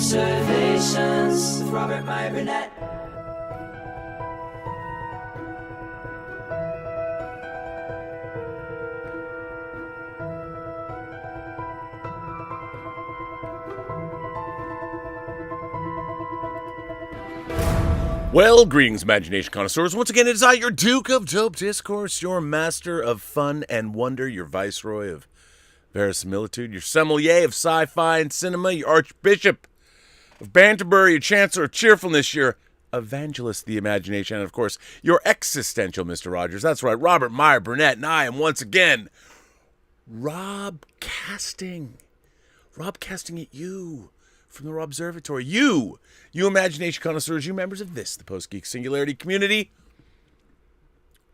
Robservations with Robert Meyer Burnett. Well, greetings, imagination connoisseurs. Once again, it is I, your Duke of Dope Discourse, your master of fun and wonder, your viceroy of verisimilitude, your sommelier of sci-fi and cinema, your archbishop of Banterbury, your chancellor of cheerfulness, your evangelist of the imagination, and, of course, your existential Mr. Rogers. That's right, Robert Meyer Burnett, and I am once again Robcasting at you from the Robservatory. You imagination connoisseurs, you members of this, the Post-Geek Singularity community.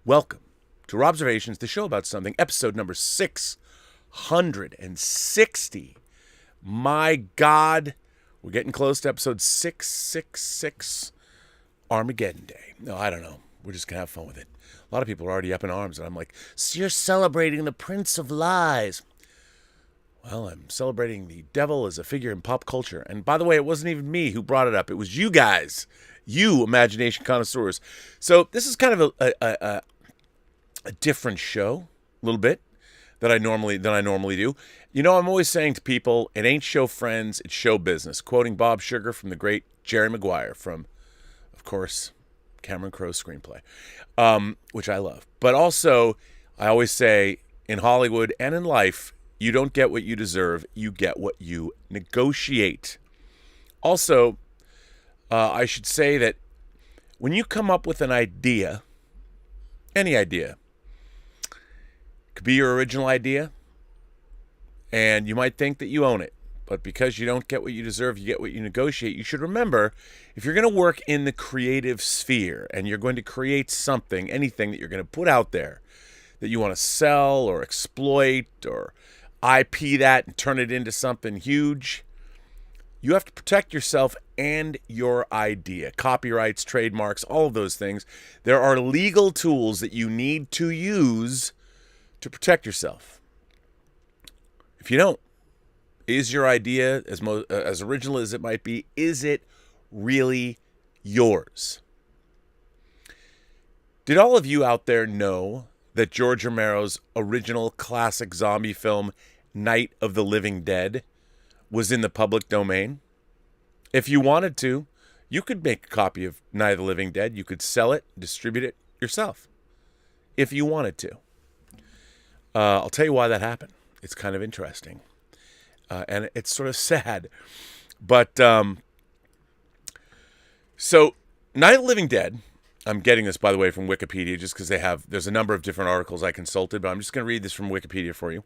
Welcome to Robservations, the show about something, episode number 660. My God, we're getting close to episode 666, Armageddon Day. No, I don't know. We're just going to have fun with it. A lot of people are already up in arms, and I'm like, so you're celebrating the Prince of Lies. Well, I'm celebrating the devil as a figure in pop culture. And by the way, it wasn't even me who brought it up. It was you guys, you imagination connoisseurs. So this is kind of a different show, a little bit, than I normally do. You know, I'm always saying to people, it ain't show friends, it's show business. Quoting Bob Sugar from the great Jerry Maguire from, of course, Cameron Crowe's screenplay, which I love. But also, I always say, in Hollywood and in life, you don't get what you deserve, you get what you negotiate. Also, I should say that when you come up with an idea, any idea, it could be your original idea, and you might think that you own it, but because you don't get what you deserve, you get what you negotiate. You should remember, if you're going to work in the creative sphere, and you're going to create something, anything that you're going to put out there, that you want to sell or exploit or IP that and turn it into something huge, you have to protect yourself and your idea. Copyrights, trademarks, all of those things. There are legal tools that you need to use to protect yourself. If you don't, is your idea, as original as it might be, is it really yours? Did all of you out there know that George Romero's original classic zombie film, Night of the Living Dead, was in the public domain? If you wanted to, you could make a copy of Night of the Living Dead. You could sell it, distribute it yourself, if you wanted to. I'll tell you why that happened. It's kind of interesting. And it's sort of sad. But, so, Night of the Living Dead, I'm getting this, by the way, from Wikipedia, just because there's a number of different articles I consulted, but I'm just going to read this from Wikipedia for you.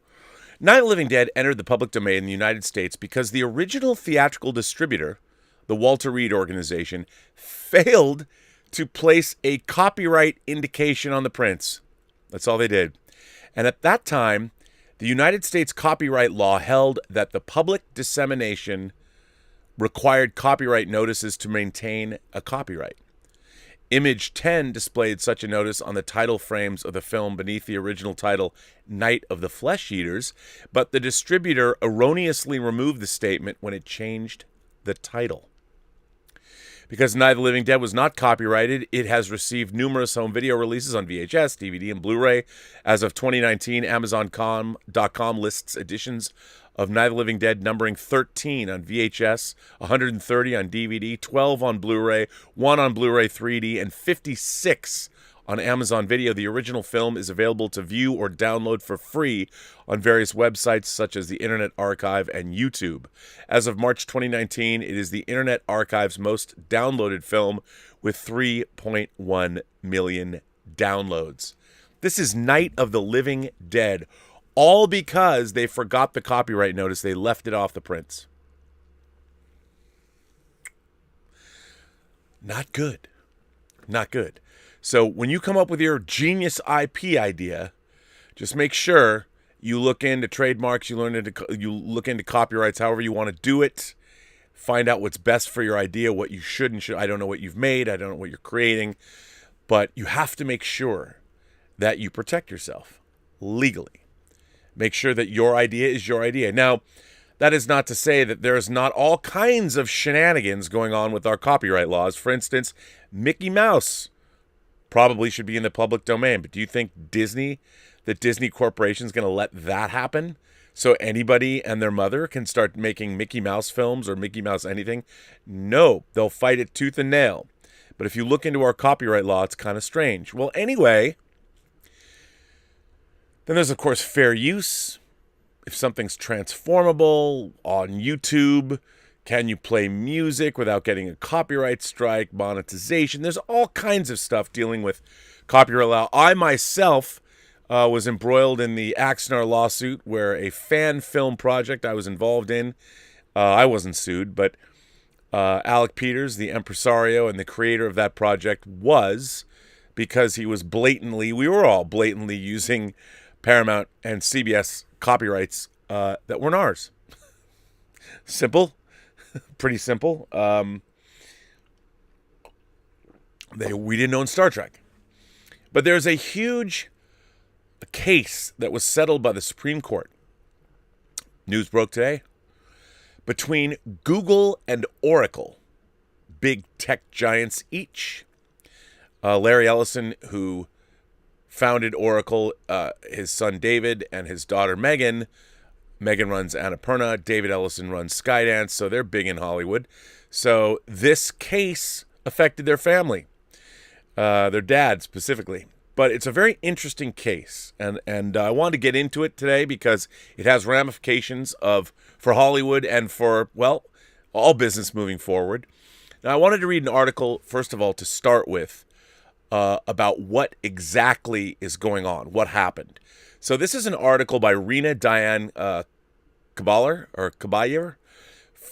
Night of the Living Dead entered the public domain in the United States because the original theatrical distributor, the Walter Reed Organization, failed to place a copyright indication on the prints. That's all they did. And at that time, the United States copyright law held that the public dissemination required copyright notices to maintain a copyright. Image 10 displayed such a notice on the title frames of the film beneath the original title, Night of the Flesh Eaters, but the distributor erroneously removed the statement when it changed the title. Because Night of the Living Dead was not copyrighted, it has received numerous home video releases on VHS, DVD, and Blu-ray. As of 2019, Amazon.com lists editions of Night of the Living Dead numbering 13 on VHS, 130 on DVD, 12 on Blu-ray, 1 on Blu-ray 3D, and 56 on Amazon Video. The original film is available to view or download for free on various websites such as the Internet Archive and YouTube. As of March 2019, it is the Internet Archive's most downloaded film with 3.1 million downloads. This is Night of the Living Dead. All because they forgot the copyright notice. They left it off the prints. Not good. Not good. So when you come up with your genius IP idea, just make sure you look into trademarks, you look into copyrights, however you want to do it. Find out what's best for your idea, what you should and should. I don't know what you've made. I don't know what you're creating. But you have to make sure that you protect yourself legally. Make sure that your idea is your idea. Now, That is not to say that there's not all kinds of shenanigans going on with our copyright laws. For instance, Mickey Mouse probably should be in the public domain. But do you think Disney Corporation is going to let that happen? So anybody and their mother can start making Mickey Mouse films or Mickey Mouse anything? No, they'll fight it tooth and nail. But if you look into our copyright law, it's kind of strange. Well, anyway, then there's, of course, fair use. If something's transformable on YouTube, can you play music without getting a copyright strike, monetization? There's all kinds of stuff dealing with copyright law. I myself was embroiled in the Axnar lawsuit where a fan film project I was involved in, I wasn't sued, but Alec Peters, the impresario and the creator of that project, was, because he was we were all blatantly using Paramount and CBS copyrights that weren't ours. Simple. Pretty simple. We didn't own Star Trek. But there's a huge case that was settled by the Supreme Court. News broke today. Between Google and Oracle, big tech giants each. Larry Ellison, who founded Oracle, his son David and his daughter Megan. Megan runs Annapurna. David Ellison runs Skydance, so they're big in Hollywood. So this case affected their family, their dad specifically. But it's a very interesting case, and I wanted to get into it today because it has ramifications for Hollywood and for, well, all business moving forward. Now, I wanted to read an article, first of all, to start with, about what exactly is going on, what happened. So this is an article by Rena Diane Kabayer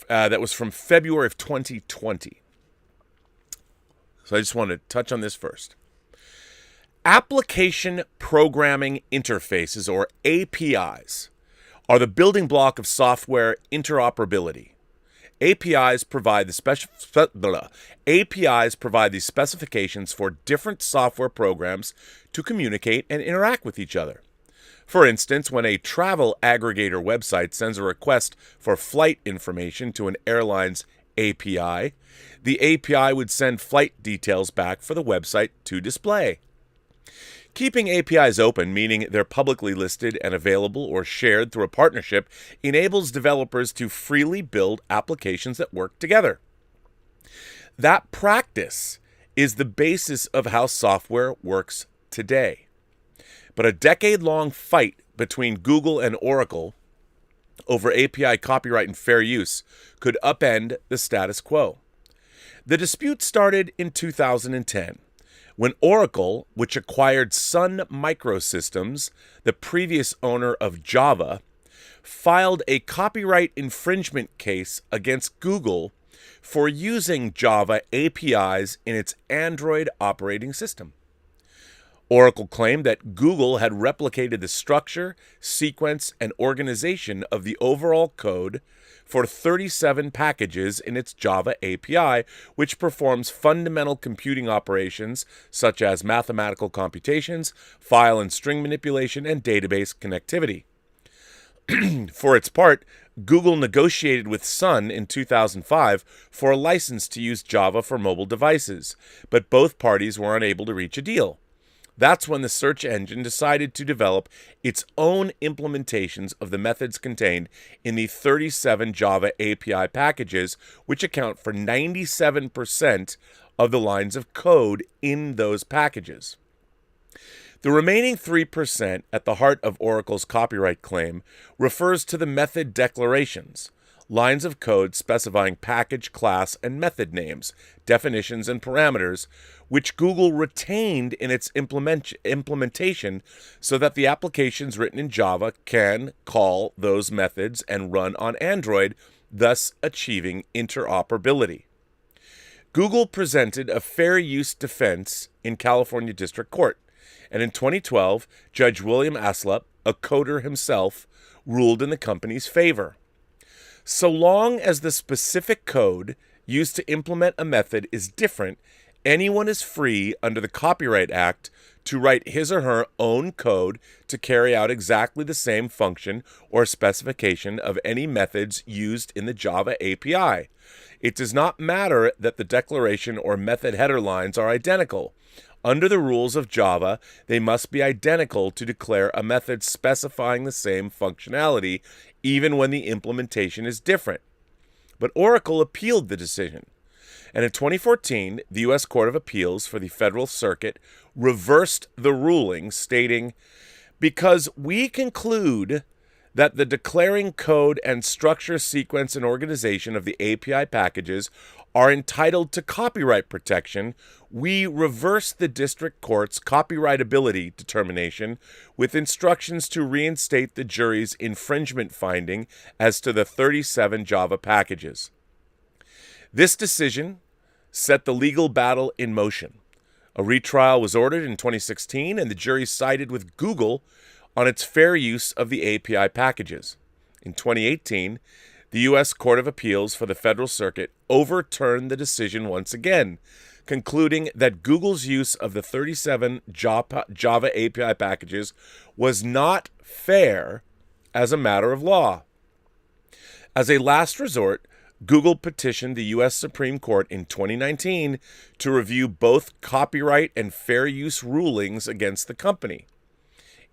that was from February of 2020. So I just want to touch on this first. Application Programming Interfaces, or APIs, are the building block of software interoperability. APIs provide the specifications for different software programs to communicate and interact with each other. For instance, when a travel aggregator website sends a request for flight information to an airline's API, the API would send flight details back for the website to display. Keeping APIs open, meaning they're publicly listed and available or shared through a partnership, enables developers to freely build applications that work together. That practice is the basis of how software works today. But a decade-long fight between Google and Oracle over API copyright and fair use could upend the status quo. The dispute started in 2010. When Oracle, which acquired Sun Microsystems, the previous owner of Java, filed a copyright infringement case against Google for using Java APIs in its Android operating system. Oracle claimed that Google had replicated the structure, sequence, and organization of the overall code for 37 packages in its Java API, which performs fundamental computing operations such as mathematical computations, file and string manipulation, and database connectivity. For its part, Google negotiated with Sun in 2005 for a license to use Java for mobile devices, but both parties were unable to reach a deal. That's when the search engine decided to develop its own implementations of the methods contained in the 37 Java API packages, which account for 97% of the lines of code in those packages. The remaining 3% at the heart of Oracle's copyright claim refers to the method declarations, lines of code specifying package, class, and method names, definitions, and parameters, which Google retained in its implementation so that the applications written in Java can call those methods and run on Android, thus achieving interoperability. Google presented a fair use defense in California District Court, and in 2012, Judge William Aslop, a coder himself, ruled in the company's favor. So long as the specific code used to implement a method is different anyone is free under the Copyright Act to write his or her own code to carry out exactly the same function or specification of any methods used in the Java API. It does not matter that the declaration or method header lines are identical. Under the rules of Java, they must be identical to declare a method specifying the same functionality, even when the implementation is different. But Oracle appealed the decision. And in 2014, the U.S. Court of Appeals for the Federal Circuit reversed the ruling, stating, "Because we conclude that the declaring code and structure, sequence, and organization of the API packages are entitled to copyright protection, we reverse the district court's copyrightability determination with instructions to reinstate the jury's infringement finding as to the 37 Java packages." This decision set the legal battle in motion. A retrial was ordered in 2016, and the jury sided with Google on its fair use of the API packages. In 2018, the U.S. Court of Appeals for the Federal Circuit overturned the decision once again, concluding that Google's use of the 37 Java API packages was not fair as a matter of law. As a last resort, Google petitioned the U.S. Supreme Court in 2019 to review both copyright and fair use rulings against the company.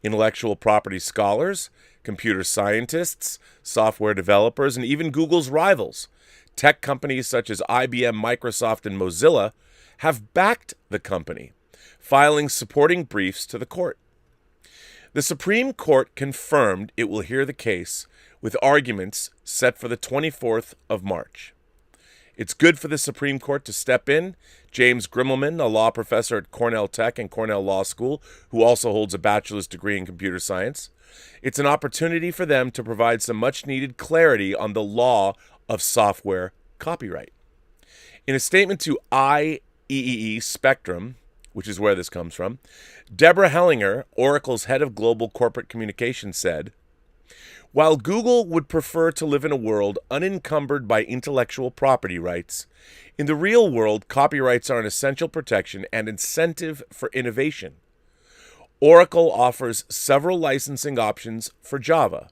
Intellectual property scholars, computer scientists, software developers, and even Google's rivals, tech companies such as IBM, Microsoft, and Mozilla, have backed the company, filing supporting briefs to the court. The Supreme Court confirmed it will hear the case with arguments set for the 24th of March. It's good for the Supreme Court to step in. James Grimmelman, a law professor at Cornell Tech and Cornell Law School, who also holds a bachelor's degree in computer science. It's an opportunity for them to provide some much-needed clarity on the law of software copyright. In a statement to IEEE Spectrum, which is where this comes from, Deborah Hellinger, Oracle's head of global corporate communications, said, "While Google would prefer to live in a world unencumbered by intellectual property rights, in the real world, copyrights are an essential protection and incentive for innovation. Oracle offers several licensing options for Java.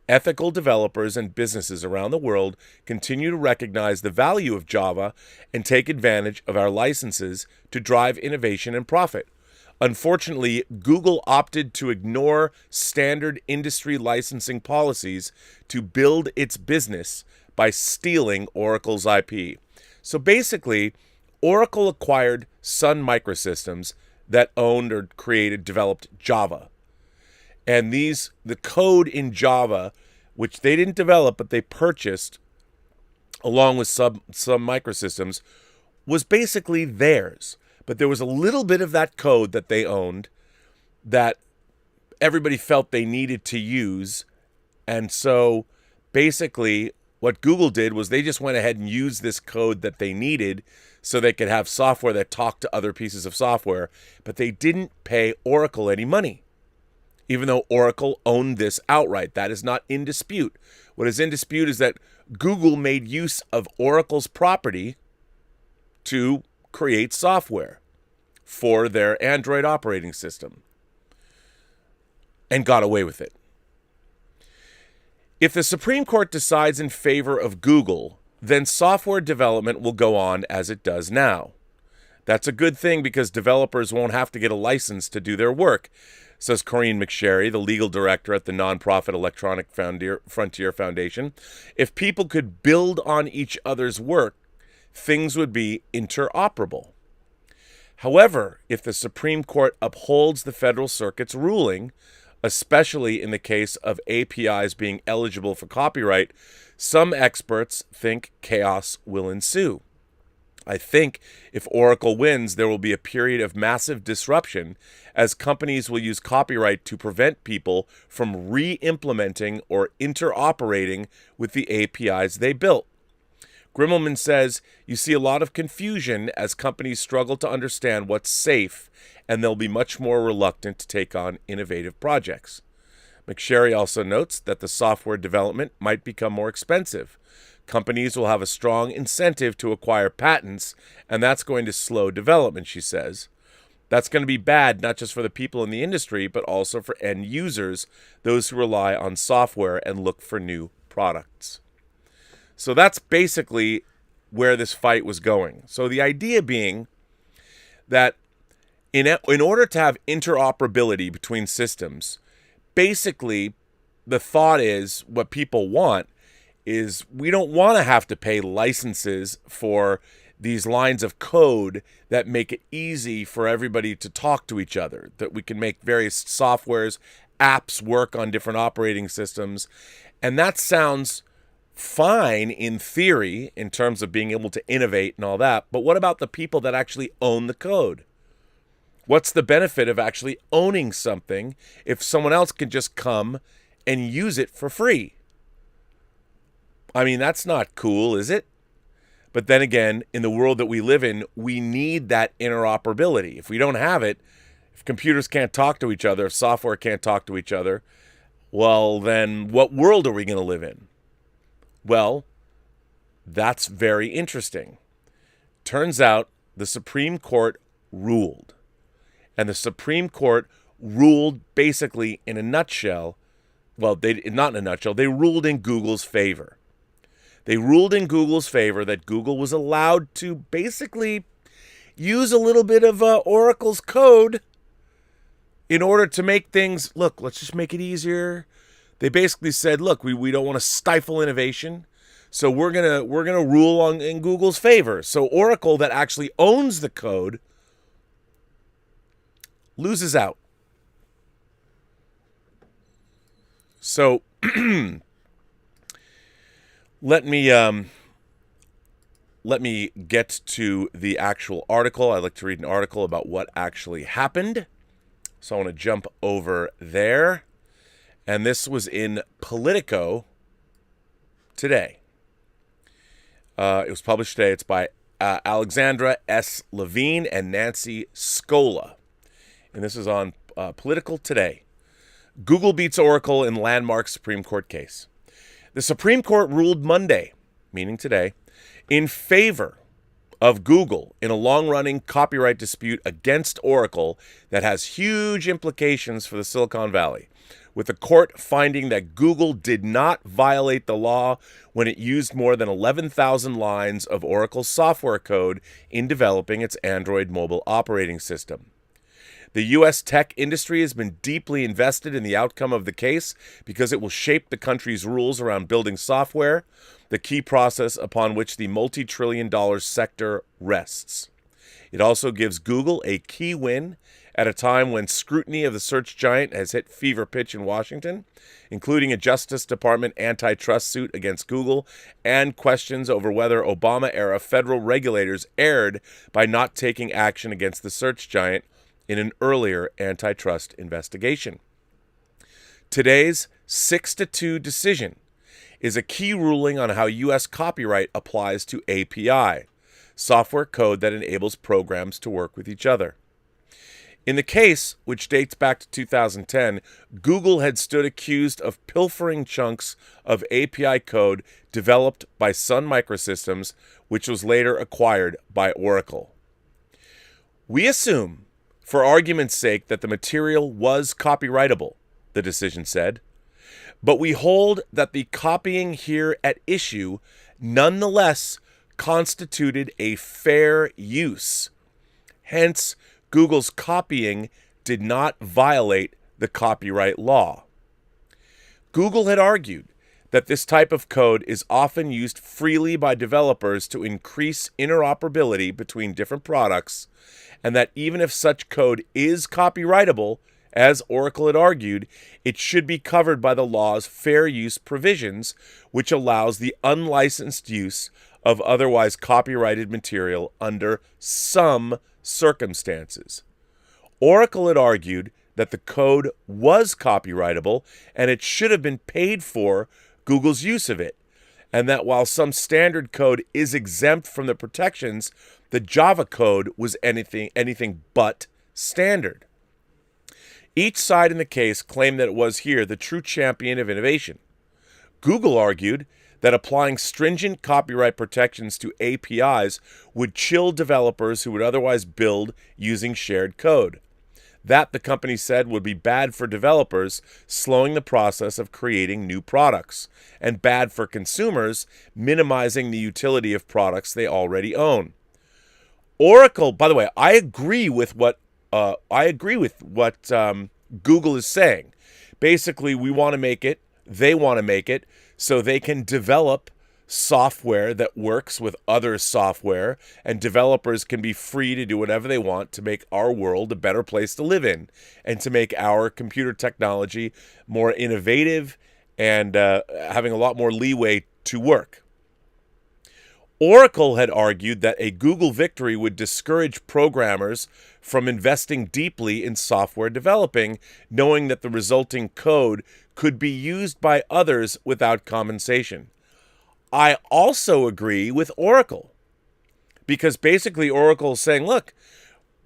Ethical developers and businesses around the world continue to recognize the value of Java and take advantage of our licenses to drive innovation and profit. Unfortunately, Google opted to ignore standard industry licensing policies to build its business by stealing Oracle's IP." So basically, Oracle acquired Sun Microsystems that owned or developed Java. And the code in Java, which they didn't develop but they purchased along with some Microsystems, was basically theirs. But there was a little bit of that code that they owned that everybody felt they needed to use. And so basically what Google did was they just went ahead and used this code that they needed so they could have software that talked to other pieces of software. But they didn't pay Oracle any money, even though Oracle owned this outright. That is not in dispute. What is in dispute is that Google made use of Oracle's property to create software for their Android operating system and got away with it. If the Supreme Court decides in favor of Google, then software development will go on as it does now. That's a good thing because developers won't have to get a license to do their work, says Corinne McSherry, the legal director at the nonprofit Electronic Frontier Foundation. If people could build on each other's work, things would be interoperable. However, if the Supreme Court upholds the Federal Circuit's ruling, especially in the case of APIs being eligible for copyright, some experts think chaos will ensue. I think if Oracle wins, there will be a period of massive disruption as companies will use copyright to prevent people from re-implementing or interoperating with the APIs they built. Grimmelman says, "You see a lot of confusion as companies struggle to understand what's safe, and they'll be much more reluctant to take on innovative projects." McSherry also notes that the software development might become more expensive. Companies will have a strong incentive to acquire patents, and that's going to slow development, she says. That's going to be bad, not just for the people in the industry, but also for end users, those who rely on software and look for new products. So that's basically where this fight was going. So the idea being that in order to have interoperability between systems, basically the thought is, what people want is, we don't want to have to pay licenses for these lines of code that make it easy for everybody to talk to each other, that we can make various softwares, apps work on different operating systems. And that sounds fine in theory in terms of being able to innovate and all that. But what about the people that actually own the code? What's the benefit of actually owning something if someone else can just come and use it for free? I mean, that's not cool, is it? But then again, in the world that we live in, we need that interoperability. If we don't have it, if computers can't talk to each other, if software can't talk to each other, well, then what world are we going to live in? Well, that's very interesting. Turns out the Supreme Court ruled. And the Supreme Court ruled basically in a nutshell. Well, not in a nutshell. They ruled in Google's favor. They ruled in Google's favor that Google was allowed to basically use a little bit of Oracle's code in order to make things, look, let's just make it easier. They basically said, look, we don't want to stifle innovation, so we're gonna rule in Google's favor. So Oracle, that actually owns the code, loses out. So let me get to the actual article. I'd like to read an article about what actually happened. So I want to jump over there. And this was in Politico today. It was published today. It's by Alexandra S. Levine and Nancy Scola. And this is on Political today. Google beats Oracle in landmark Supreme Court case. The Supreme Court ruled Monday, meaning today, in favor of Google in a long-running copyright dispute against Oracle that has huge implications for the Silicon Valley, with the court finding that Google did not violate the law when it used more than 11,000 lines of Oracle software code in developing its Android mobile operating system. The U.S. tech industry has been deeply invested in the outcome of the case because it will shape the country's rules around building software, the key process upon which the multi-trillion-dollar sector rests. It also gives Google a key win at a time when scrutiny of the search giant has hit fever pitch in Washington, including a Justice Department antitrust suit against Google and questions over whether Obama-era federal regulators erred by not taking action against the search giant in an earlier antitrust investigation. Today's 6-2 decision is a key ruling on how U.S. copyright applies to API, software code that enables programs to work with each other. In the case, which dates back to 2010, Google had stood accused of pilfering chunks of API code developed by Sun Microsystems, which was later acquired by Oracle. We assume, for argument's sake, that the material was copyrightable, the decision said, but we hold that the copying here at issue nonetheless constituted a fair use. Hence, Google's copying did not violate the copyright law. Google had argued that this type of code is often used freely by developers to increase interoperability between different products, and that even if such code is copyrightable, as Oracle had argued, it should be covered by the law's fair use provisions, which allows the unlicensed use of otherwise copyrighted material under some circumstances. Oracle had argued that the code was copyrightable and it should have been paid for Google's use of it, and that while some standard code is exempt from the protections, the Java code was anything but standard. Each side in the case claimed that it was here the true champion of innovation. Google argued that applying stringent copyright protections to APIs would chill developers who would otherwise build using shared code. That, the company said, would be bad for developers, slowing the process of creating new products, and bad for consumers, minimizing the utility of products they already own. Oracle, by the way, I agree with what Google is saying. Basically, we want to make it, they want to make it, so they can develop software that works with other software, and developers can be free to do whatever they want to make our world a better place to live in, and to make our computer technology more innovative and having a lot more leeway to work. Oracle had argued that a Google victory would discourage programmers from investing deeply in software developing, knowing that the resulting code could be used by others without compensation. I also agree with Oracle, because basically Oracle is saying, look,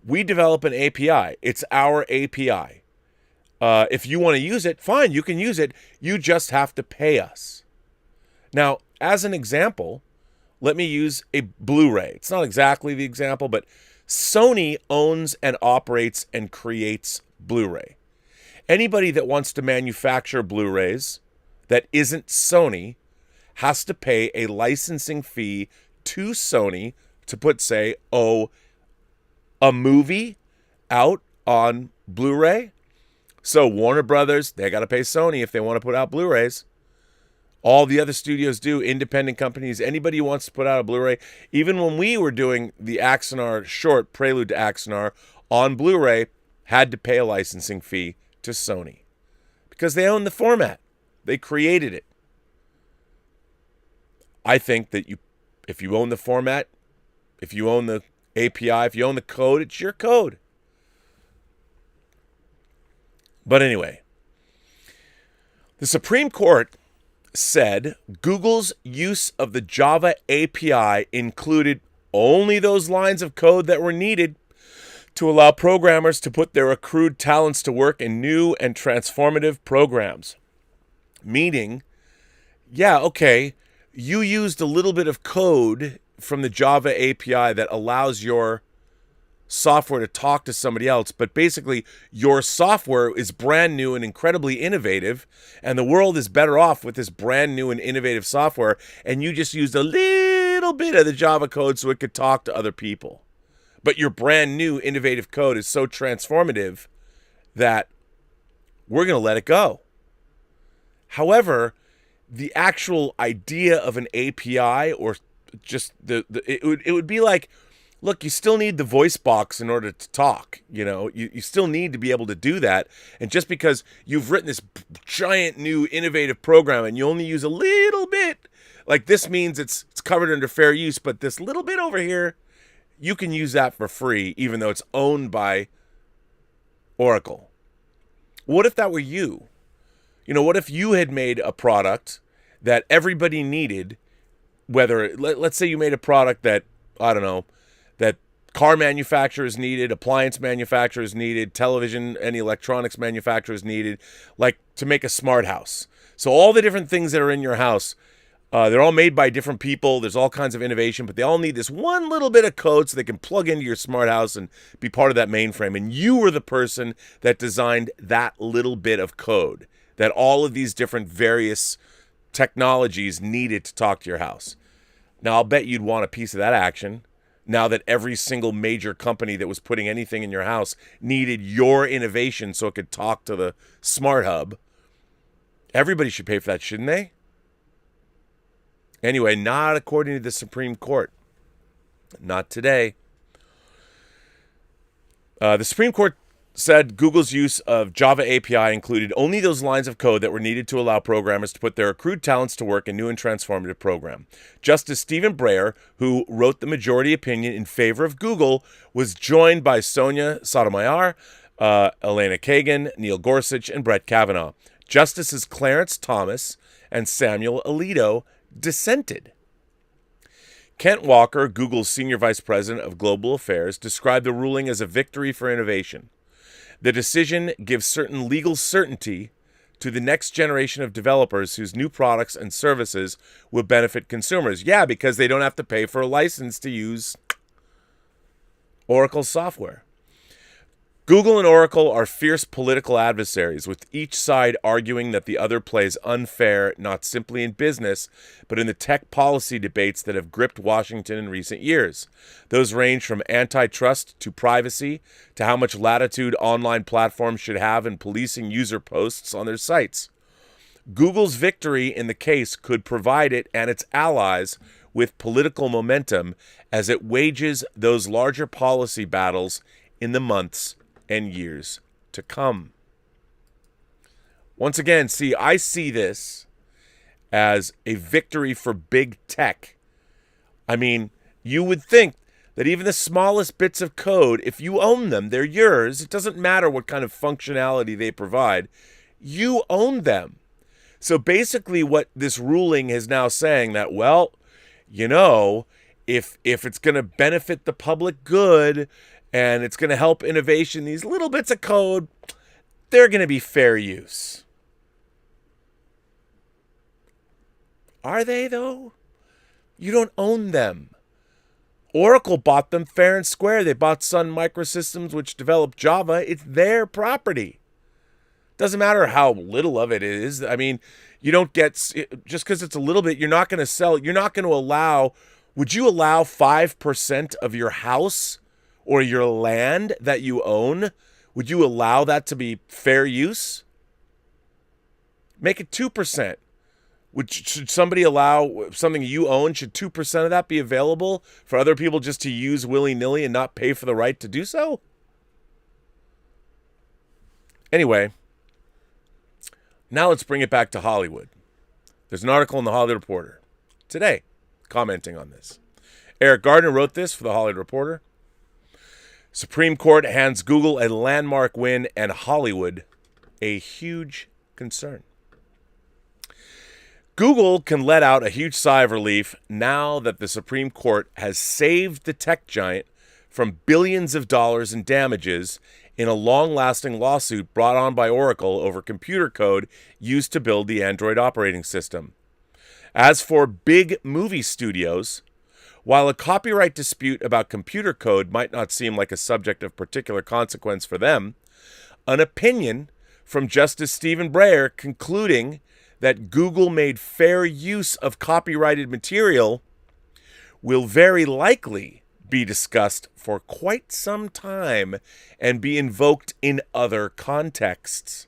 we develop an API. It's our API. If you want to use it, fine, you can use it. You just have to pay us. Now, as an example, let me use a Blu-ray. It's not exactly the example, but Sony owns and operates and creates Blu-ray. Anybody that wants to manufacture Blu-rays that isn't Sony has to pay a licensing fee to Sony to put, say, a movie out on Blu-ray. So Warner Brothers, they got to pay Sony if they want to put out Blu-rays. All the other studios do, independent companies, anybody who wants to put out a Blu-ray. Even when we were doing the Axanar short, Prelude to Axanar, on Blu-ray, had to pay a licensing fee to Sony. Because they own the format. They created it. I think that if you own the format, if you own the API, if you own the code, it's your code. But anyway, the Supreme Court said Google's use of the Java API included only those lines of code that were needed to allow programmers to put their accrued talents to work in new and transformative programs. Meaning, yeah, okay, you used a little bit of code from the Java API that allows your software to talk to somebody else, but basically your software is brand new and incredibly innovative, and the world is better off with this brand new and innovative software, and you just used a little bit of the Java code so it could talk to other people. But your brand new innovative code is so transformative that we're going to let it go. However, the actual idea of an API, or just it would be like, look, you still need the voice box in order to talk. You know, you still need to be able to do that. And just because you've written this giant new innovative program and you only use a little bit, like this means it's covered under fair use, but this little bit over here, you can use that for free, even though it's owned by Oracle. What if that were you? You know, what if you had made a product that everybody needed, whether, let's say you made a product that, I don't know, that car manufacturers needed, appliance manufacturers needed, television and electronics manufacturers needed, like to make a smart house. So all the different things that are in your house, they're all made by different people. There's all kinds of innovation, but they all need this one little bit of code so they can plug into your smart house and be part of that mainframe. And you were the person that designed that little bit of code that all of these different various technologies needed to talk to your house. Now, I'll bet you'd want a piece of that action now that every single major company that was putting anything in your house needed your innovation so it could talk to the smart hub. Everybody should pay for that, shouldn't they? Anyway, not according to the Supreme Court. Not today. The Supreme Court said Google's use of Java API included only those lines of code that were needed to allow programmers to put their accrued talents to work in new and transformative program. Justice Stephen Breyer, who wrote the majority opinion in favor of Google, was joined by Sonia Sotomayor, Elena Kagan, Neil Gorsuch, and Brett Kavanaugh. Justices Clarence Thomas and Samuel Alito dissented. Kent Walker, Google's senior vice president of global affairs, described the ruling as a victory for innovation. The decision gives certain legal certainty to the next generation of developers whose new products and services will benefit consumers. Yeah, because they don't have to pay for a license to use Oracle software. Google and Oracle are fierce political adversaries, with each side arguing that the other plays unfair, not simply in business, but in the tech policy debates that have gripped Washington in recent years. Those range from antitrust to privacy to how much latitude online platforms should have in policing user posts on their sites. Google's victory in the case could provide it and its allies with political momentum as it wages those larger policy battles in the months and years to come. Once again, I see this as a victory for big tech. I mean, you would think that even the smallest bits of code, if you own them, they're yours. It doesn't matter what kind of functionality they provide. You own them. So basically what this ruling is now saying that, well, you know, if it's going to benefit the public good and it's going to help innovation, these little bits of code, they're going to be fair use. Are they, though? You don't own them. Oracle bought them fair and square. They bought Sun Microsystems, which developed Java. It's their property. Doesn't matter how little of it is. I mean, you don't get, just because it's a little bit, you're not going to sell, you're not going to allow, would you allow 5% of your house or your land that you own? Would you allow that to be fair use? Make it 2%. Should somebody allow something you own, should 2% of that be available for other people just to use willy-nilly and not pay for the right to do so? Anyway, now let's bring it back to Hollywood. There's an article in the Hollywood Reporter today commenting on this. Eric Gardner wrote this for the Hollywood Reporter. Supreme Court hands Google a landmark win and Hollywood a huge concern. Google can let out a huge sigh of relief now that the Supreme Court has saved the tech giant from billions of dollars in damages in a long-lasting lawsuit brought on by Oracle over computer code used to build the Android operating system. As for big movie studios, while a copyright dispute about computer code might not seem like a subject of particular consequence for them, an opinion from Justice Stephen Breyer concluding that Google made fair use of copyrighted material will very likely be discussed for quite some time and be invoked in other contexts.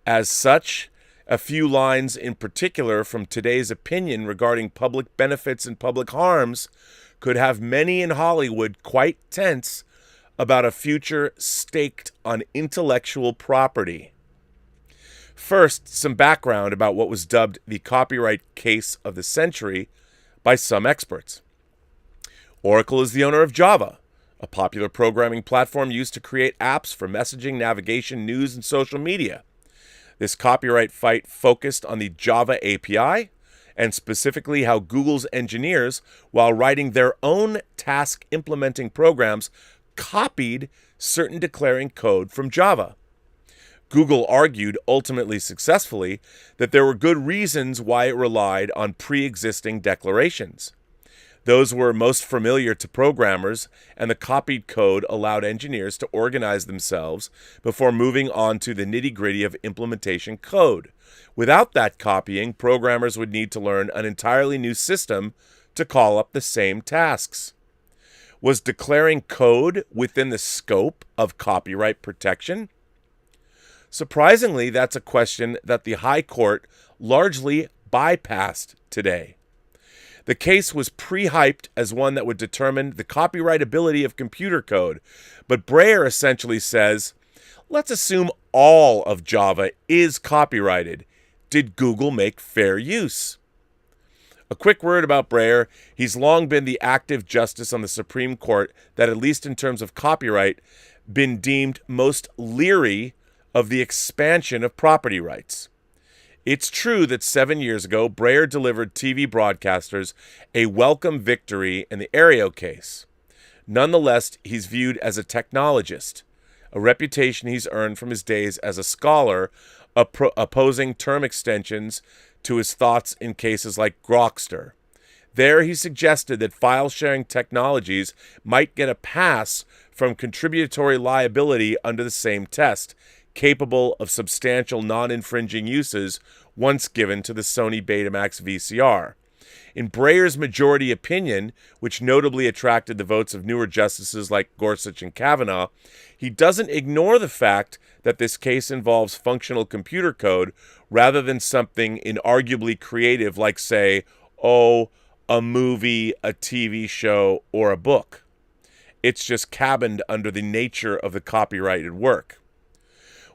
As such, a few lines in particular from today's opinion regarding public benefits and public harms could have many in Hollywood quite tense about a future staked on intellectual property. First, some background about what was dubbed the copyright case of the century by some experts. Oracle is the owner of Java, a popular programming platform used to create apps for messaging, navigation, news, and social media. This copyright fight focused on the Java API, and specifically how Google's engineers, while writing their own task implementing programs, copied certain declaring code from Java. Google argued, ultimately successfully, that there were good reasons why it relied on pre-existing declarations. Those were most familiar to programmers, and the copied code allowed engineers to organize themselves before moving on to the nitty-gritty of implementation code. Without that copying, programmers would need to learn an entirely new system to call up the same tasks. Was declaring code within the scope of copyright protection? Surprisingly, that's a question that the High Court largely bypassed today. The case was pre-hyped as one that would determine the copyrightability of computer code, but Breyer essentially says, let's assume all of Java is copyrighted. Did Google make fair use? A quick word about Breyer. He's long been the active justice on the Supreme Court that, at least in terms of copyright, been deemed most leery of the expansion of property rights. It's true that 7 years ago, Breyer delivered TV broadcasters a welcome victory in the Aereo case. Nonetheless, he's viewed as a technologist, a reputation he's earned from his days as a scholar, opposing term extensions to his thoughts in cases like Grokster. There, he suggested that file-sharing technologies might get a pass from contributory liability under the same test, capable of substantial non-infringing uses once given to the Sony Betamax VCR. In Breyer's majority opinion, which notably attracted the votes of newer justices like Gorsuch and Kavanaugh, he doesn't ignore the fact that this case involves functional computer code rather than something inarguably creative like, say, a movie, a TV show, or a book. It's just cabined under the nature of the copyrighted work.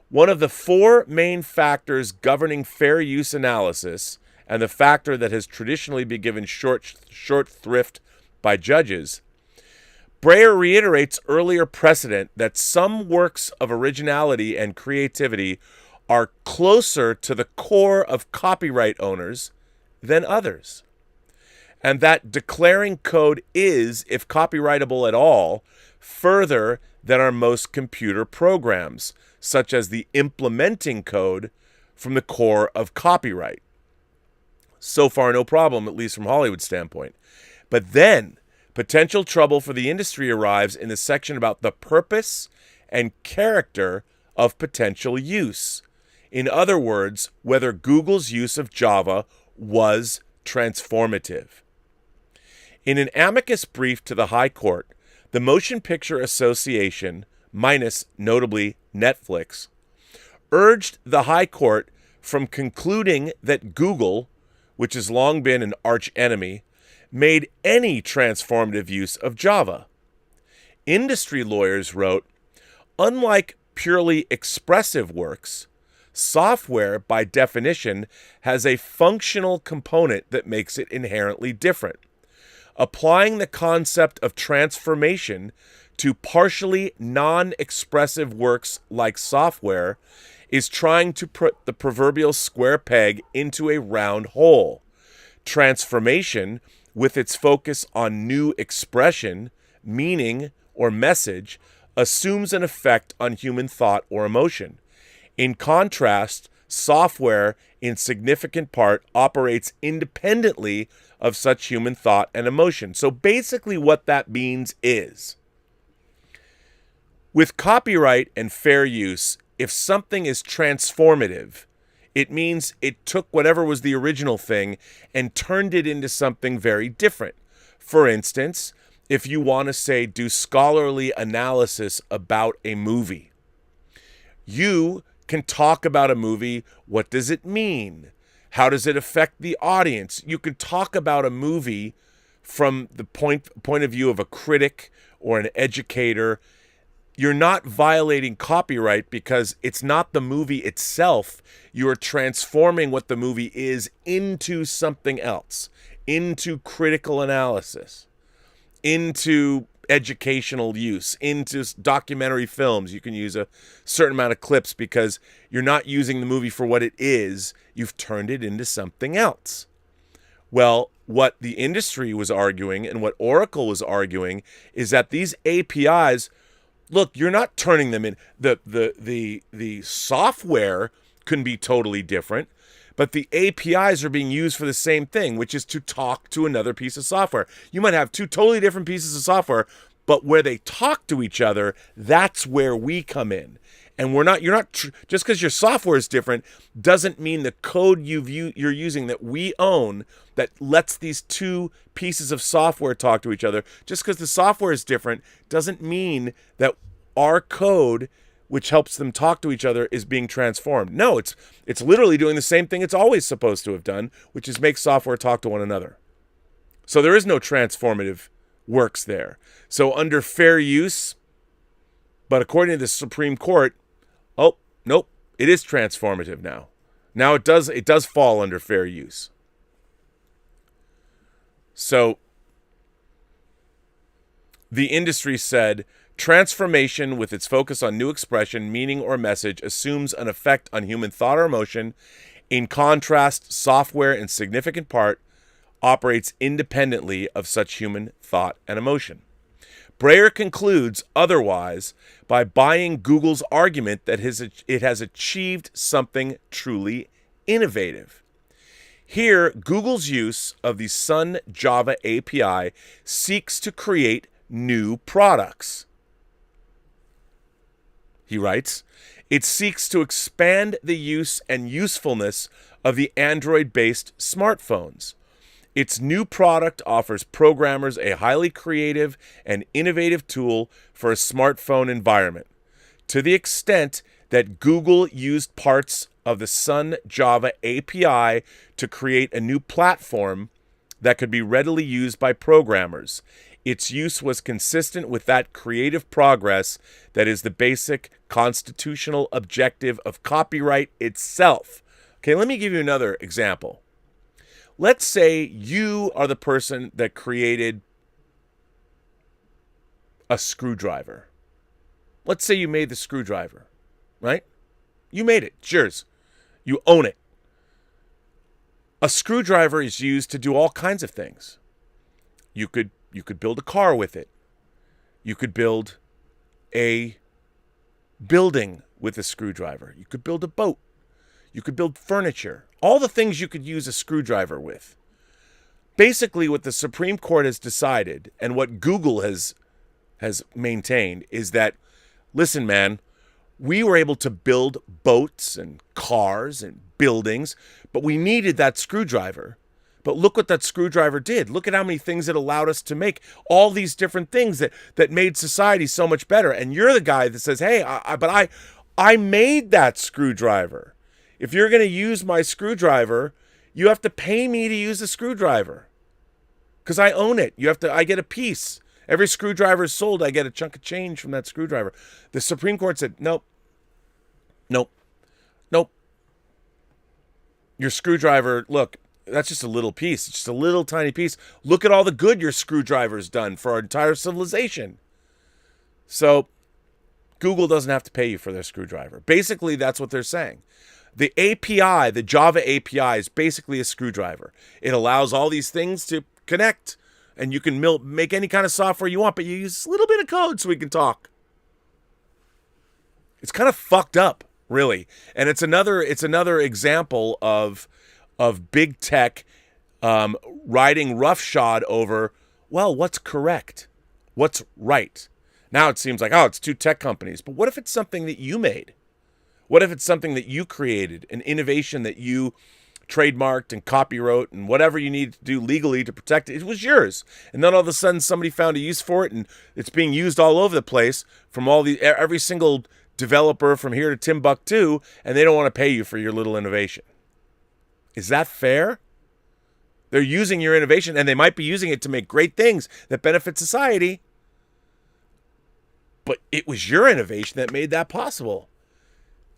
One of the four main factors governing fair use analysis, and the factor that has traditionally been given short shrift by judges, Breyer reiterates earlier precedent that some works of originality and creativity are closer to the core of copyright owners than others, and that declaring code is, if copyrightable at all, further than are most computer programs, such as the implementing code from the core of copyright. So far, no problem, at least from Hollywood's standpoint. But then, potential trouble for the industry arrives in the section about the purpose and character of potential use. In other words, whether Google's use of Java was transformative. In an amicus brief to the High Court, the Motion Picture Association, minus notably Netflix, urged the High Court from concluding that Google, which has long been an archenemy, made any transformative use of Java. Industry lawyers wrote, unlike purely expressive works, software, by definition, has a functional component that makes it inherently different. Applying the concept of transformation to partially non-expressive works like software is trying to put the proverbial square peg into a round hole. Transformation, with its focus on new expression, meaning, or message, assumes an effect on human thought or emotion. In contrast, software, in significant part, operates independently of such human thought and emotion. So basically what that means is, with copyright and fair use, if something is transformative, it means it took whatever was the original thing and turned it into something very different. For instance, if you want to say do scholarly analysis about a movie, you can talk about a movie. What does it mean? How does it affect the audience? You can talk about a movie from the point of view of a critic or an educator. You're not violating copyright because it's not the movie itself. You are transforming what the movie is into something else, into critical analysis, into educational use, into documentary films. You can use a certain amount of clips because you're not using the movie for what it is. You've turned it into something else. Well, what the industry was arguing and what Oracle was arguing is that these APIs, look, you're not turning them in. The software can be totally different, but the APIs are being used for the same thing, which is to talk to another piece of software. You might have two totally different pieces of software, but where they talk to each other, that's where we come in. And just because your software is different doesn't mean the code you're using that we own that lets these two pieces of software talk to each other. Just because the software is different doesn't mean that our code, which helps them talk to each other, is being transformed. No, it's literally doing the same thing it's always supposed to have done, which is make software talk to one another. So there is no transformative works there. So under fair use, but according to the Supreme Court, oh, nope, it is transformative now. Now it does fall under fair use. So the industry said, transformation with its focus on new expression, meaning, or message assumes an effect on human thought or emotion. In contrast, software in significant part operates independently of such human thought and emotion. Breyer concludes otherwise by buying Google's argument that it has achieved something truly innovative. Here, Google's use of the Sun Java API seeks to create new products. He writes, it seeks to expand the use and usefulness of the Android-based smartphones. Its new product offers programmers a highly creative and innovative tool for a smartphone environment. To the extent that Google used parts of the Sun Java API to create a new platform that could be readily used by programmers, its use was consistent with that creative progress that is the basic constitutional objective of copyright itself. Okay, let me give you another example. Let's say you are the person that created a screwdriver. Let's say you made the screwdriver, right? You made it. It's yours. You own it. A screwdriver is used to do all kinds of things. You could build a car with it. You could build a building with a screwdriver. You could build a boat. You could build furniture. All the things you could use a screwdriver with. Basically, what the Supreme Court has decided and what Google has maintained is that, listen, man, we were able to build boats and cars and buildings, but we needed that screwdriver. But look what that screwdriver did. Look at how many things it allowed us to make. All these different things that made society so much better. And you're the guy that says, hey, I made that screwdriver. If you're going to use my screwdriver, you have to pay me to use the screwdriver. Because I own it. I get a piece. Every screwdriver is sold, I get a chunk of change from that screwdriver. The Supreme Court said, nope. Your screwdriver, look, that's just a little piece. It's just a little tiny piece. Look at all the good your screwdriver's done for our entire civilization. So Google doesn't have to pay you for their screwdriver. Basically, that's what they're saying. The API, the Java API, is basically a screwdriver. It allows all these things to connect, and you can make any kind of software you want, but you use a little bit of code so we can talk. It's kind of fucked up, really. And it's another example of big tech riding roughshod over, well, what's correct? What's right? Now it seems like, it's two tech companies. But what if it's something that you made? What if it's something that you created, an innovation that you trademarked and copywrote and whatever you need to do legally to protect it? It was yours. And then all of a sudden somebody found a use for it and it's being used all over the place from every single developer from here to Timbuktu, and they don't want to pay you for your little innovation. Is that fair? They're using your innovation and they might be using it to make great things that benefit society. But it was your innovation that made that possible.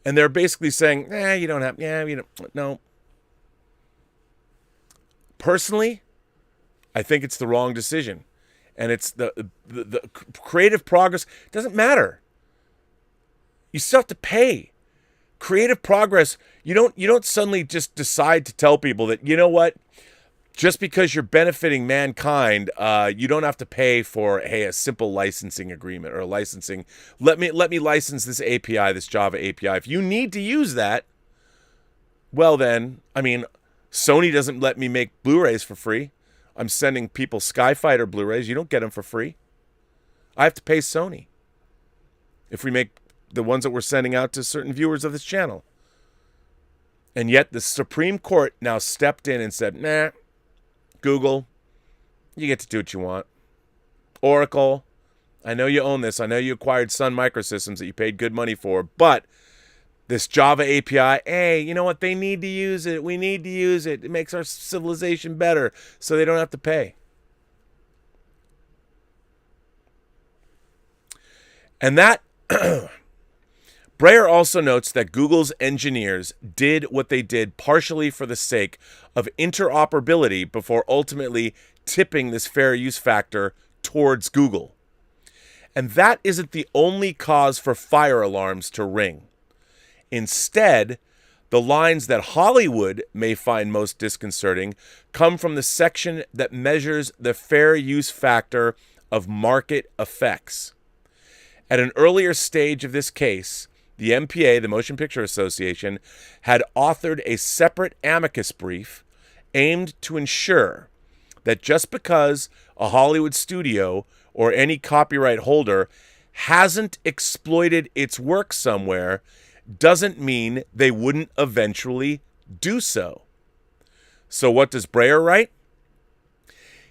And they're basically saying, no. Personally, I think it's the wrong decision. And it's the creative progress doesn't matter. You still have to pay. Creative progress, you don't suddenly just decide to tell people that, you know what, just because you're benefiting mankind, you don't have to pay for, a simple licensing agreement or a licensing. Let me license this API, this Java API. If you need to use that, well then, Sony doesn't let me make Blu-rays for free. I'm sending people Skyfighter Blu-rays. You don't get them for free. I have to pay Sony if we make the ones that we're sending out to certain viewers of this channel. And yet the Supreme Court now stepped in and said, nah, Google, you get to do what you want. Oracle, I know you own this. I know you acquired Sun Microsystems that you paid good money for, but this Java API, hey, you know what? They need to use it. We need to use it. It makes our civilization better, so they don't have to pay. And that Breyer also notes that Google's engineers did what they did partially for the sake of interoperability before ultimately tipping this fair use factor towards Google. And that isn't the only cause for fire alarms to ring. Instead, the lines that Hollywood may find most disconcerting come from the section that measures the fair use factor of market effects. At an earlier stage of this case, the MPA, the Motion Picture Association, had authored a separate amicus brief aimed to ensure that just because a Hollywood studio or any copyright holder hasn't exploited its work somewhere doesn't mean they wouldn't eventually do so. So what does Breyer write?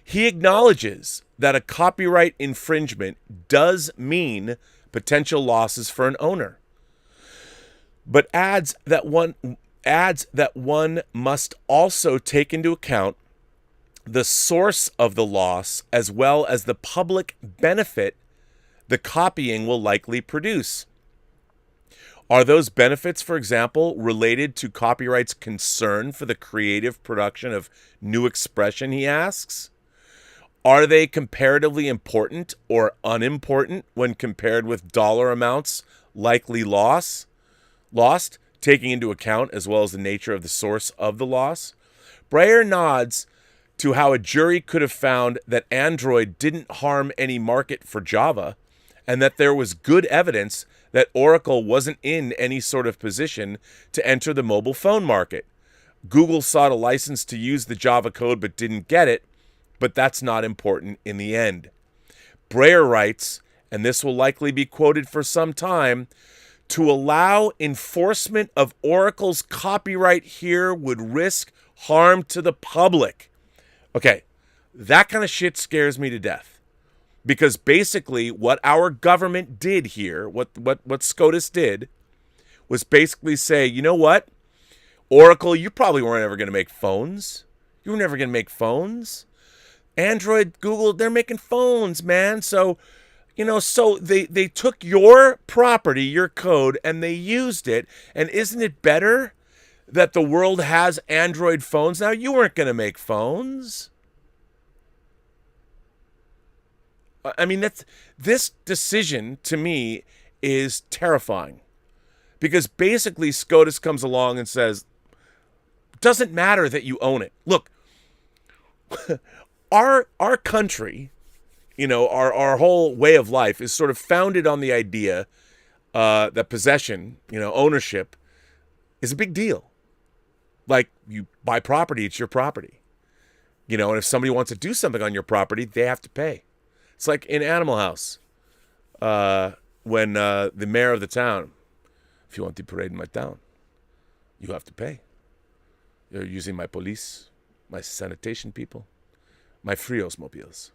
He acknowledges that a copyright infringement does mean potential losses for an owner, but adds that one must also take into account the source of the loss as well as the public benefit the copying will likely produce. Are those benefits, for example, related to copyright's concern for the creative production of new expression, he asks? Are they comparatively important or unimportant when compared with dollar amounts likely lost, taking into account as well as the nature of the source of the loss? Breyer nods to how a jury could have found that Android didn't harm any market for Java, and that there was good evidence that Oracle wasn't in any sort of position to enter the mobile phone market. Google sought a license to use the Java code but didn't get it, but that's not important in the end. Breyer writes, and this will likely be quoted for some time, to allow enforcement of Oracle's copyright here would risk harm to the public. Okay, that kind of shit scares me to death. Because basically what our government did here, what SCOTUS did, was basically say, you know what? Oracle, you probably weren't ever going to make phones. You were never going to make phones. Android, Google, they're making phones, man. So, so they took your property, your code, and they used it. And isn't it better that the world has Android phones now? You weren't going to make phones. I mean, this decision to me is terrifying, because basically SCOTUS comes along and says, doesn't matter that you own it. Look, our country, our whole way of life is sort of founded on the idea that possession, ownership is a big deal. Like, you buy property, it's your property. And if somebody wants to do something on your property, they have to pay. It's like in Animal House, when the mayor of the town, if you want to parade in my town, you have to pay. You're using my police, my sanitation people, my Frios mobiles.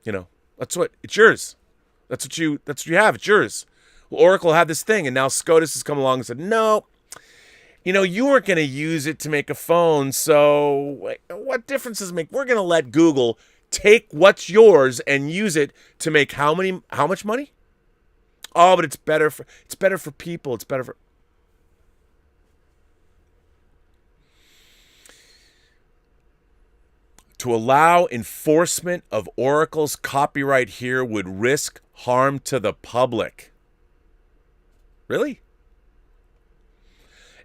That's it's yours. That's what you have. It's yours. Well, Oracle had this thing, and now SCOTUS has come along and said, no, you weren't going to use it to make a phone, so what difference does it make? We're going to let Google take what's yours and use it to make how much money? Oh, but it's better for people. It's better for... To allow enforcement of Oracle's copyright here would risk harm to the public. Really?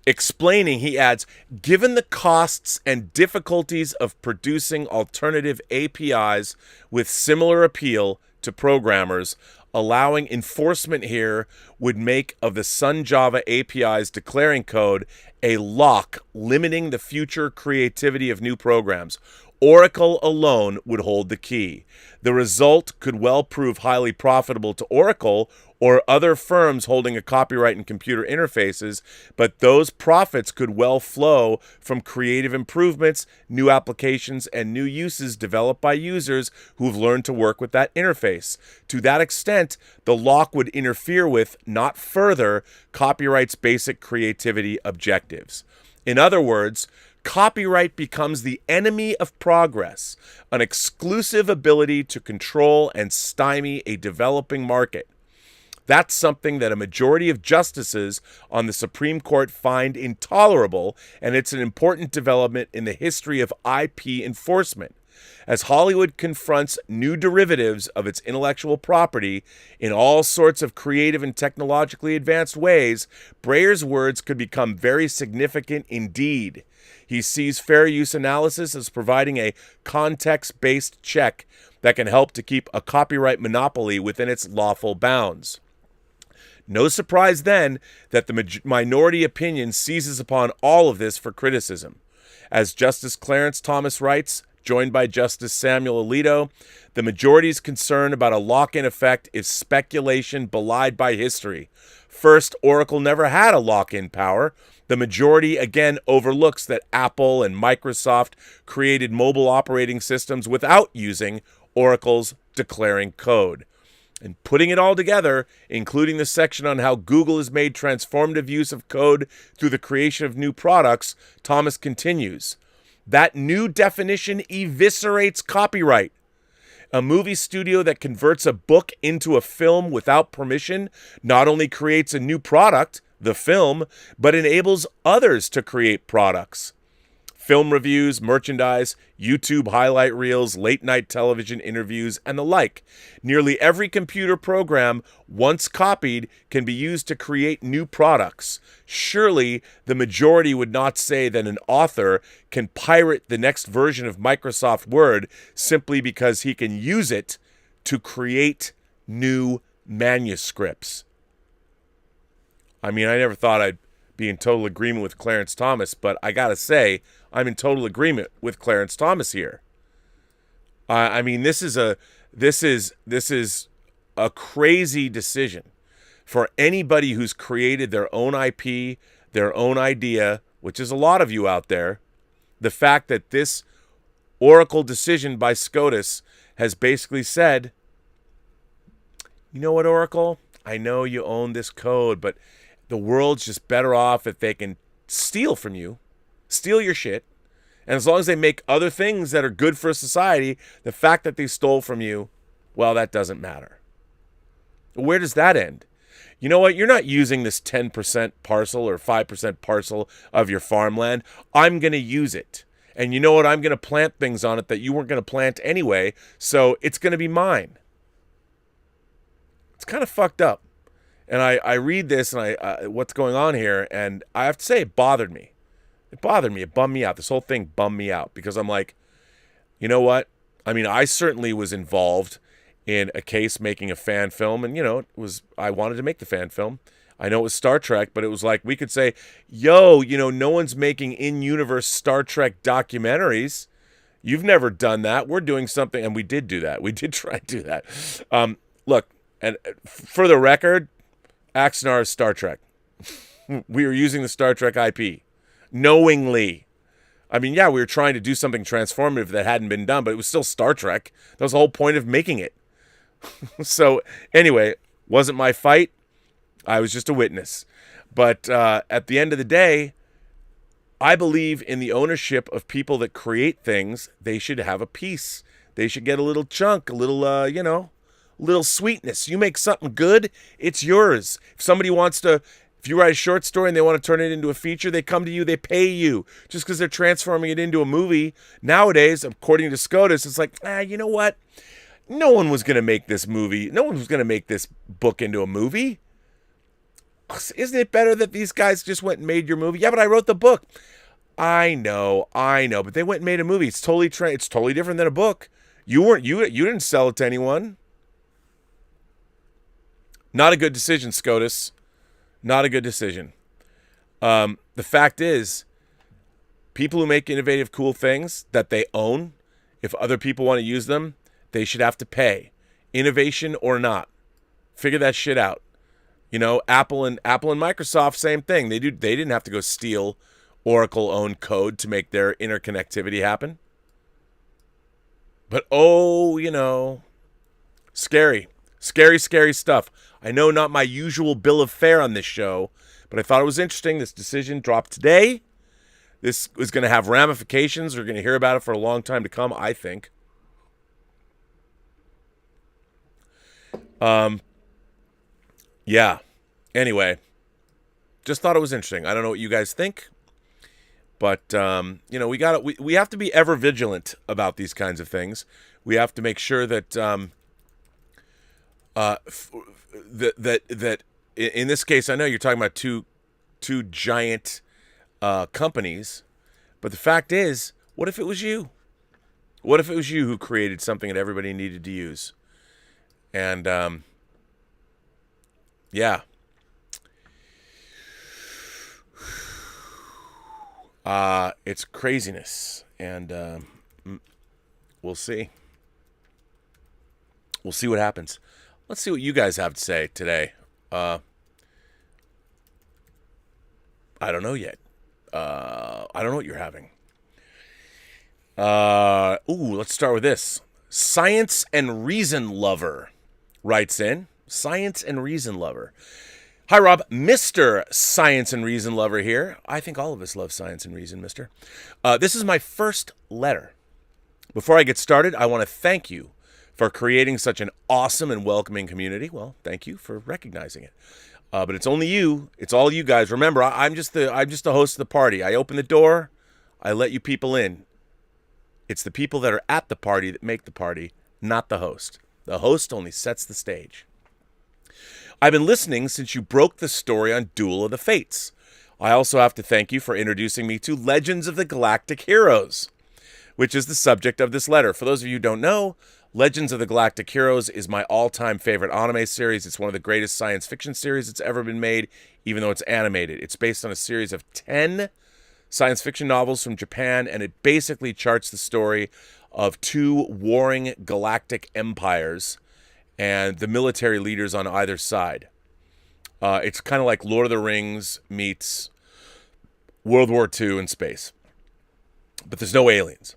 Explaining, he adds, given the costs and difficulties of producing alternative APIs with similar appeal to programmers, allowing enforcement here would make of the Sun Java API's declaring code a lock limiting the future creativity of new programs. Oracle alone would hold the key. The result could well prove highly profitable to Oracle or other firms holding a copyright in computer interfaces, but those profits could well flow from creative improvements, new applications, and new uses developed by users who've learned to work with that interface. To that extent, the lock would interfere with, not further, copyright's basic creativity objectives. In other words, copyright becomes the enemy of progress, an exclusive ability to control and stymie a developing market. That's something that a majority of justices on the Supreme Court find intolerable, and it's an important development in the history of IP enforcement. As Hollywood confronts new derivatives of its intellectual property in all sorts of creative and technologically advanced ways, Breyer's words could become very significant indeed. He sees fair use analysis as providing a context-based check that can help to keep a copyright monopoly within its lawful bounds. No surprise then that the minority opinion seizes upon all of this for criticism. As Justice Clarence Thomas writes, joined by Justice Samuel Alito, the majority's concern about a lock-in effect is speculation belied by history. First, Oracle never had a lock-in power. The majority again overlooks that Apple and Microsoft created mobile operating systems without using Oracle's declaring code. And putting it all together, including the section on how Google has made transformative use of code through the creation of new products, Thomas continues, that new definition eviscerates copyright. A movie studio that converts a book into a film without permission not only creates a new product, the film, but enables others to create products. Film reviews, merchandise, YouTube highlight reels, late-night television interviews, and the like. Nearly every computer program, once copied, can be used to create new products. Surely, the majority would not say that an author can pirate the next version of Microsoft Word simply because he can use it to create new manuscripts. I mean, I never thought I'd be in total agreement with Clarence Thomas, but I gotta say, I'm in total agreement with Clarence Thomas here. I mean, this is a crazy decision for anybody who's created their own IP, their own idea, which is a lot of you out there. The fact that this Oracle decision by SCOTUS has basically said, you know what, Oracle? I know you own this code, but the world's just better off if they can steal from you, steal your shit, and as long as they make other things that are good for society, the fact that they stole from you, well, that doesn't matter. Where does that end? You know what? You're not using this 10% parcel or 5% parcel of your farmland. I'm going to use it. And you know what? I'm going to plant things on it that you weren't going to plant anyway, so it's going to be mine. It's kind of fucked up. And I read this and what's going on here, and I have to say it bothered me. It bothered me. It bummed me out. This whole thing bummed me out because I'm like, you know what? I mean, I certainly was involved in a case making a fan film, and I wanted to make the fan film. I know it was Star Trek, but it was like we could say, yo, no one's making in-universe Star Trek documentaries. You've never done that. We're doing something, and we did do that. We did try to do that. Look, and for the record, Axanar is Star Trek. We were using the Star Trek IP. Knowingly. I mean, yeah, we were trying to do something transformative that hadn't been done, but it was still Star Trek. That was the whole point of making it. So, anyway, wasn't my fight. I was just a witness. But at the end of the day, I believe in the ownership of people that create things. They should have a piece. They should get a little chunk, a little, little sweetness. You make something good, it's yours. If you write a short story and they want to turn it into a feature, they come to you, they pay you. Just because they're transforming it into a movie. Nowadays, according to SCOTUS, it's like, you know what? No one was going to make this movie. No one was going to make this book into a movie. Isn't it better that these guys just went and made your movie? Yeah, but I wrote the book. I know, but they went and made a movie. It's totally different than a book. You didn't sell it to anyone. Not a good decision, SCOTUS. Not a good decision. The fact is, people who make innovative, cool things that they own, if other people want to use them, they should have to pay. Innovation or not. Figure that shit out. Apple and Microsoft, same thing. They didn't have to go steal Oracle-owned code to make their interconnectivity happen. But scary. Scary stuff. I know not my usual bill of fare on this show, but I thought it was interesting. This decision dropped today. This is going to have ramifications. We're going to hear about it for a long time to come, I think. Yeah. Anyway, just thought it was interesting. I don't know what you guys think, but we have to be ever vigilant about these kinds of things. We have to make sure that that in this case, I know you're talking about two giant companies, but the fact is, what if it was you? What if it was you who created something that everybody needed to use? And, yeah. It's craziness. And we'll see. We'll see what happens. Let's see what you guys have to say today. I don't know yet. I don't know what you're having. Let's start with this. Science and Reason Lover writes in. Science and Reason Lover. Hi, Rob. Mr. Science and Reason Lover here. I think all of us love science and reason, mister. This is my first letter. Before I get started, I want to thank you for creating such an awesome and welcoming community. Well, thank you for recognizing it. But it's only you. It's all you guys. Remember, I'm just the host of the party. I open the door. I let you people in. It's the people that are at the party that make the party, not the host. The host only sets the stage. I've been listening since you broke the story on Duel of the Fates. I also have to thank you for introducing me to Legends of the Galactic Heroes, which is the subject of this letter. For those of you who don't know, Legends of the Galactic Heroes is my all-time favorite anime series. It's one of the greatest science fiction series that's ever been made, even though it's animated. It's based on a series of 10 science fiction novels from Japan, and it basically charts the story of two warring galactic empires and the military leaders on either side. It's kind of like Lord of the Rings meets World War II in space. But there's no aliens.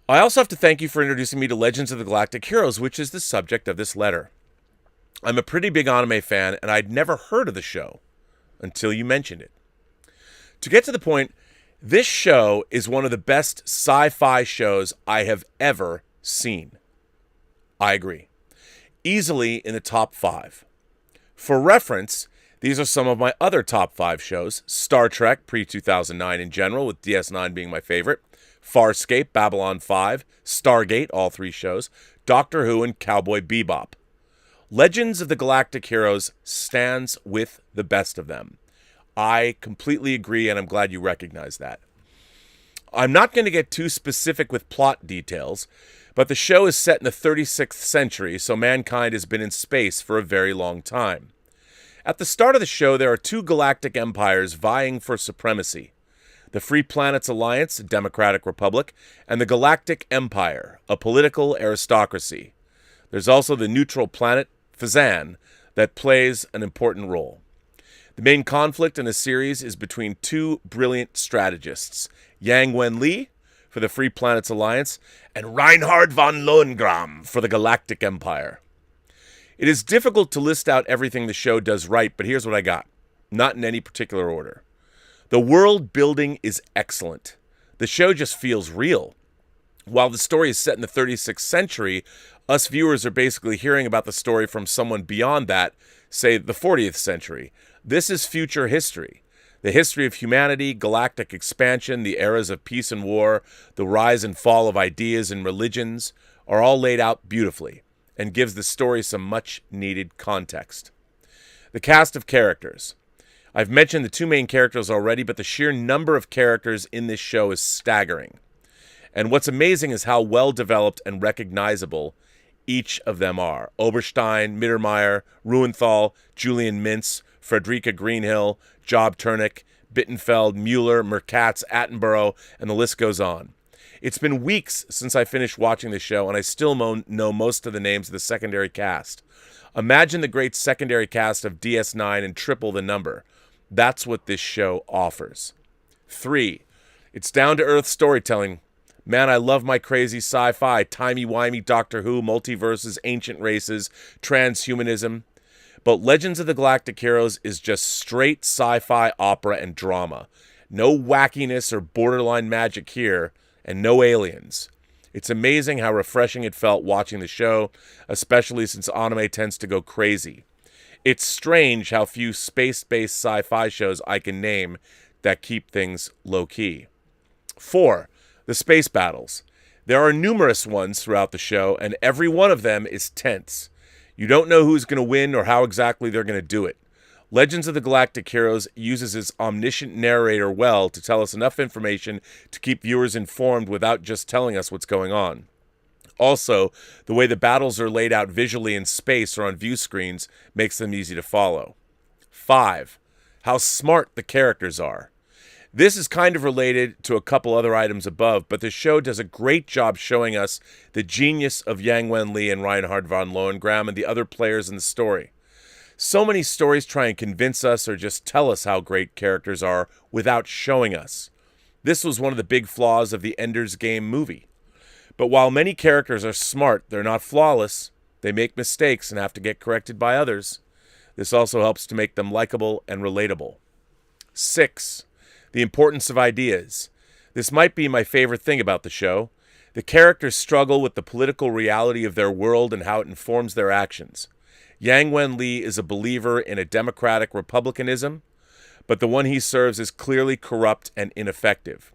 I also have to thank you for introducing me to Legends of the Galactic Heroes, which is the subject of this letter. I'm a pretty big anime fan, and I'd never heard of the show until you mentioned it. To get to the point, this show is one of the best sci-fi shows I have ever seen. I agree. Easily in the top 5. For reference, these are some of my other top 5 shows. Star Trek pre-2009 in general, with DS9 being my favorite. Farscape, Babylon 5, Stargate, all 3 shows, Doctor Who, and Cowboy Bebop. Legends of the Galactic Heroes stands with the best of them. I completely agree, and I'm glad you recognize that. I'm not going to get too specific with plot details, but the show is set in the 36th century, so mankind has been in space for a very long time. At the start of the show, there are 2 galactic empires vying for supremacy. The Free Planets Alliance, a democratic republic, and the Galactic Empire, a political aristocracy. There's also the neutral planet, Fazan, that plays an important role. The main conflict in the series is between 2 brilliant strategists, Yang Wen-li for the Free Planets Alliance, and Reinhard von Lohengrin for the Galactic Empire. It is difficult to list out everything the show does right, but here's what I got. Not in any particular order. The world building is excellent. The show just feels real. While the story is set in the 36th century, us viewers are basically hearing about the story from someone beyond that, say the 40th century. This is future history. The history of humanity, galactic expansion, the eras of peace and war, the rise and fall of ideas and religions are all laid out beautifully and gives the story some much-needed context. The cast of characters. I've mentioned the 2 main characters already, but the sheer number of characters in this show is staggering. And what's amazing is how well-developed and recognizable each of them are. Oberstein, Mittermeier, Ruenthal, Julian Mintz, Frederica Greenhill, Job Turnick, Bittenfeld, Mueller, Merkatz, Attenborough, and the list goes on. It's been weeks since I finished watching the show, and I still know most of the names of the secondary cast. Imagine the great secondary cast of DS9 and triple the number. That's what this show offers. 3. It's down-to-earth storytelling. Man, I love my crazy sci-fi, timey-wimey Doctor Who, multiverses, ancient races, transhumanism. But Legends of the Galactic Heroes is just straight sci-fi opera and drama. No wackiness or borderline magic here, and no aliens. It's amazing how refreshing it felt watching the show, especially since anime tends to go crazy. It's strange how few space-based sci-fi shows I can name that keep things low-key. 4. The space battles. There are numerous ones throughout the show, and every one of them is tense. You don't know who's going to win or how exactly they're going to do it. Legends of the Galactic Heroes uses its omniscient narrator well to tell us enough information to keep viewers informed without just telling us what's going on. Also, the way the battles are laid out visually in space or on view screens makes them easy to follow. 5. How smart the characters are. This is kind of related to a couple other items above, but the show does a great job showing us the genius of Yang Wen Lee and Reinhard von Lohengram and the other players in the story. So many stories try and convince us or just tell us how great characters are without showing us. This was one of the big flaws of the Ender's Game movie. But while many characters are smart, they're not flawless. They make mistakes and have to get corrected by others. This also helps to make them likable and relatable. 6. The importance of ideas. This might be my favorite thing about the show. The characters struggle with the political reality of their world and how it informs their actions. Yang Wen Lee is a believer in a democratic republicanism, but the one he serves is clearly corrupt and ineffective.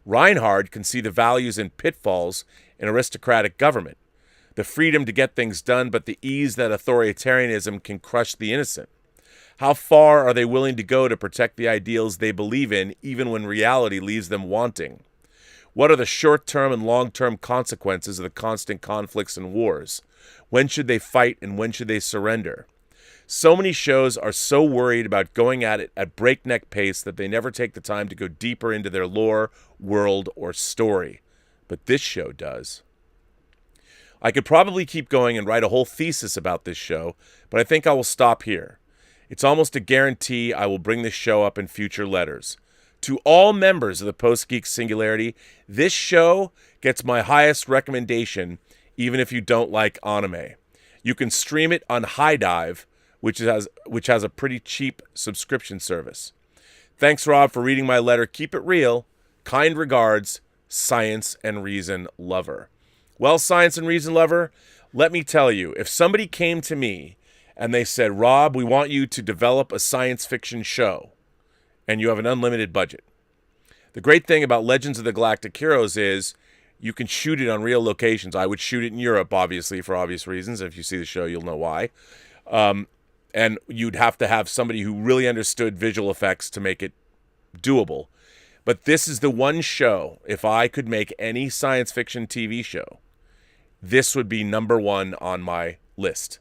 Reinhard can see the values and pitfalls in aristocratic government, the freedom to get things done, but the ease that authoritarianism can crush the innocent. How far are they willing to go to protect the ideals they believe in, even when reality leaves them wanting? What are the short-term and long-term consequences of the constant conflicts and wars? When should they fight and when should they surrender? So many shows are so worried about going at it at breakneck pace that they never take the time to go deeper into their lore, world, or story. But this show does. I could probably keep going and write a whole thesis about this show, but I think I will stop here. It's almost a guarantee I will bring this show up in future letters. To all members of the Post-Geek Singularity, this show gets my highest recommendation, even if you don't like anime. You can stream it on High Dive, which has a pretty cheap subscription service. Thanks, Rob, for reading my letter. Keep it real. Kind regards, Science and Reason Lover. Well, Science and Reason Lover, let me tell you, if somebody came to me and they said, Rob, we want you to develop a science fiction show, and you have an unlimited budget. The great thing about Legends of the Galactic Heroes is you can shoot it on real locations. I would shoot it in Europe, obviously, for obvious reasons. If you see the show, you'll know why. And you'd have to have somebody who really understood visual effects to make it doable. But this is the one show, if I could make any science fiction TV show, this would be number one on my list.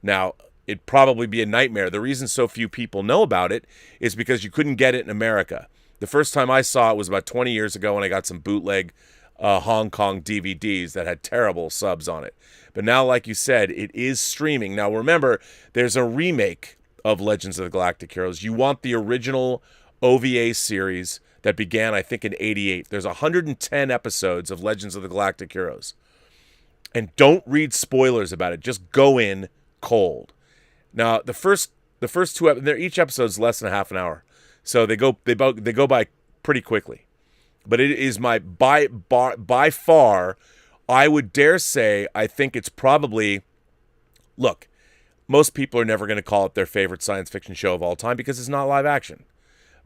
Now, it'd probably be a nightmare. The reason so few people know about it is because you couldn't get it in America. The first time I saw it was about 20 years ago when I got some bootleg Hong Kong DVDs that had terrible subs on it. But now, like you said, it is streaming. Now, remember, there's a remake of Legends of the Galactic Heroes. You want the original OVA series that began, I think, in 88. There's 110 episodes of Legends of the Galactic Heroes. And don't read spoilers about it. Just go in cold. Now, the first two, each episode's less than half an hour. So they go by pretty quickly. But it is my, by far, I would dare say, I think it's probably, look, most people are never going to call it their favorite science fiction show of all time because it's not live action.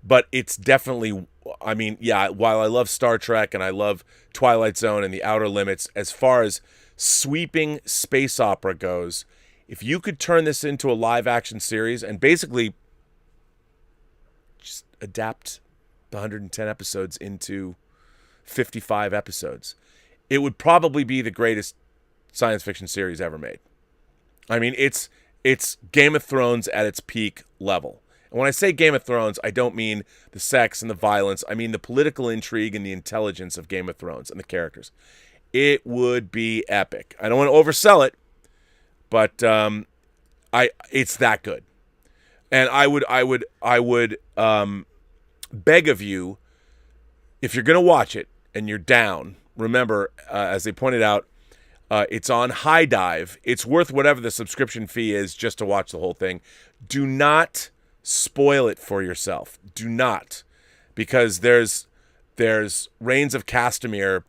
But it's definitely, I mean, yeah, while I love Star Trek and I love Twilight Zone and The Outer Limits, as far as sweeping space opera goes, if you could turn this into a live action series and basically just adapt the 110 episodes into 55 episodes, it would probably be the greatest science fiction series ever made. I mean, it's Game of Thrones at its peak level. And when I say Game of Thrones, I don't mean the sex and the violence. I mean the political intrigue and the intelligence of Game of Thrones and the characters. It would be epic. I don't want to oversell it, but it's that good. And I would beg of you, if you're going to watch it and you're down, remember, as they pointed out, it's on High Dive. It's worth whatever the subscription fee is just to watch the whole thing. Do not spoil it for yourself. Do not, because there's Reigns of Castamere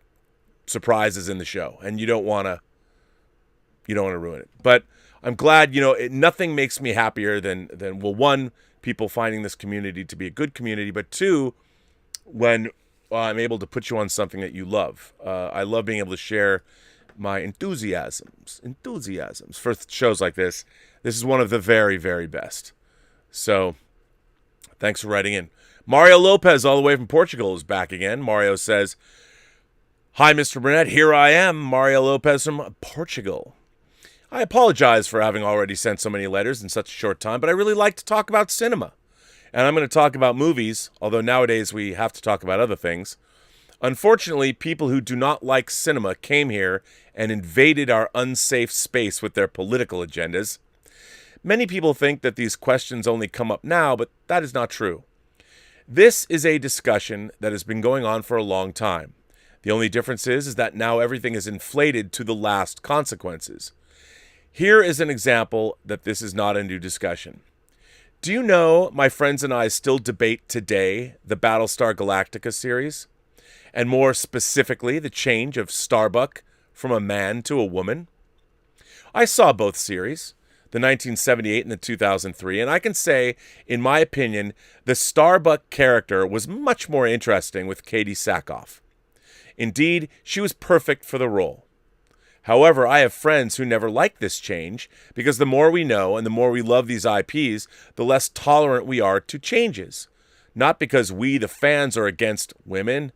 surprises in the show, and you don't want to ruin it. But I'm glad, nothing makes me happier than well, one, people finding this community to be a good community, but two, when I'm able to put you on something that you love. I love being able to share my enthusiasms for shows like this. This is one of the very, very best. So thanks for writing in. Mario Lopez, all the way from Portugal, is back again. Mario says, "Hi, Mr. Burnett. Here I am, Mario Lopez from Portugal. I apologize for having already sent so many letters in such a short time, but I really like to talk about cinema. And I'm going to talk about movies, although nowadays we have to talk about other things. Unfortunately, people who do not like cinema came here and invaded our unsafe space with their political agendas. Many people think that these questions only come up now, but that is not true. This is a discussion that has been going on for a long time. The only difference is that now everything is inflated to the last consequences. Here is an example that this is not a new discussion. Do you know my friends and I still debate today the Battlestar Galactica series? And more specifically, the change of Starbuck from a man to a woman? I saw both series, the 1978 and the 2003, and I can say, in my opinion, the Starbuck character was much more interesting with Katie Sackhoff. Indeed, she was perfect for the role. However, I have friends who never liked this change because the more we know and the more we love these IPs, the less tolerant we are to changes. Not because we, the fans, are against women,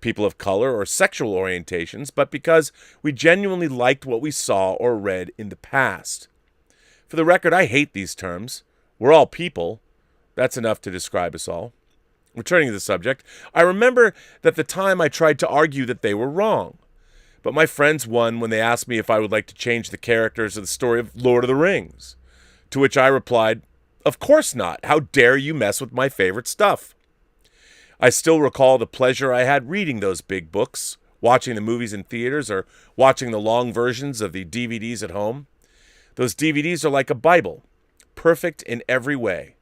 people of color, or sexual orientations, but because we genuinely liked what we saw or read in the past. For the record, I hate these terms. We're all people. That's enough to describe us all. Returning to the subject, I remember that the time I tried to argue that they were wrong. But my friends won when they asked me if I would like to change the characters of the story of Lord of the Rings. To which I replied, "Of course not. How dare you mess with my favorite stuff?" I still recall the pleasure I had reading those big books, watching the movies in theaters, or watching the long versions of the DVDs at home. Those DVDs are like a Bible, perfect in every way.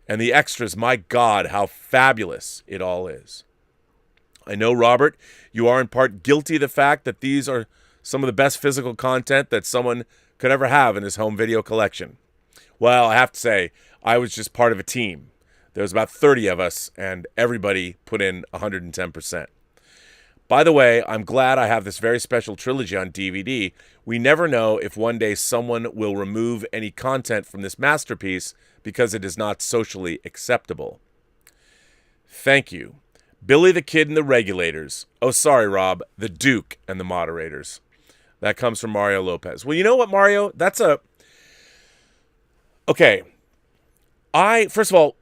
And the extras, my God, how fabulous it all is. I know, Robert, you are in part guilty of the fact that these are some of the best physical content that someone could ever have in his home video collection. Well, I have to say, I was just part of a team. There was about 30 of us, and everybody put in 110%. By the way, I'm glad I have this very special trilogy on DVD. We never know if one day someone will remove any content from this masterpiece because it is not socially acceptable. Thank you. Billy the Kid and the Regulators. Oh, sorry, Rob. The Duke and the Moderators. That comes from Mario Lopez. Well, you know what, Mario? That's a... Okay. First of all,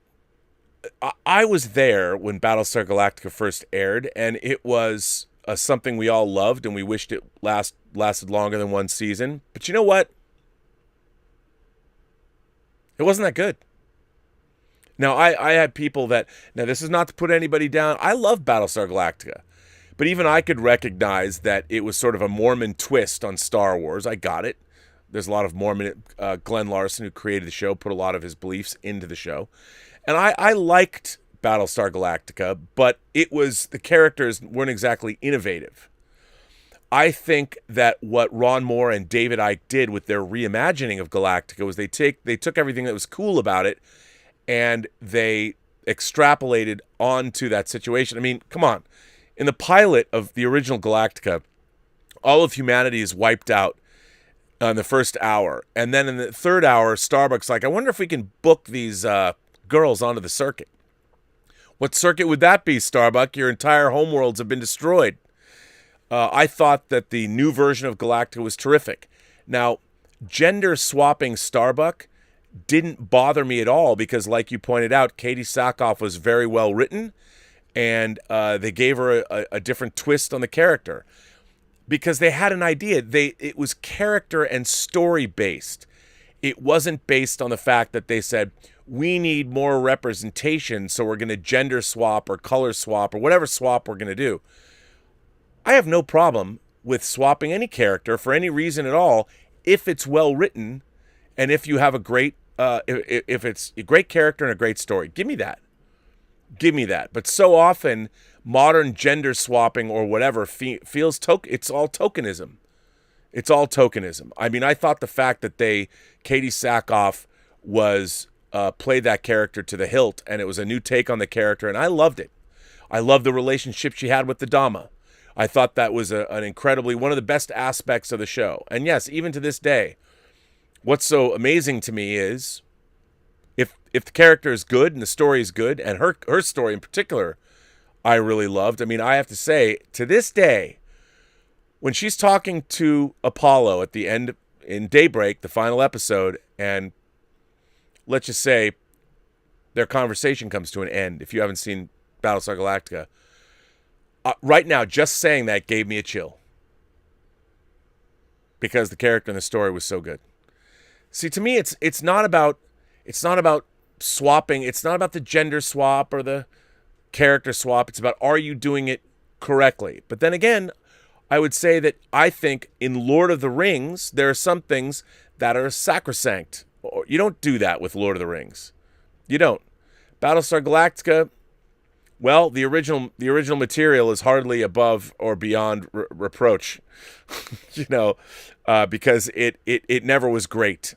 I was there when Battlestar Galactica first aired, and it was something we all loved, and we wished it lasted longer than one season. But you know what? It wasn't that good. Now, I had people that... Now, this is not to put anybody down. I love Battlestar Galactica. But even I could recognize that it was sort of a Mormon twist on Star Wars. I got it. There's a lot of Mormon... Glenn Larson, who created the show, put a lot of his beliefs into the show. And I liked Battlestar Galactica, but it was... The characters weren't exactly innovative. I think that what Ron Moore and David Icke did with their reimagining of Galactica was they took everything that was cool about it and they extrapolated onto that situation. I mean, come on. In the pilot of the original Galactica, all of humanity is wiped out in the first hour. And then in the third hour, Starbuck's like, I wonder if we can book these girls onto the circuit. What circuit would that be, Starbuck? Your entire homeworlds have been destroyed. I thought that the new version of Galactica was terrific. Now, gender swapping Starbuck didn't bother me at all because, like you pointed out, Katie Sackhoff was very well written, and they gave her a different twist on the character because they had an idea. It was character and story based. It wasn't based on the fact that they said, we need more representation, so we're going to gender swap or color swap or whatever swap we're going to do. I have no problem with swapping any character for any reason at all if it's well written and if you have a great, if it's a great character and a great story. Give me that. Give me that. But so often, modern gender swapping or whatever feels it's all tokenism. It's all tokenism. I mean, I thought the fact that Katie Sackhoff was played that character to the hilt, and it was a new take on the character, and I loved it. I loved the relationship she had with the Dama. I thought that was an incredibly, one of the best aspects of the show. And yes, even to this day, what's so amazing to me is if the character is good and the story is good, and her story in particular, I really loved. I mean, I have to say, to this day, when she's talking to Apollo at the end in Daybreak, the final episode, and let's just say their conversation comes to an end. If you haven't seen Battlestar Galactica, right now, just saying that gave me a chill because the character and the story was so good. See, to me, it's not about swapping. It's not about the gender swap or the character swap. It's about, are you doing it correctly? But then again, I would say that I think in Lord of the Rings, there are some things that are sacrosanct. You don't do that with Lord of the Rings. You don't. Battlestar Galactica, well, the original material is hardly above or beyond reproach, because it never was great.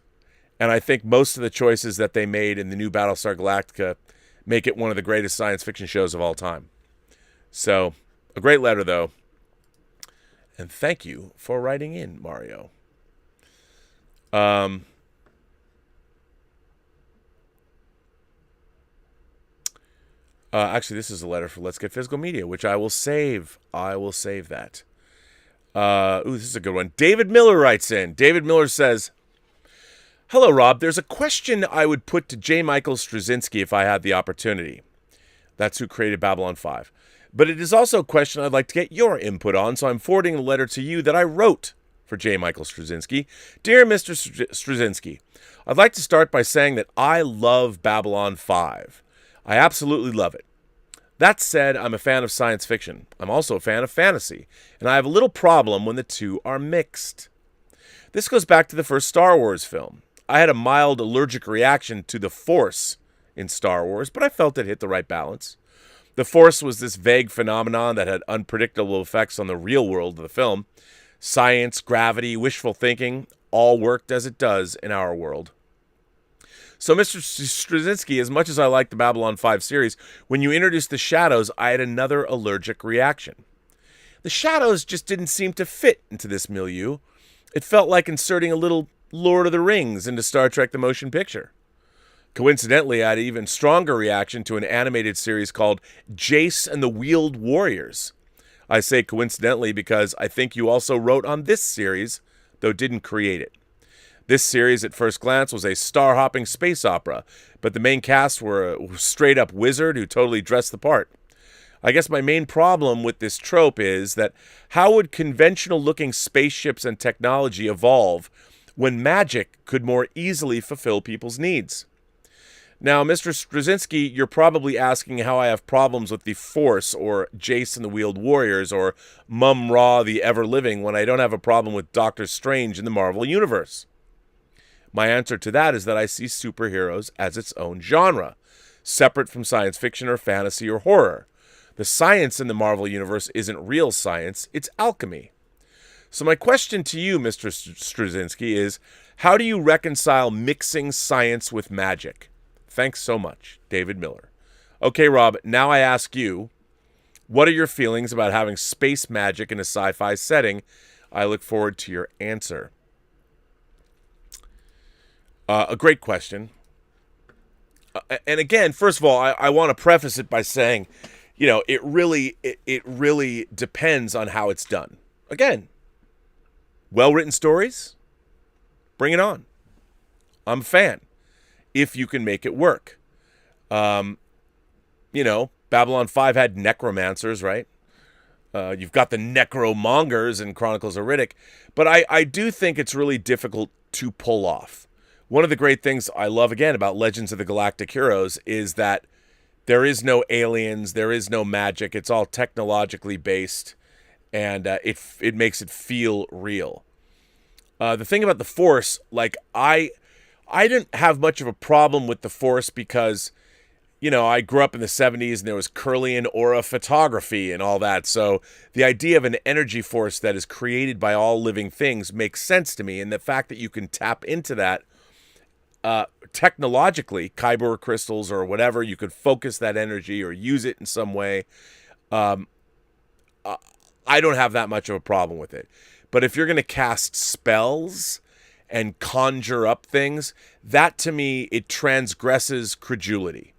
And I think most of the choices that they made in the new Battlestar Galactica make it one of the greatest science fiction shows of all time. So, a great letter, though. And thank you for writing in, Mario. Actually, this is a letter for Let's Get Physical Media, which I will save. I will save that. This is a good one. David Miller writes in. David Miller says, "Hello, Rob. There's a question I would put to J. Michael Straczynski if I had the opportunity." That's who created Babylon 5. But it is also a question I'd like to get your input on, so I'm forwarding a letter to you that I wrote for J. Michael Straczynski. Dear Mr. Straczynski, I'd like to start by saying that I love Babylon 5. I absolutely love it. That said, I'm a fan of science fiction. I'm also a fan of fantasy, and I have a little problem when the two are mixed. This goes back to the first Star Wars film. I had a mild allergic reaction to the Force in Star Wars, but I felt it hit the right balance. The Force was this vague phenomenon that had unpredictable effects on the real world of the film. Science, gravity, wishful thinking, all worked as it does in our world. So, Mr. Straczynski, as much as I like the Babylon 5 series, when you introduced the shadows, I had another allergic reaction. The shadows just didn't seem to fit into this milieu. It felt like inserting a little Lord of the Rings into Star Trek the Motion Picture. Coincidentally, I had an even stronger reaction to an animated series called Jace and the Wheeled Warriors. I say coincidentally because I think you also wrote on this series, though didn't create it. This series, at first glance, was a star-hopping space opera, but the main cast were a straight-up wizard who totally dressed the part. I guess my main problem with this trope is that how would conventional-looking spaceships and technology evolve when magic could more easily fulfill people's needs? Now, Mr. Straczynski, you're probably asking how I have problems with the Force, or Jace and the Wheeled Warriors, or Mum-Ra the Ever-Living, when I don't have a problem with Doctor Strange in the Marvel Universe. My answer to that is that I see superheroes as its own genre, separate from science fiction or fantasy or horror. The science in the Marvel Universe isn't real science, it's alchemy. So my question to you, Mr. Straczynski, is how do you reconcile mixing science with magic? Thanks so much, David Miller. Okay, Rob, now I ask you, what are your feelings about having space magic in a sci-fi setting? I look forward to your answer. A great question. And again, first of all, I want to preface it by saying, it really depends on how it's done. Again, well-written stories, bring it on. I'm a fan. If you can make it work. Babylon 5 had necromancers, right? You've got the necromongers in Chronicles of Riddick. But I do think it's really difficult to pull off. One of the great things I love, again, about Legends of the Galactic Heroes is that there is no aliens, there is no magic. It's all technologically based, and it makes it feel real. The thing about the Force, I didn't have much of a problem with the Force because, I grew up in the 70s and there was Kirlian aura photography and all that. So the idea of an energy force that is created by all living things makes sense to me. And the fact that you can tap into that technologically, Kyber crystals or whatever, you could focus that energy or use it in some way. I don't have that much of a problem with it. But if you're going to cast spells and conjure up things, that to me, it transgresses credulity.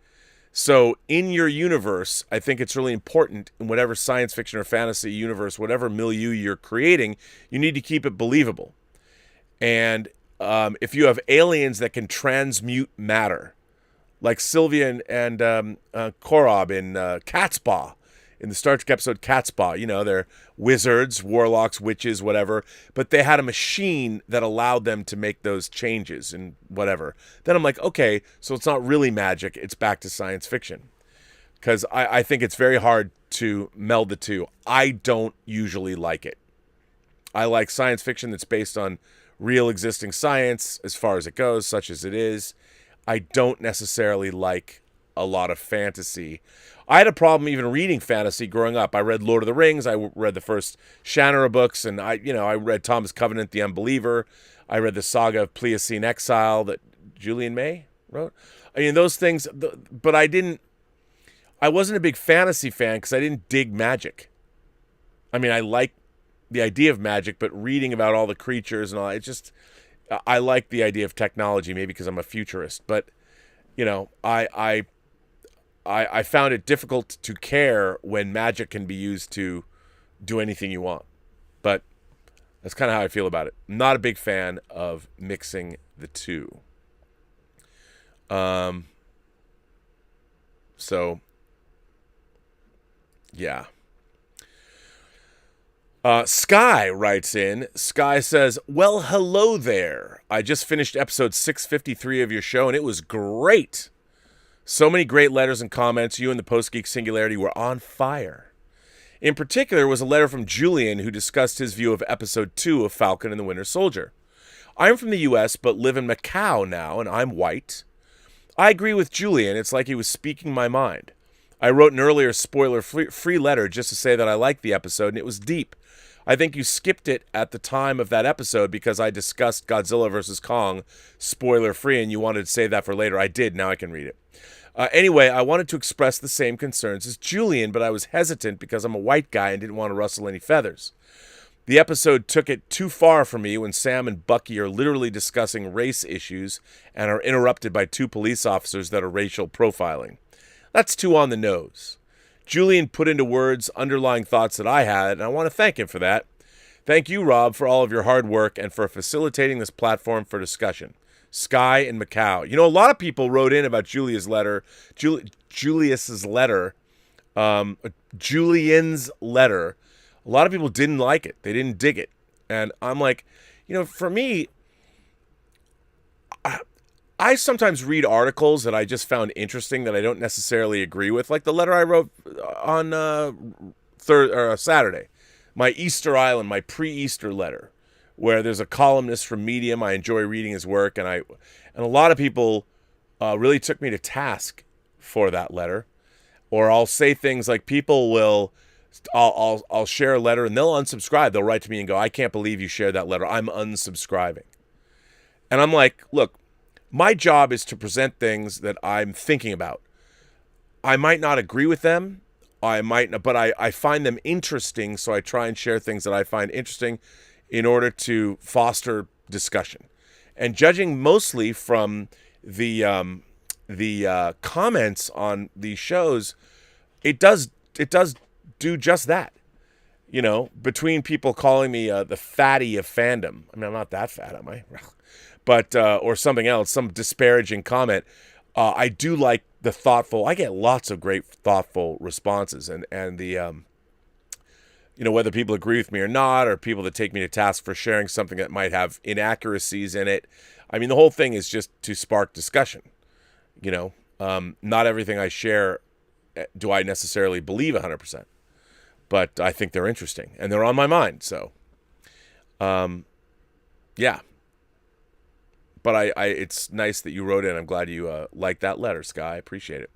So in your universe, I think it's really important in whatever science fiction or fantasy universe, whatever milieu you're creating, you need to keep it believable. And if you have aliens that can transmute matter, like Sylvia and Korob in Catspaw, in the Star Trek episode Catspaw, they're wizards, warlocks, witches, whatever, but they had a machine that allowed them to make those changes and whatever. Then I'm like, okay, so it's not really magic, it's back to science fiction. Because I think it's very hard to meld the two. I don't usually like it. I like science fiction that's based on real existing science, as far as it goes, such as it is. I don't necessarily like a lot of fantasy. I had a problem even reading fantasy growing up. I read Lord of the Rings. I read the first Shannara books, and I read Thomas Covenant, The Unbeliever. I read the saga of Pliocene Exile that Julian May wrote. I mean, those things, but I wasn't a big fantasy fan because I didn't dig magic. I mean, I like the idea of magic, but reading about all the creatures and all, I like the idea of technology, maybe because I'm a futurist. But, I found it difficult to care when magic can be used to do anything you want. But that's kind of how I feel about it. I'm not a big fan of mixing the two. So, yeah. Sky writes in. Sky says, well, hello there. I just finished episode 653 of your show, and it was great. So many great letters and comments. You and the Post-Geek Singularity were on fire. In particular was a letter from Julian, who discussed his view of episode 2 of Falcon and the Winter Soldier. I'm from the U.S., but live in Macau now, and I'm white. I agree with Julian. It's like he was speaking my mind. I wrote an earlier spoiler-free letter just to say that I liked the episode, and it was deep. I think you skipped it at the time of that episode because I discussed Godzilla vs. Kong spoiler-free, and you wanted to save that for later. I did. Now I can read it. Anyway, I wanted to express the same concerns as Julian, but I was hesitant because I'm a white guy and didn't want to rustle any feathers. The episode took it too far for me when Sam and Bucky are literally discussing race issues and are interrupted by two police officers that are racial profiling. That's too on the nose. Julian put into words underlying thoughts that I had, and I want to thank him for that. Thank you, Rob, for all of your hard work and for facilitating this platform for discussion. Sky in Macau. A lot of people wrote in about Julian's letter. A lot of people didn't like it. They didn't dig it. And I'm like, for me, I sometimes read articles that I just found interesting that I don't necessarily agree with, like the letter I wrote on Saturday, my Easter Island, my pre-Easter letter, where there's a columnist from Medium. I enjoy reading his work, and a lot of people really took me to task for that letter. Or I'll say things like I'll share a letter and they'll unsubscribe. They'll write to me and go, I can't believe you shared that letter. I'm unsubscribing. And I'm like, look, my job is to present things that I'm thinking about. I might not agree with them. But I find them interesting, so I try and share things that I find interesting in order to foster discussion. And judging mostly from the comments on these shows, it does do just that. Between people calling me the fatty of fandom. I mean, I'm not that fat, am I? But or something else, some disparaging comment. I do like the thoughtful. I get lots of great thoughtful responses, and the whether people agree with me or not, or people that take me to task for sharing something that might have inaccuracies in it. I mean, the whole thing is just to spark discussion. Not everything I share do I necessarily believe 100%, but I think they're interesting and they're on my mind. So, yeah. But it's nice that you wrote in. I'm glad you liked that letter, Sky. I appreciate it.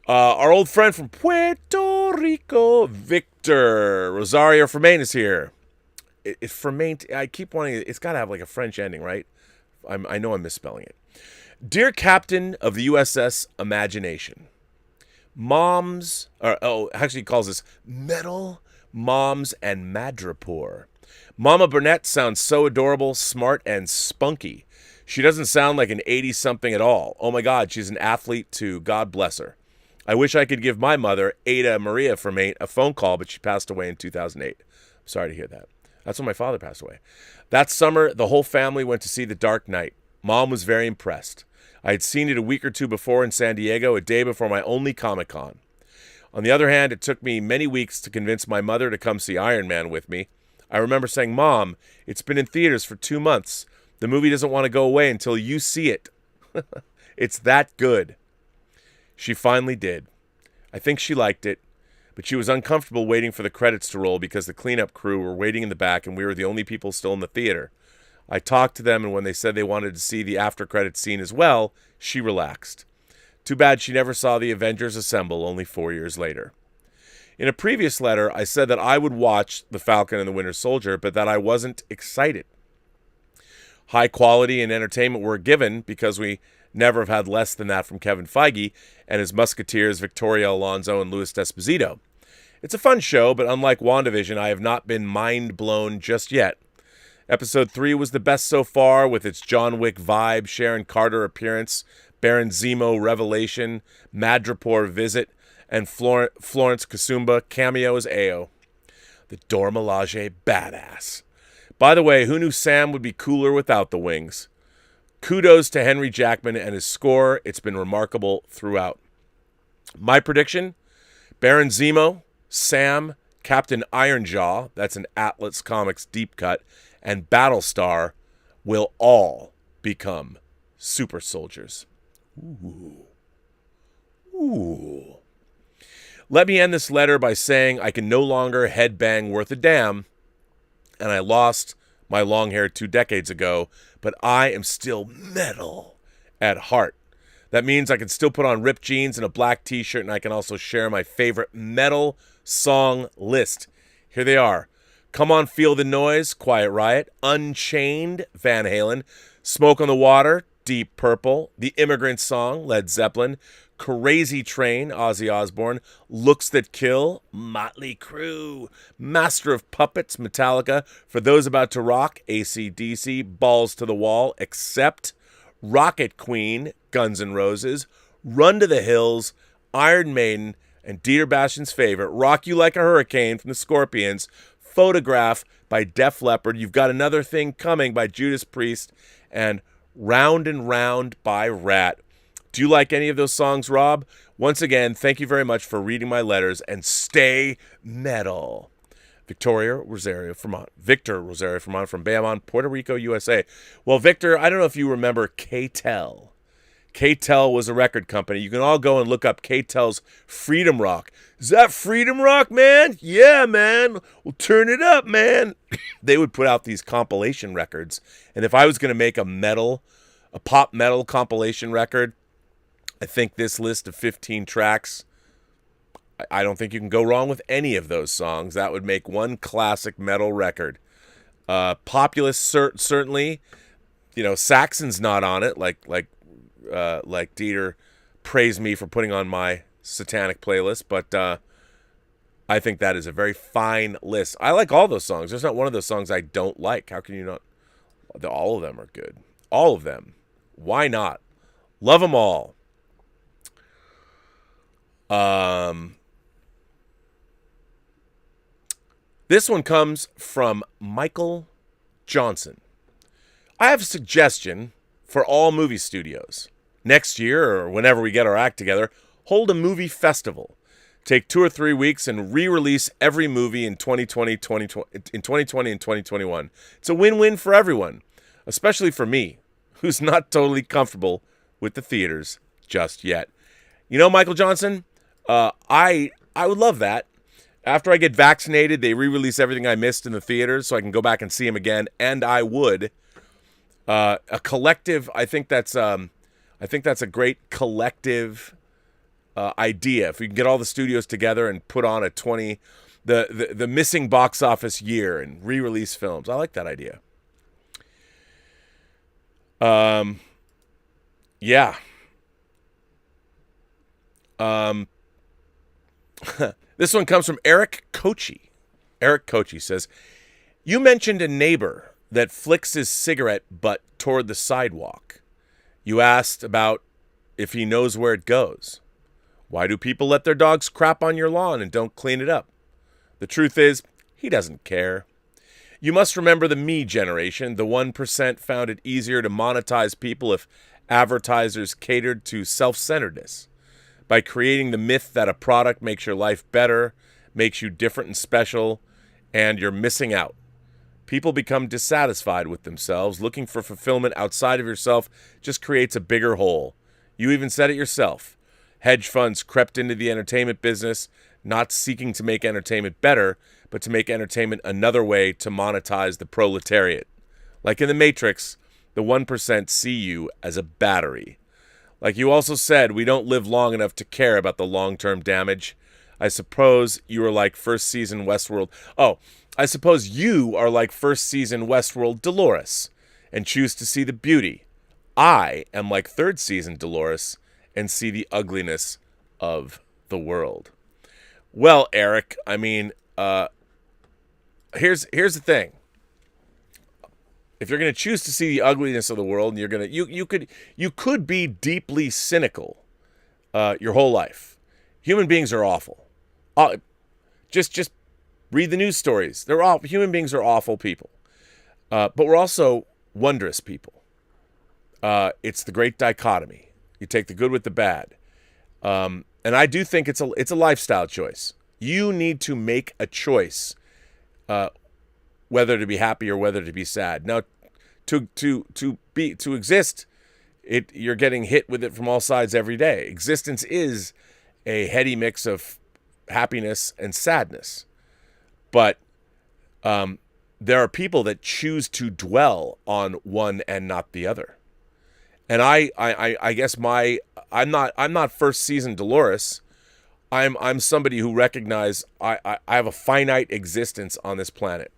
Our old friend from Puerto Rico, Victor Rosario Fermain is here. Fermain, I keep wanting it's got to have like a French ending, right? I know I'm misspelling it. Dear Captain of the USS Imagination, actually he calls this Metal, Moms, and Madripoor. Mama Burnett sounds so adorable, smart, and spunky. She doesn't sound like an 80-something at all. Oh my God, she's an athlete too. God bless her. I wish I could give my mother, Ada Maria from 8, a phone call, but she passed away in 2008. I'm sorry to hear that. That's when my father passed away. That summer, the whole family went to see The Dark Knight. Mom was very impressed. I had seen it a week or two before in San Diego, a day before my only Comic-Con. On the other hand, it took me many weeks to convince my mother to come see Iron Man with me. I remember saying, Mom, it's been in theaters for 2 months. The movie doesn't want to go away until you see it. It's that good. She finally did. I think she liked it, but she was uncomfortable waiting for the credits to roll because the cleanup crew were waiting in the back and we were the only people still in the theater. I talked to them, and when they said they wanted to see the after-credits scene as well, she relaxed. Too bad she never saw the Avengers Assemble only 4 years later. In a previous letter, I said that I would watch The Falcon and the Winter Soldier, but that I wasn't excited. High quality and entertainment were given because we never have had less than that from Kevin Feige and his Musketeers Victoria Alonso and Louis D'Esposito. It's a fun show, but unlike WandaVision, I have not been mind-blown just yet. Episode 3 was the best so far, with its John Wick vibe, Sharon Carter appearance, Baron Zemo revelation, Madripoor visit, and Florence Kasumba cameo as Ao. The Dora Milaje badass. By the way, who knew Sam would be cooler without the wings? Kudos to Henry Jackman and his score. It's been remarkable throughout. My prediction? Baron Zemo, Sam, Captain Ironjaw, that's an Atlas Comics deep cut, and Battlestar will all become super soldiers. Ooh. Ooh. Let me end this letter by saying I can no longer headbang worth a damn, and I lost my long hair 2 decades ago, but I am still metal at heart. That means I can still put on ripped jeans and a black t-shirt, and I can also share my favorite metal song list. Here they are. Come On Feel the Noise, Quiet Riot, Unchained, Van Halen, Smoke on the Water, Deep Purple, The Immigrant Song, Led Zeppelin, Crazy Train, Ozzy Osbourne, Looks That Kill, Motley Crue, Master of Puppets, Metallica, For Those About to Rock, AC/DC, Balls to the Wall, Accept, Rocket Queen, Guns N' Roses, Run to the Hills, Iron Maiden, and Dieter Bastian's favorite, Rock You Like a Hurricane from the Scorpions, Photograph by Def Leppard, You've Got Another Thing Coming by Judas Priest, and Round and Round by Rat. Do you like any of those songs, Rob? Once again, thank you very much for reading my letters, and stay metal. Victor Rosario Fremont from Bayamon, Puerto Rico, USA. Well, Victor, I don't know if you remember K-Tel. K-Tel was a record company. You can all go and look up K-Tel's Freedom Rock. Is that Freedom Rock, man? Yeah, man. Well, turn it up, man. They would put out these compilation records. And if I was going to make a pop metal compilation record, I think this list of 15 tracks, I don't think you can go wrong with any of those songs. That would make one classic metal record. Populous, certainly. You know, Saxon's not on it, like Dieter praised me for putting on my satanic playlist, but I think that is a very fine list. I like all those songs. There's not one of those songs I don't like. How can you not? All of them are good. All of them. Why not? Love them all. This one comes from Michael Johnson. I have a suggestion for all movie studios. Next year, or whenever we get our act together, hold a movie festival. Take 2 or 3 weeks and re-release every movie in 2020 and 2021. It's a win-win for everyone, especially for me, who's not totally comfortable with the theaters just yet. You know, Michael Johnson, I would love that. After I get vaccinated, they re-release everything I missed in the theaters so I can go back and see them again, and I would. A collective, I think that's a great collective idea. If we can get all the studios together and put on the missing box office year and re-release films. I like that idea. Yeah. This one comes from Eric Kochi. Eric Kochi says, You mentioned a neighbor that flicks his cigarette butt toward the sidewalk. You asked about if he knows where it goes. Why do people let their dogs crap on your lawn and don't clean it up? The truth is, he doesn't care. You must remember the me generation. The 1% found it easier to monetize people if advertisers catered to self-centeredness. By creating the myth that a product makes your life better, makes you different and special, and you're missing out. People become dissatisfied with themselves. Looking for fulfillment outside of yourself just creates a bigger hole. You even said it yourself. Hedge funds crept into the entertainment business, not seeking to make entertainment better, but to make entertainment another way to monetize the proletariat. Like in The Matrix, the 1% see you as a battery. Like you also said, we don't live long enough to care about the long-term damage. I suppose you are like first season Westworld. I suppose you are like first season Westworld Dolores and choose to see the beauty. I am like third season Dolores and see the ugliness of the world. Well, Eric, I mean, here's the thing. If you're going to choose to see the ugliness of the world, and you're going to you could be deeply cynical your whole life. Human beings are awful. Just read the news stories. Human beings are awful people. But we're also wondrous people. It's the great dichotomy. You take the good with the bad. And I do think it's a lifestyle choice. You need to make a choice whether to be happy or whether to be sad. Now, to exist, you're getting hit with it from all sides every day. Existence is a heady mix of happiness and sadness. But there are people that choose to dwell on one and not the other. And I guess I'm not first season Dolores. I'm somebody who recognizes I have a finite existence on this planet.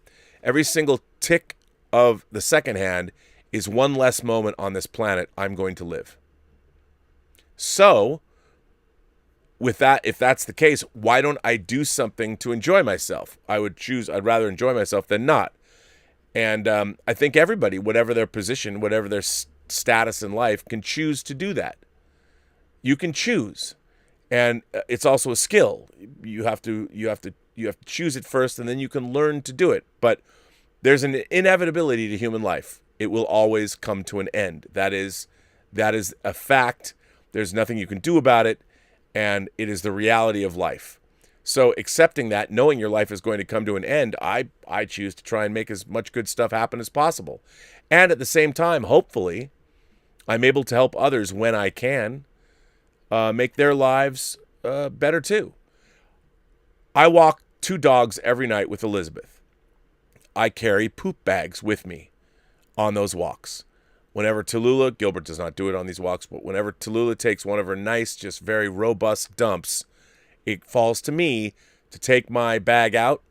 Every single tick of the second hand is one less moment on this planet I'm going to live. So, with that, if that's the case, why don't I do something to enjoy myself? I'd rather enjoy myself than not. And I think everybody, whatever their position, whatever their status in life, can choose to do that. You can choose. And it's also a skill. You have to choose it first, and then you can learn to do it. But there's an inevitability to human life. It will always come to an end. That is a fact. There's nothing you can do about it, and it is the reality of life. So accepting that, knowing your life is going to come to an end, I choose to try and make as much good stuff happen as possible. And at the same time, hopefully, I'm able to help others when I can make their lives better too. I walk 2 dogs every night with Elizabeth. I carry poop bags with me on those walks. Whenever Tallulah, Gilbert does not do it on these walks, but whenever Tallulah takes one of her nice, just very robust dumps, it falls to me to take my bag out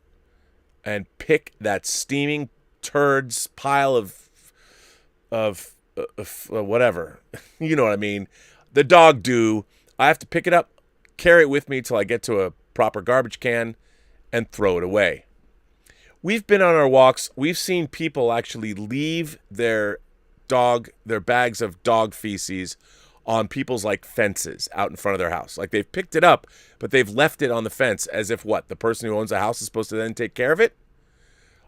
and pick that steaming turds pile of whatever. You know what I mean? The dog do. I have to pick it up, carry it with me till I get to a proper garbage can, and throw it away. We've been on our walks. We've seen people actually leave their bags of dog feces on people's like fences out in front of their house. Like they've picked it up, but they've left it on the fence as if what? The person who owns the house is supposed to then take care of it?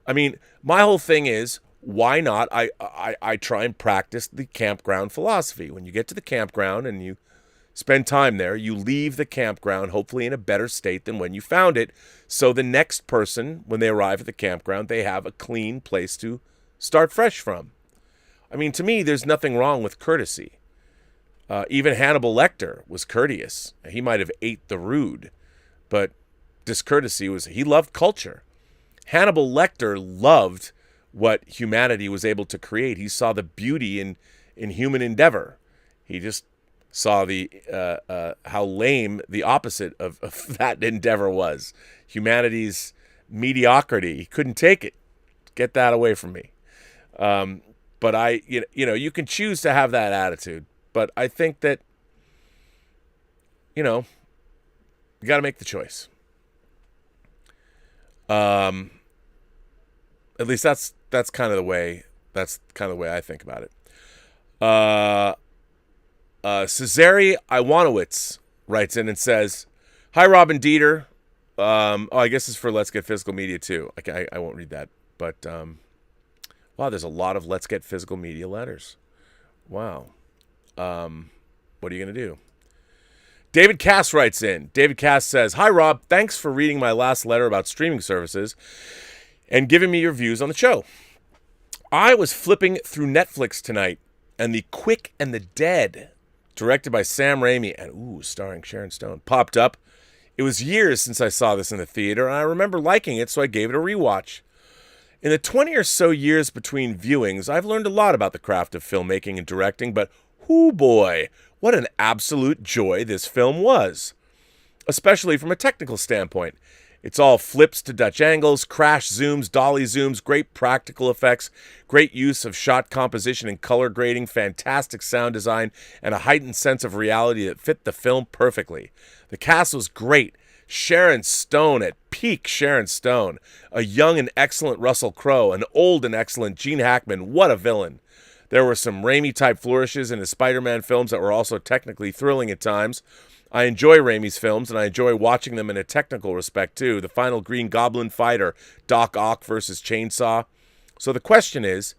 I mean, my whole thing is, why not? I try and practice the campground philosophy. When you get to the campground and you spend time there, you leave the campground hopefully in a better state than when you found it. So the next person, when they arrive at the campground, they have a clean place to start fresh from. I mean, to me, there's nothing wrong with courtesy. Even Hannibal Lecter was courteous. He might have ate the rude, but discourtesy he loved culture. Hannibal Lecter loved what humanity was able to create. He saw the beauty in human endeavor. He just saw how lame the opposite of that endeavor was. Humanity's mediocrity. He couldn't take it. Get that away from me. But you can choose to have that attitude. But I think that, you got to make the choice. At least that's kind of the way I think about it. Cesare Iwanowitz writes in and says, "Hi, Rob and Dieter." I guess it's for Let's Get Physical Media too. I won't read that, but wow, there's a lot of Let's Get Physical Media letters. Wow. What are you gonna do? David Cass writes in. David Cass says, "Hi, Rob. Thanks for reading my last letter about streaming services and giving me your views on the show. I was flipping through Netflix tonight, and The Quick and the Dead, directed by Sam Raimi and starring Sharon Stone, popped up. It was years since I saw this in the theater, and I remember liking it, so I gave it a rewatch. In the 20 or so years between viewings, I've learned a lot about the craft of filmmaking and directing, but whoo boy, what an absolute joy this film was, especially from a technical standpoint. It's all flips to Dutch angles, crash zooms, dolly zooms, great practical effects, great use of shot composition and color grading, fantastic sound design, and a heightened sense of reality that fit the film perfectly. The cast was great. Sharon Stone at peak Sharon Stone, a young and excellent Russell Crowe, an old and excellent Gene Hackman. What a villain. There were some Raimi-type flourishes in his Spider-Man films that were also technically thrilling at times. I enjoy Raimi's films, and I enjoy watching them in a technical respect, too. The final Green Goblin fight, or Doc Ock versus Chainsaw. So the question is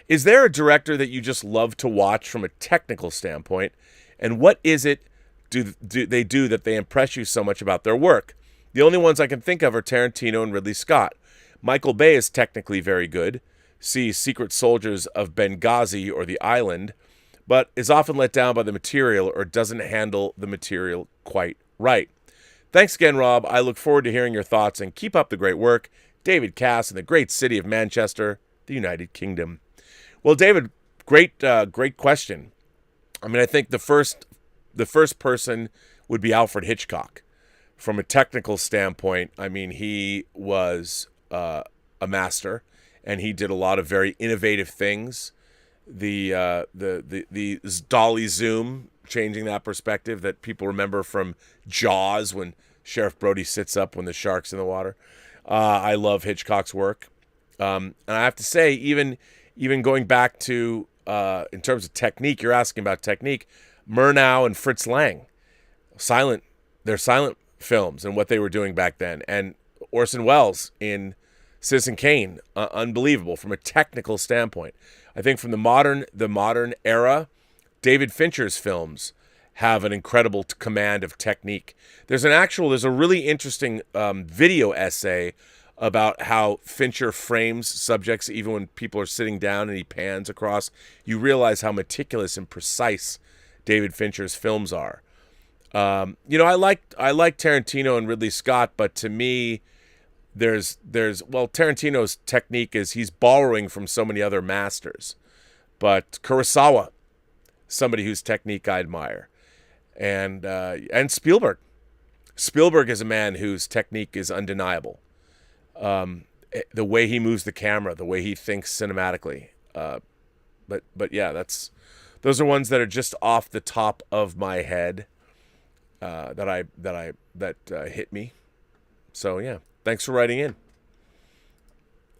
there a director that you just love to watch from a technical standpoint? And what is it do they do that they impress you so much about their work? The only ones I can think of are Tarantino and Ridley Scott. Michael Bay is technically very good. See Secret Soldiers of Benghazi or The Island, but is often let down by the material or doesn't handle the material quite right. Thanks again, Rob. I look forward to hearing your thoughts, and keep up the great work. David Cass in the great city of Manchester, the United Kingdom. Well, David, great question. I mean, I think the first person would be Alfred Hitchcock. From a technical standpoint, I mean, he was a master, and he did a lot of very innovative things. The dolly zoom, changing that perspective that people remember from Jaws when Sheriff Brody sits up when the shark's in the water. I love Hitchcock's work, and I have to say, even going back to in terms of technique, you're asking about technique. Murnau and Fritz Lang, they're silent films and what they were doing back then, and Orson Welles in Citizen Kane, unbelievable from a technical standpoint. I think from the modern era, David Fincher's films have an incredible command of technique. There's a really interesting video essay about how Fincher frames subjects even when people are sitting down and he pans across. You realize how meticulous and precise David Fincher's films are. I like Tarantino and Ridley Scott, but to me, Tarantino's technique is he's borrowing from so many other masters. But Kurosawa, somebody whose technique I admire. And Spielberg. Spielberg is a man whose technique is undeniable. The way he moves the camera, the way he thinks cinematically. But yeah, those are ones that are just off the top of my head that hit me. So yeah, thanks for writing in.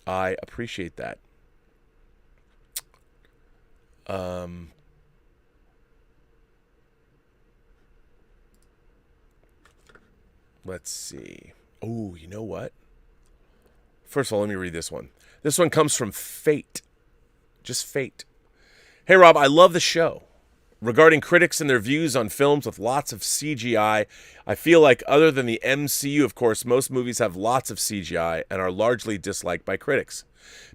I appreciate that. Let's see. Oh, you know what? First of all, let me read this one. This one comes from Fate. Just Fate. Hey, Rob, I love the show. Regarding critics and their views on films with lots of CGI, I feel like other than the MCU, of course, most movies have lots of CGI and are largely disliked by critics.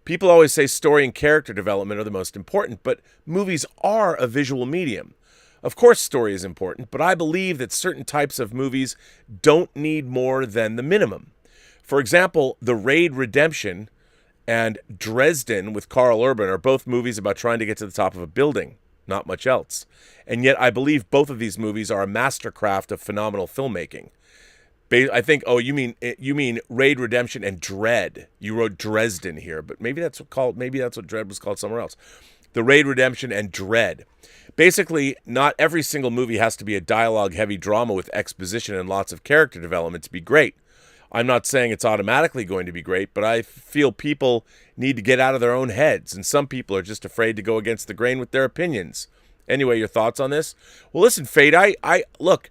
People always say story and character development are the most important, but movies are a visual medium. Of course, story is important, but I believe that certain types of movies don't need more than the minimum. For example, The Raid Redemption and Dresden with Carl Urban are both movies about trying to get to the top of a building. Not much else. And yet I believe both of these movies are a mastercraft of phenomenal filmmaking. I think, you mean Raid Redemption and Dread. You wrote Dresden here, but maybe that's what Dread was called somewhere else. The Raid Redemption and Dread. Basically, not every single movie has to be a dialogue-heavy drama with exposition and lots of character development to be great. I'm not saying it's automatically going to be great, but I feel people need to get out of their own heads, and some people are just afraid to go against the grain with their opinions. Anyway, your thoughts on this? Well, listen, Fade, I look,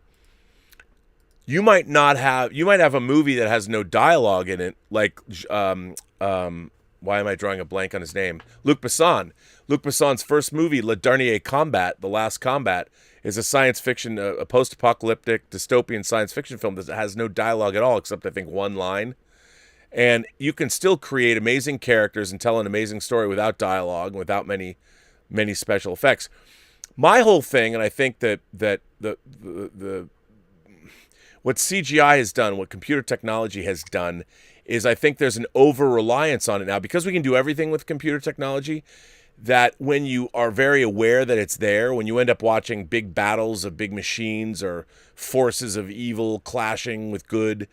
you might have a movie that has no dialogue in it, like why am I drawing a blank on his name? Luc Besson. Luc Besson's first movie, Le Dernier Combat, The Last Combat, is a science fiction, a post-apocalyptic dystopian science fiction film that has no dialogue at all, except I think one line. And you can still create amazing characters and tell an amazing story without dialogue, without many special effects. My whole thing, and I think that what CGI has done, what computer technology has done, is I think there's an over-reliance on it now. Because we can do everything with computer technology, that when you are very aware that it's there, when you end up watching big battles of big machines or forces of evil clashing with good,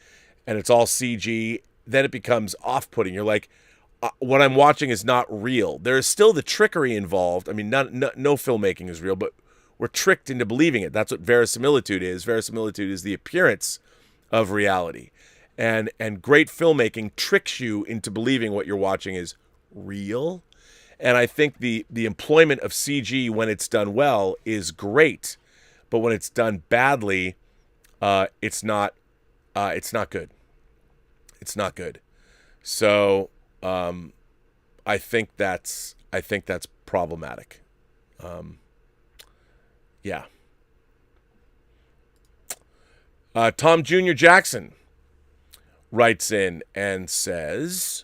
and it's all CG, then it becomes off-putting. You're like, what I'm watching is not real. There is still the trickery involved. I mean, no filmmaking is real, but we're tricked into believing it. That's what verisimilitude is. Verisimilitude is the appearance of reality. And great filmmaking tricks you into believing what you're watching is real. And I think the employment of CG when it's done well is great, but when it's done badly, it's not good. It's not good. So I think that's problematic. Yeah. Tom Jr. Jackson writes in and says,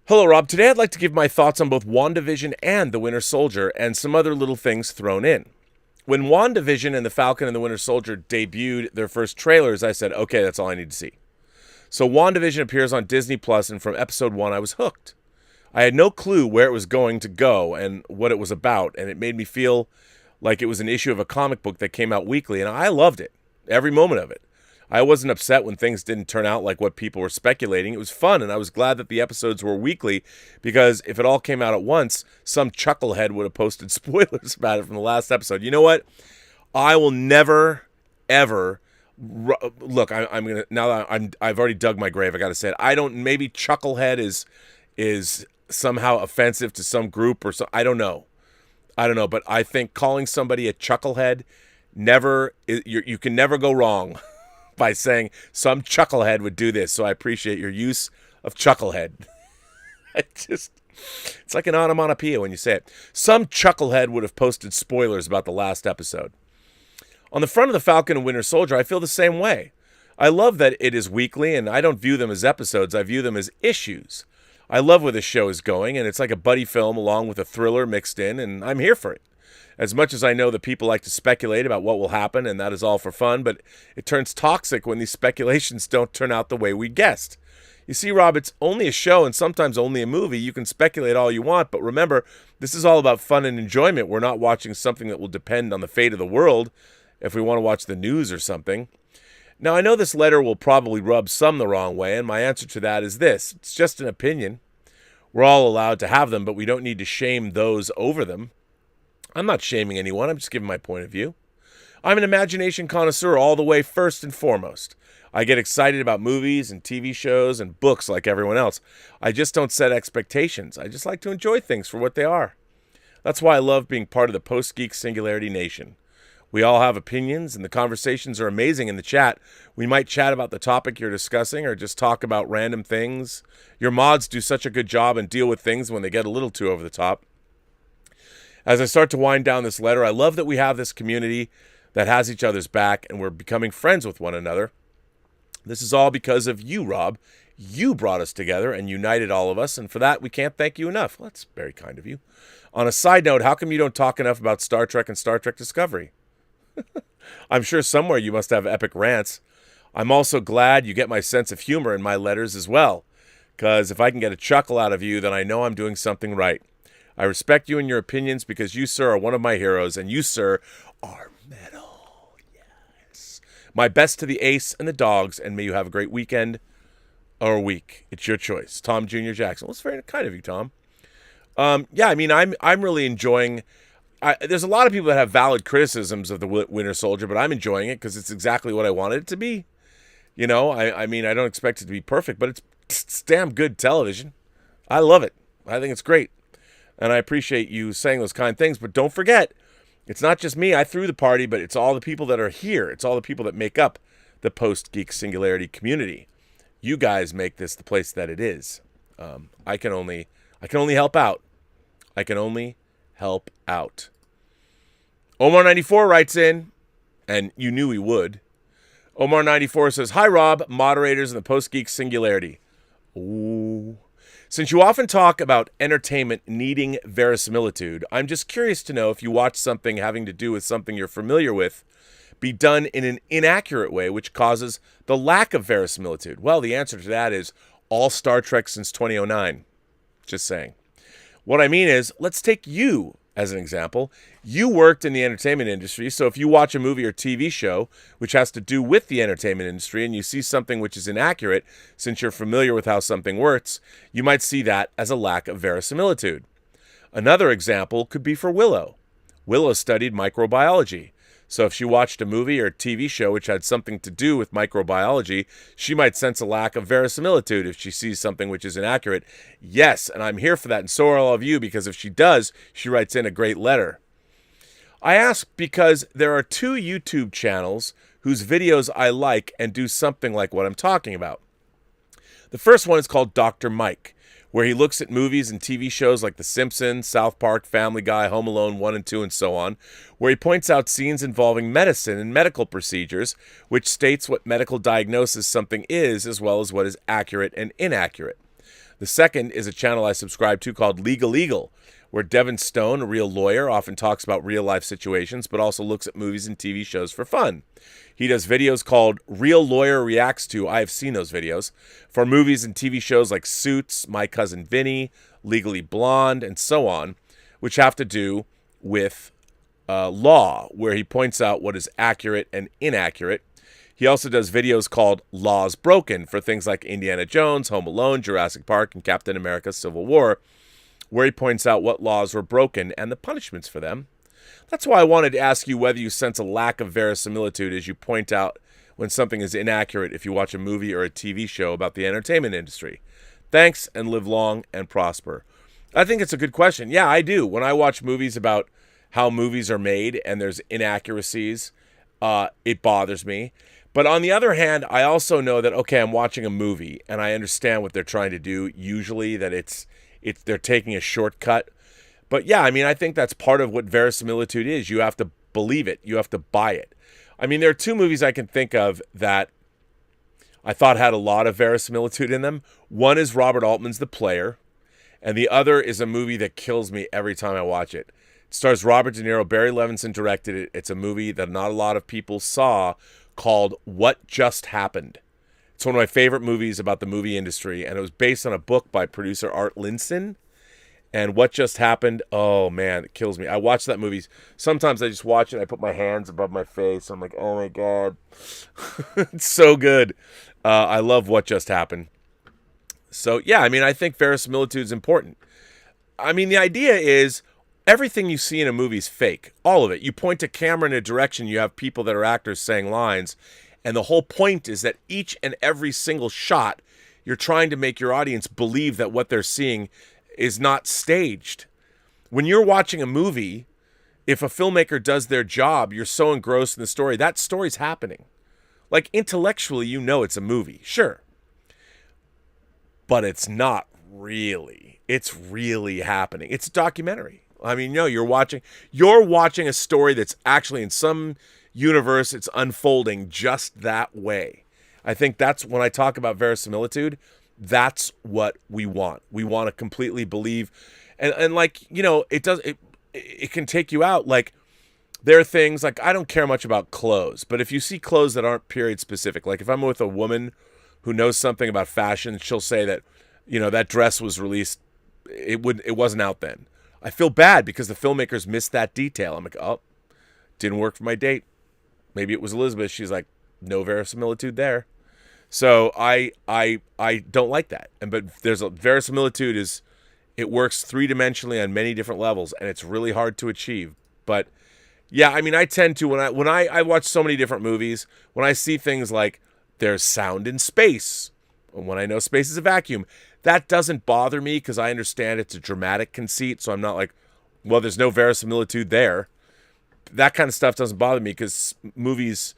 "Hello, Rob. Today I'd like to give my thoughts on both WandaVision and The Winter Soldier and some other little things thrown in. When WandaVision and The Falcon and The Winter Soldier debuted their first trailers, I said, okay, that's all I need to see. So WandaVision appears on Disney Plus, and from episode 1 I was hooked. I had no clue where it was going to go and what it was about, and it made me feel like it was an issue of a comic book that came out weekly, and I loved it, every moment of it. I wasn't upset when things didn't turn out like what people were speculating. It was fun, and I was glad that the episodes were weekly, because if it all came out at once, some chucklehead would have posted spoilers about it from the last episode. You know what? I will never, ever... Look, I'm gonna, now that I've already dug my grave, I gotta say it. Maybe chucklehead is somehow offensive to some group or so. I don't know, but I think calling somebody a chucklehead you can never go wrong by saying some chucklehead would do this. So I appreciate your use of chucklehead. It's like an onomatopoeia when you say it. Some chucklehead would have posted spoilers about the last episode. On the front of The Falcon and Winter Soldier, I feel the same way. I love that it is weekly, and I don't view them as episodes. I view them as issues. I love where the show is going, and it's like a buddy film along with a thriller mixed in, and I'm here for it. As much as I know that people like to speculate about what will happen, and that is all for fun, but it turns toxic when these speculations don't turn out the way we guessed. You see, Rob, it's only a show and sometimes only a movie. You can speculate all you want, but remember, this is all about fun and enjoyment. We're not watching something that will depend on the fate of the world if we want to watch the news or something. Now, I know this letter will probably rub some the wrong way, and my answer to that is this. It's just an opinion. We're all allowed to have them, but we don't need to shame those over them. I'm not shaming anyone. I'm just giving my point of view. I'm an imagination connoisseur all the way, first and foremost. I get excited about movies and TV shows and books like everyone else. I just don't set expectations. I just like to enjoy things for what they are. That's why I love being part of the Post-Geek Singularity Nation. We all have opinions, and the conversations are amazing in the chat. We might chat about the topic you're discussing or just talk about random things. Your mods do such a good job and deal with things when they get a little too over the top. As I start to wind down this letter, I love that we have this community that has each other's back, and we're becoming friends with one another. This is all because of you, Rob. You brought us together and united all of us, and for that, we can't thank you enough. Well, that's very kind of you. On a side note, how come you don't talk enough about Star Trek and Star Trek Discovery? I'm sure somewhere you must have epic rants. I'm also glad you get my sense of humor in my letters as well, because if I can get a chuckle out of you, then I know I'm doing something right. I respect you and your opinions because you, sir, are one of my heroes, and you, sir, are metal. Yes. My best to the ace and the dogs, and may you have a great weekend or week. It's your choice. Tom Jr. Jackson. Well, it's very kind of you, Tom. Yeah, I mean, I'm really enjoying... there's a lot of people that have valid criticisms of the Winter Soldier, but I'm enjoying it because it's exactly what I wanted it to be. I mean, I don't expect it to be perfect, but it's damn good television. I love it. I think it's great. And I appreciate you saying those kind things. But don't forget, it's not just me. I threw the party, but it's all the people that are here. It's all the people that make up the Post-Geek Singularity community. You guys make this the place that it is. I can only help out. I can only help out. Omar94 writes in, and you knew he would. Omar94 says, "Hi, Rob, moderators in the Post-Geek Singularity. Ooh. Since you often talk about entertainment needing verisimilitude, I'm just curious to know if you watch something having to do with something you're familiar with be done in an inaccurate way, which causes the lack of verisimilitude." Well, the answer to that is all Star Trek since 2009. Just saying. What I mean is, let's take you as an example. You worked in the entertainment industry, so if you watch a movie or TV show which has to do with the entertainment industry and you see something which is inaccurate, since you're familiar with how something works, you might see that as a lack of verisimilitude. Another example could be for Willow. Willow studied microbiology. So if she watched a movie or TV show which had something to do with microbiology, she might sense a lack of verisimilitude if she sees something which is inaccurate. Yes, and I'm here for that, and so are all of you, because if she does, she writes in a great letter. I ask because there are 2 YouTube channels whose videos I like and do something like what I'm talking about. The first one is called Dr. Mike, where he looks at movies and TV shows like The Simpsons, South Park, Family Guy, Home Alone 1 and 2, and so on, where he points out scenes involving medicine and medical procedures, which states what medical diagnosis something is, as well as what is accurate and inaccurate. The second is a channel I subscribe to called Legal Eagle, where Devin Stone, a real lawyer, often talks about real-life situations, but also looks at movies and TV shows for fun. He does videos called Real Lawyer Reacts To, I have seen those videos, for movies and TV shows like Suits, My Cousin Vinny, Legally Blonde, and so on, which have to do with law, where he points out what is accurate and inaccurate. He also does videos called Laws Broken for things like Indiana Jones, Home Alone, Jurassic Park, and Captain America Civil War, where he points out what laws were broken and the punishments for them. That's why I wanted to ask you whether you sense a lack of verisimilitude as you point out when something is inaccurate if you watch a movie or a TV show about the entertainment industry. Thanks, and live long and prosper. I think it's a good question. Yeah, I do. When I watch movies about how movies are made and there's inaccuracies, it bothers me. But on the other hand, I also know that, okay, I'm watching a movie and I understand what they're trying to do. Usually that they're taking a shortcut. But yeah, I mean, I think that's part of what verisimilitude is. You have to believe it. You have to buy it. I mean, there are 2 movies I can think of that I thought had a lot of verisimilitude in them. One is Robert Altman's The Player, and the other is a movie that kills me every time I watch it. It stars Robert De Niro. Barry Levinson directed it. It's a movie that not a lot of people saw called What Just Happened. It's one of my favorite movies about the movie industry, and it was based on a book by producer Art Linson. And What Just Happened, oh man, it kills me. I watch that movie. Sometimes I just watch it, I put my hands above my face. I'm like, oh my God. It's so good. I love What Just Happened. So yeah, I mean, I think verisimilitude is important. I mean, the idea is everything you see in a movie is fake. All of it. You point a camera in a direction, you have people that are actors saying lines. And the whole point is that each and every single shot, you're trying to make your audience believe that what they're seeing is not staged. When you're watching a movie, if a filmmaker does their job, you're so engrossed in the story, that story's happening. Like, intellectually, you know it's a movie, sure. But it's not really. It's really happening. It's a documentary. I mean, no, you're watching a story that's actually in some universe, it's unfolding just that way. I think that's when I talk about verisimilitude, that's what we want. We want to completely believe, and like, you know, it can take you out. Like, there are things like, I don't care much about clothes, but if you see clothes that aren't period specific, like if I'm with a woman who knows something about fashion, she'll say that, you know, that dress was released, it wasn't out then. I feel bad because the filmmakers missed that detail. I'm like, oh, didn't work for my date. Maybe it was Elizabeth. She's like, no verisimilitude there. So I don't like that. But there's a verisimilitude is, it works 3-dimensionally on many different levels, and it's really hard to achieve. But yeah, I mean, I tend to, when I watch so many different movies, when I see things like There's sound in space. When I know space is a vacuum, that doesn't bother me because I understand it's a dramatic conceit. So I'm not like, well, there's no verisimilitude there. That kind of stuff doesn't bother me because movies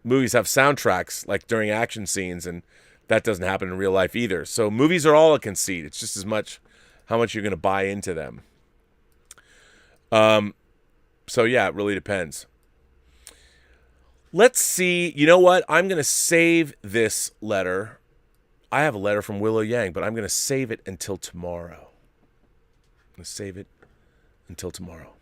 have soundtracks like during action scenes, and that doesn't happen in real life either. So movies are all a conceit. It's just as much how much you're going to buy into them. So yeah, it really depends. Let's see. You know what? I'm going to save this letter. I have a letter from Willow Yang, but I'm going to save it until tomorrow. I'm going to save it until tomorrow.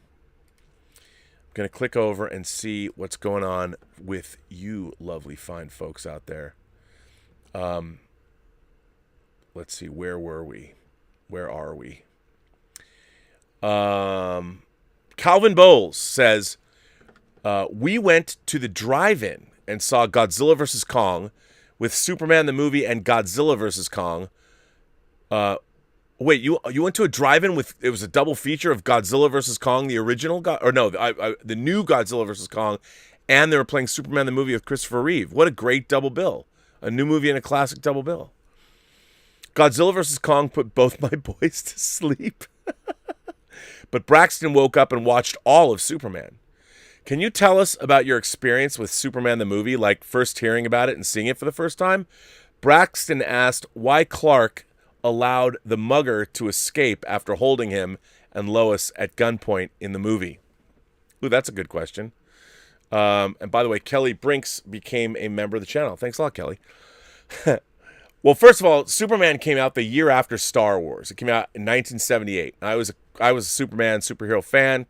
I'm going to click over and see what's going on with you lovely fine folks out there. Let's see. Where were we? Where are we? Calvin Bowles says, we went to the drive-in and saw Godzilla vs. Kong with Superman the movie and Godzilla vs. Kong. Wait, you went to a drive-in with, it was a double feature of Godzilla vs. Kong, the original, the new Godzilla vs. Kong, and they were playing Superman the movie with Christopher Reeve. What a great double bill. A new movie and a classic double bill. Godzilla vs. Kong put both my boys to sleep. But Braxton woke up and watched all of Superman. Can you tell us about your experience with Superman the movie, like first hearing about it and seeing it for the first time? Braxton asked why Clark allowed the mugger to escape after holding him and Lois at gunpoint in the movie. Ooh, that's a good question. And by the way, Kelly Brinks became a member of the channel. Thanks a lot, Kelly. Well, first of all, Superman came out the year after Star Wars. It came out in 1978. I was a Superman superhero fan.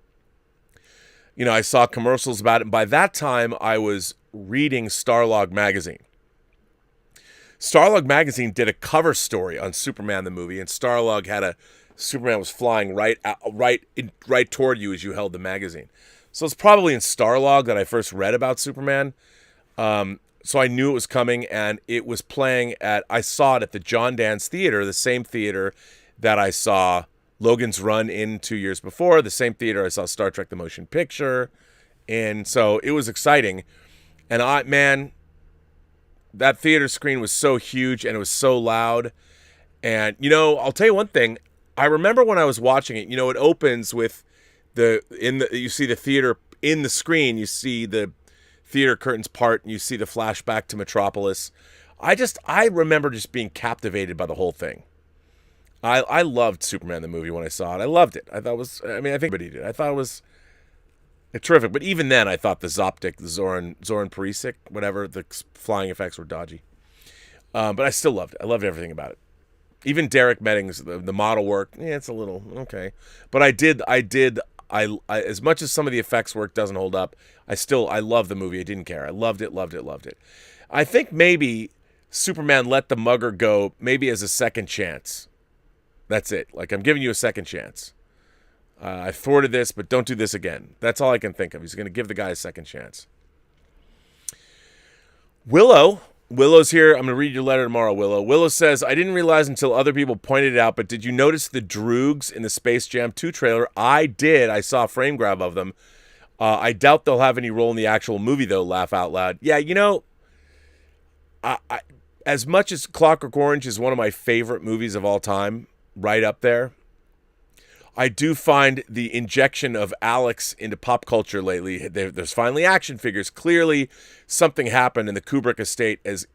You know, I saw commercials about it. And by that time, I was reading Starlog magazine. Starlog magazine did a cover story on Superman the movie, and Starlog had Superman was flying right toward you as you held the magazine. So it's probably in Starlog that I first read about Superman. So I knew it was coming, and it was playing I saw it at the John Dance Theater, the same theater that I saw Logan's Run in 2 years before, the same theater I saw Star Trek the Motion Picture. And so it was exciting. And that theater screen was so huge and it was so loud. And, you know, I'll tell you one thing. I remember when I was watching it, you know, it opens with you see the theater in the screen, you see the theater curtains part, and you see the flashback to Metropolis. I remember just being captivated by the whole thing. I loved Superman the movie when I saw it. I loved it. I think everybody did. I thought it was terrific. But even then, I thought the Zoptic, the Zoran Perisic, whatever, the flying effects were dodgy. But I still loved it. I loved everything about it. Even Derek Medding's the model work. Yeah, it's a little okay. But I as much as some of the effects work doesn't hold up, I love the movie. I didn't care. I loved it. I think maybe Superman let the mugger go maybe as a second chance. That's it. Like, I'm giving you a second chance. I thwarted this, but don't do this again. That's all I can think of. He's going to give the guy a second chance. Willow's here. I'm going to read your letter tomorrow, Willow. Willow says, I didn't realize until other people pointed it out, but did you notice the Droogs in the Space Jam 2 trailer? I did. I saw a frame grab of them. I doubt they'll have any role in the actual movie, though, laugh out loud. Yeah, you know, I as much as Clockwork Orange is one of my favorite movies of all time, right up there, I do find the injection of Alex into pop culture lately. There's finally action figures. Clearly, something happened, and the Kubrick estate is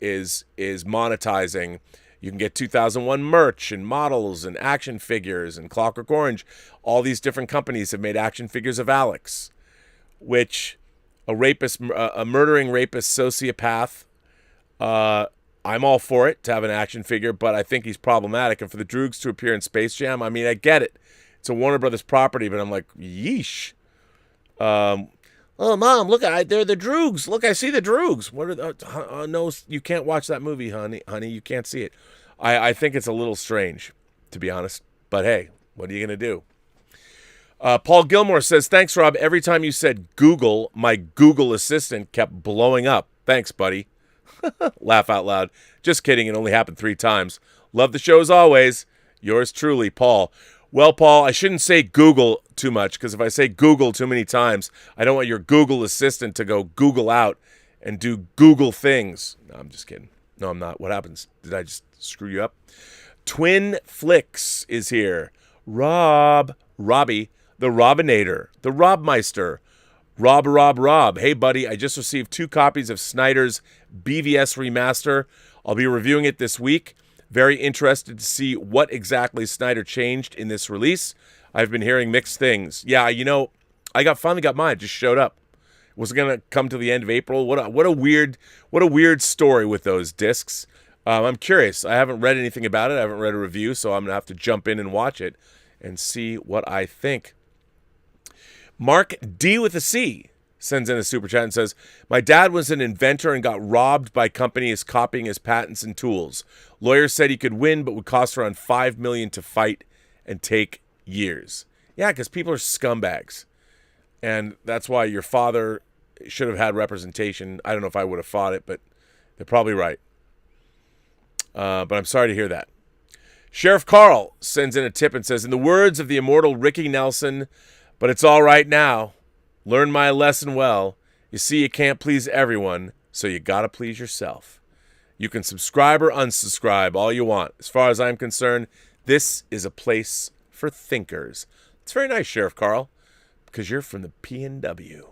monetizing. You can get 2001 merch and models and action figures and Clockwork Orange. All these different companies have made action figures of Alex, which a murdering rapist sociopath. I'm all for it to have an action figure, but I think he's problematic. And for the Droogs to appear in Space Jam, I mean, I get it. It's a Warner Brothers property, but I'm like, yeesh. Oh, Mom, look, they're the Droogs. Look, I see the Droogs. What are no, you can't watch that movie, honey. You can't see it. I think it's a little strange, to be honest. But hey, what are you going to do? Paul Gilmore says, thanks, Rob. Every time you said Google, my Google Assistant kept blowing up. Thanks, buddy. Laugh out loud. Just kidding. It only happened 3 times. Love the show as always. Yours truly, Paul. Well, Paul, I shouldn't say Google too much, because if I say Google too many times, I don't want your Google Assistant to go Google out and do Google things. No, I'm just kidding. No, I'm not. What happens? Did I just screw you up? Twin Flicks is here. Robbie, the Robinator, the Robmeister, Rob. Hey, buddy, I just received 2 copies of Snyder's BVS remaster. I'll be reviewing it this week. Very interested to see what exactly Snyder changed in this release. I've been hearing mixed things. Yeah, I finally got mine. It just showed up. Was it gonna come to the end of April? What a weird story with those discs. I'm curious. I haven't read anything about it. I haven't read a review, so I'm gonna have to jump in and watch it and see what I think. Mark D with a C sends in a super chat and says, my dad was an inventor and got robbed by companies copying his patents and tools. Lawyers said he could win, but would cost around $5 million to fight and take years. Yeah, because people are scumbags. And that's why your father should have had representation. I don't know if I would have fought it, but they're probably right. But I'm sorry to hear that. Sheriff Carl sends in a tip and says, in the words of the immortal Ricky Nelson, but it's all right now. Learn my lesson well. You see, you can't please everyone, so you gotta please yourself. You can subscribe or unsubscribe all you want. As far as I'm concerned, this is a place for thinkers. It's very nice, Sheriff Carl, because you're from the PNW.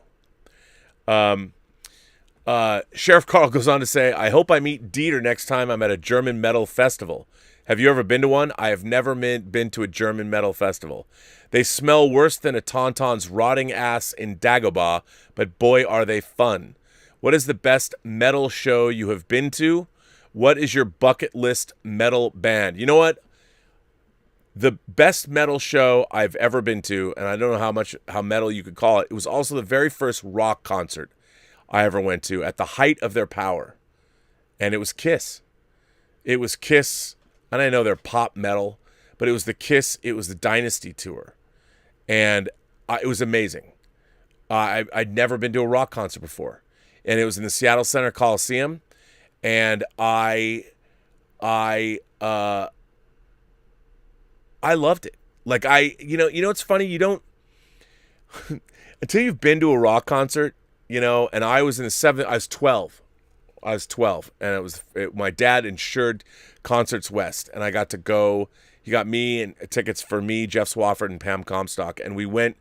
Sheriff Carl goes on to say, I hope I meet Dieter next time I'm at a German metal festival. Have you ever been to one? I have never been to a German metal festival. They smell worse than a tauntaun's rotting ass in Dagobah, but boy, are they fun. What is the best metal show you have been to? What is your bucket list metal band? You know what? The best metal show I've ever been to, and I don't know how metal you could call it, it was also the very first rock concert I ever went to at the height of their power. And it was Kiss. It was Kiss, and I know they're pop metal, but it was the Kiss, it was the Dynasty tour. And it was amazing. I'd never been to a rock concert before. And it was in the Seattle Center Coliseum. And I loved it. Like it's funny, you don't until you've been to a rock concert, and I was in the 7th, I was 12. And my dad insured Concerts West, and I got to go. He got me and tickets for me, Jeff Swafford, and Pam Comstock, and we went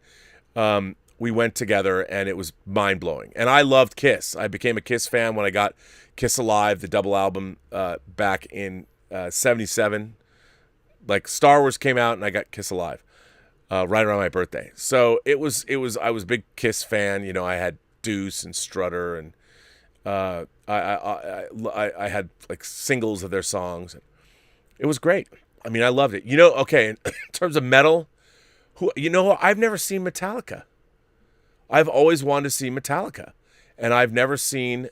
together, and it was mind-blowing. And I loved Kiss. I became a Kiss fan when I got Kiss Alive, the double album, back in 77. Like Star Wars came out, and I got Kiss Alive right around my birthday. So I was a big Kiss fan. I had Deuce and Strutter, and I had like singles of their songs. It was great. I mean, I loved it. Okay, in terms of metal, I've never seen Metallica. I've always wanted to see Metallica, and I've never seen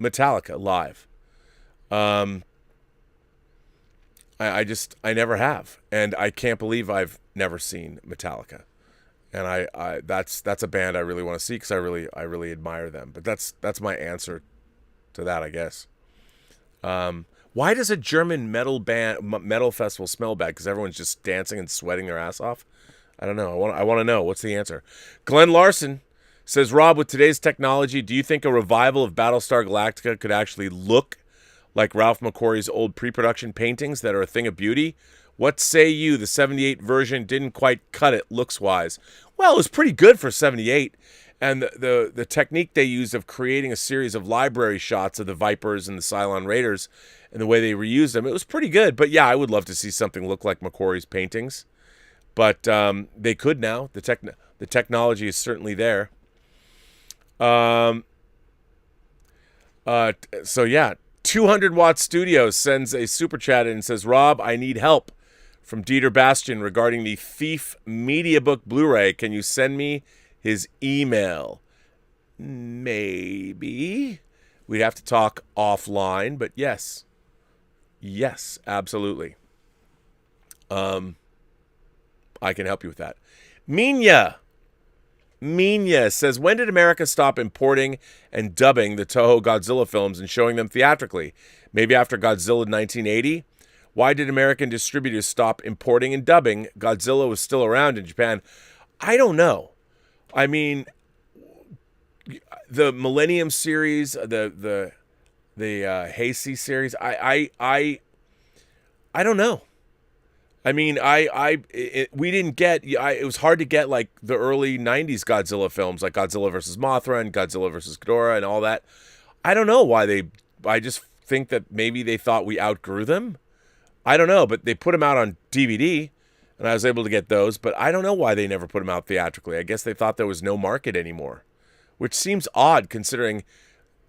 Metallica live. I never have, and I can't believe I've never seen Metallica. And that's a band I really want to see because I really admire them. But that's my answer to that, I guess. Why does a German metal festival smell bad? Because everyone's just dancing and sweating their ass off. I don't know. I want to know. What's the answer? Glenn Larson says, Rob, with today's technology, do you think a revival of Battlestar Galactica could actually look like Ralph McQuarrie's old pre-production paintings that are a thing of beauty? What say you? The 78 version didn't quite cut it looks-wise. Well, it was pretty good for 78. And the technique they used of creating a series of library shots of the Vipers and the Cylon Raiders and the way they reused them, it was pretty good. But yeah, I would love to see something look like McQuarrie's paintings. But they could now. The technology is certainly there. So yeah, 200 Watt Studios sends a super chat in and says, Rob, I need help from Dieter Bastian regarding the Thief Media Book Blu-ray. Can you send me his email? Maybe. We'd have to talk offline, but yes. Yes, absolutely. I can help you with that. Minya says, when did America stop importing and dubbing the Toho Godzilla films and showing them theatrically? Maybe after Godzilla 1980? Why did American distributors stop importing and dubbing? Godzilla was still around in Japan. I don't know. I mean, the Millennium series, the Hasty series. I don't know. I mean, we didn't get. It was hard to get like the early '90s Godzilla films, like Godzilla versus Mothra and Godzilla versus Ghidorah and all that. I don't know why they. I just think that maybe they thought we outgrew them. I don't know, but they put them out on DVD, and I was able to get those. But I don't know why they never put them out theatrically. I guess they thought there was no market anymore, which seems odd considering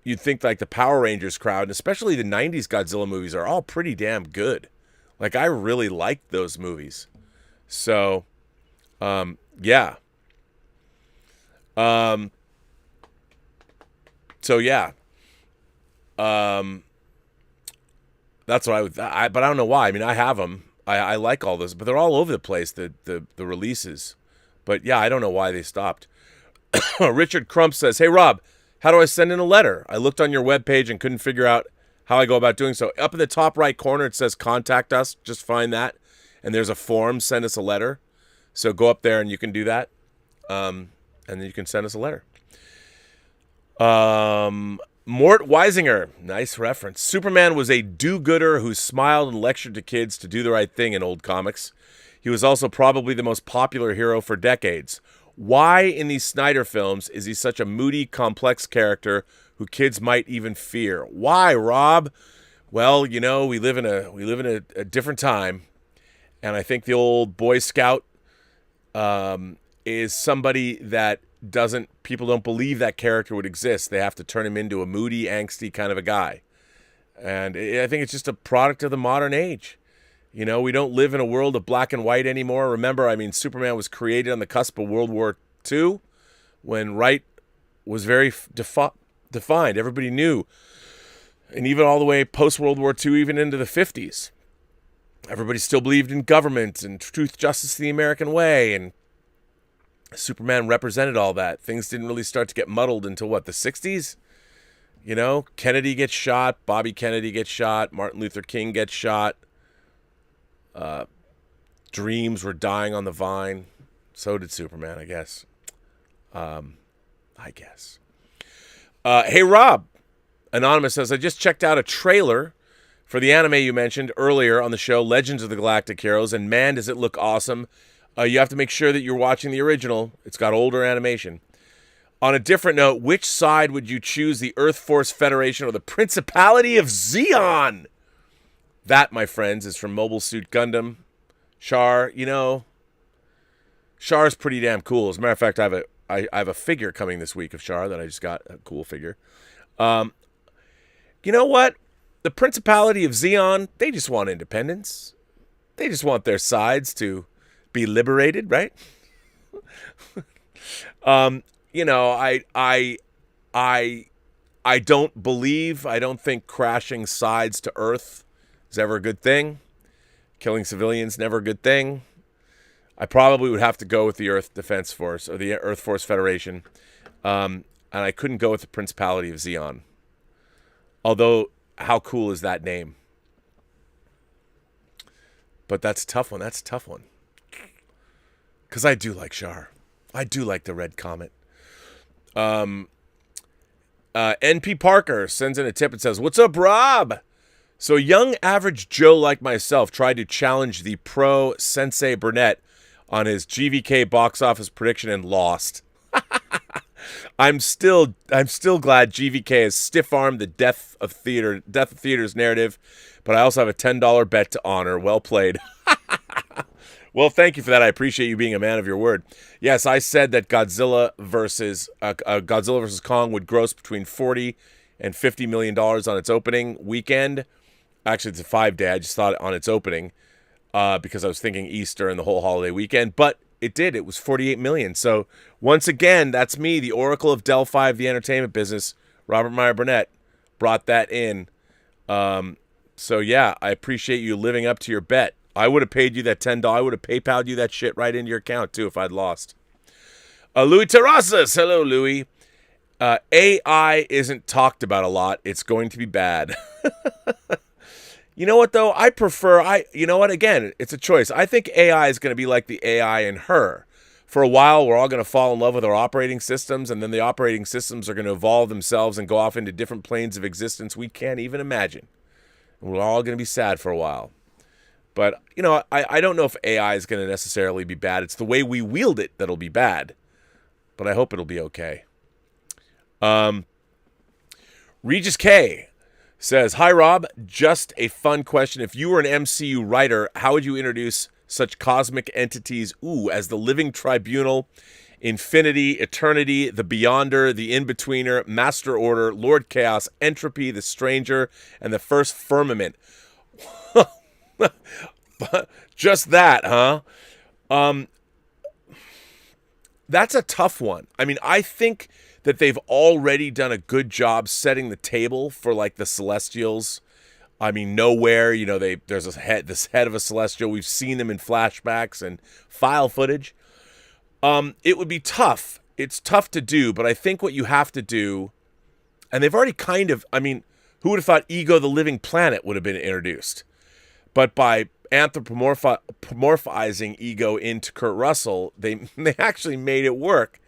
you'd think like the Power Rangers crowd, and especially the '90s Godzilla movies, are all pretty damn good. Like, I really liked those movies. So, yeah. That's what I would. But I don't know why. I mean, I have them. I like all this, but they're all over the place. The releases. But yeah, I don't know why they stopped. Richard Crump says, "Hey Rob, how do I send in a letter? I looked on your webpage and couldn't figure out how I go about doing so." Up in the top right corner, it says "Contact Us." Just find that, and there's a form. Send us a letter. So go up there and you can do that, and then you can send us a letter. Mort Weisinger, nice reference. Superman was a do-gooder who smiled and lectured to kids to do the right thing in old comics. He was also probably the most popular hero for decades. Why in these Snyder films is he such a moody, complex character who kids might even fear? Why, Rob? Well, you know, we live in a different time, and I think the old Boy Scout is somebody that people don't believe that character would exist. They have to turn him into a moody, angsty kind of a guy. And I think it's just a product of the modern age. You know, we don't live in a world of black and white anymore. Remember, I mean, Superman was created on the cusp of World War II when right was very defined. Everybody knew. And even all the way post-World War II, even into the 50s. Everybody still believed in government and truth, justice, the American way, and Superman represented all that. Things didn't really start to get muddled until, the 60s? You know, Kennedy gets shot, Bobby Kennedy gets shot, Martin Luther King gets shot. Dreams were dying on the vine. So did Superman, I guess. Hey, Rob. Anonymous says, I just checked out a trailer for the anime you mentioned earlier on the show, Legends of the Galactic Heroes, and man, does it look awesome. You have to make sure that you're watching the original. It's got older animation. On a different note, which side would you choose, the Earth Force Federation or the Principality of Zeon? That, my friends, is from Mobile Suit Gundam. Char, you know, Char's pretty damn cool. As a matter of fact, I have a figure coming this week of Char that I just got, a cool figure. You know what? The Principality of Zeon, they just want independence. They just want their sides to be liberated, right? You know, I don't think crashing sides to Earth is ever a good thing. Killing civilians, never a good thing. I probably would have to go with the Earth Defense Force or the Earth Force Federation. And I couldn't go with the Principality of Zeon. Although, how cool is that name? But that's a tough one. Because I do like Char. I do like the Red Comet. NP Parker sends in a tip and says, "What's up, Rob? So a young average Joe like myself tried to challenge the pro Sensei Burnett on his GVK box office prediction and lost. I'm still glad GVK has stiff-armed the death of theaters narrative, but I also have a $10 bet to honor. Well played." Well, thank you for that. I appreciate you being a man of your word. Yes, I said that Godzilla versus Kong would gross between $40 and $50 million on its opening weekend. Actually, it's a 5-day. I just thought on its opening because I was thinking Easter and the whole holiday weekend. But it did. It was $48 million. So once again, that's me, the Oracle of Delphi of the entertainment business. Robert Meyer Burnett brought that in. So yeah, I appreciate you living up to your bet. I would have paid you that $10. I would have PayPal'd you that shit right into your account, too, if I'd lost. Louis Terrazas. Hello, Louis. AI isn't talked about a lot. It's going to be bad. You know what, though? You know what? Again, it's a choice. I think AI is going to be like the AI in Her. for a while, we're all going to fall in love with our operating systems, and then the operating systems are going to evolve themselves and go off into different planes of existence we can't even imagine. And we're all going to be sad for a while. But, you know, I don't know if AI is going to necessarily be bad. It's the way we wield it that'll be bad. But I hope it'll be okay. Regis K says, "Hi, Rob. Just a fun question. If you were an MCU writer, how would you introduce such cosmic entities, as the Living Tribunal, Infinity, Eternity, the Beyonder, the In-Betweener, Master Order, Lord Chaos, Entropy, the Stranger, and the First Firmament?" Just that, huh? That's a tough one. I mean, I think that they've already done a good job setting the table for, like, the Celestials. I mean, nowhere, you know, there's this head of a Celestial. We've seen them in flashbacks and file footage. It would be tough. It's tough to do, but I think what you have to do, and they've already kind of, I mean, who would have thought Ego the Living Planet would have been introduced? But by anthropomorphizing Ego into Kurt Russell, they actually made it work.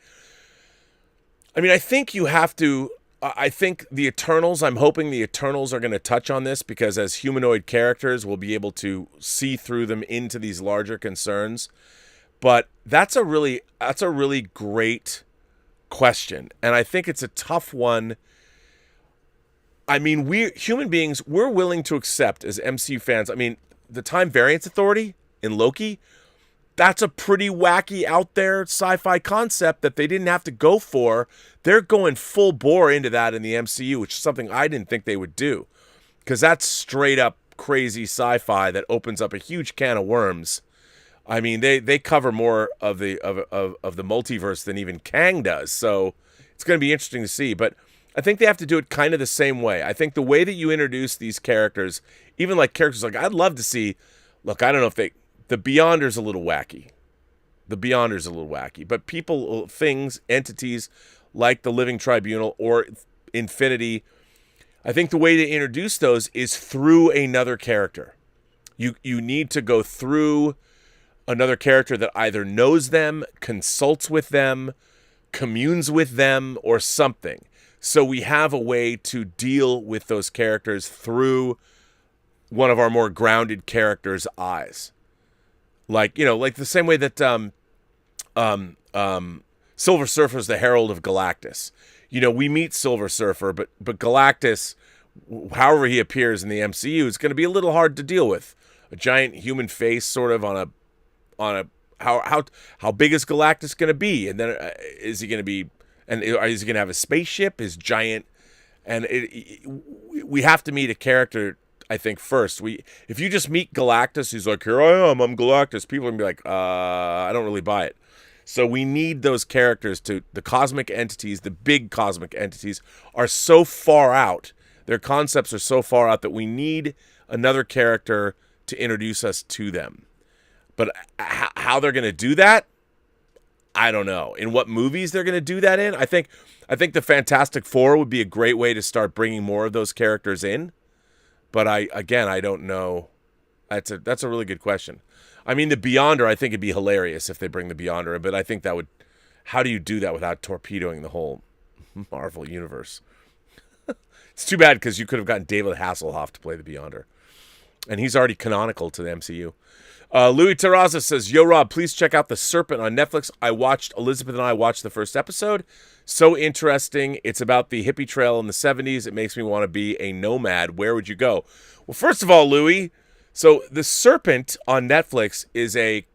I mean, I think you have to, I think the Eternals, I'm hoping the Eternals are going to touch on this, because as humanoid characters, we'll be able to see through them into these larger concerns. But that's a really great question. And I think it's a tough one. I mean, we human beings, we're willing to accept as MCU fans. I mean, the Time Variance Authority in Loki, that's a pretty wacky out there sci-fi concept that they didn't have to go for. They're going full bore into that in the MCU, which is something I didn't think they would do, because that's straight up crazy sci-fi that opens up a huge can of worms. I mean, they cover more of the multiverse than even Kang does, so it's going to be interesting to see. But I think they have to do it kind of the same way. I think the way that you introduce these characters, even like characters like, I'd love to see, look, I don't know if the Beyonder's a little wacky. But people, things, entities like the Living Tribunal or Infinity, I think the way to introduce those is through another character. You need to go through another character that either knows them, consults with them, communes with them, or something. So we have a way to deal with those characters through one of our more grounded characters' eyes. Like, you know, like the same way that Silver Surfer's the Herald of Galactus. You know, we meet Silver Surfer, but Galactus, however he appears in the MCU, is going to be a little hard to deal with. A giant human face, sort of on a how big is Galactus going to be, and then is he going to be, and is he going to have a spaceship? Is giant, and we have to meet a character. I think first, if you just meet Galactus, he's like, "Here I am, I'm Galactus." People are gonna be like, I don't really buy it. So we need those characters the cosmic entities, the big cosmic entities are so far out. Their concepts are so far out that we need another character to introduce us to them. But how they're going to do that, I don't know. In what movies they're going to do that in? I think the Fantastic Four would be a great way to start bringing more of those characters in. But I don't know. That's a really good question. I mean, the Beyonder, I think it'd be hilarious if they bring the Beyonder in, but I think that would, how do you do that without torpedoing the whole Marvel universe? It's too bad, because you could have gotten David Hasselhoff to play the Beyonder. And he's already canonical to the MCU. Louis Terraza says, "Yo, Rob, please check out The Serpent on Netflix. Elizabeth and I watched the first episode. So interesting. It's about the hippie trail in the 70s. It makes me want to be a nomad. Where would you go?" Well, first of all, Louis, so The Serpent on Netflix is a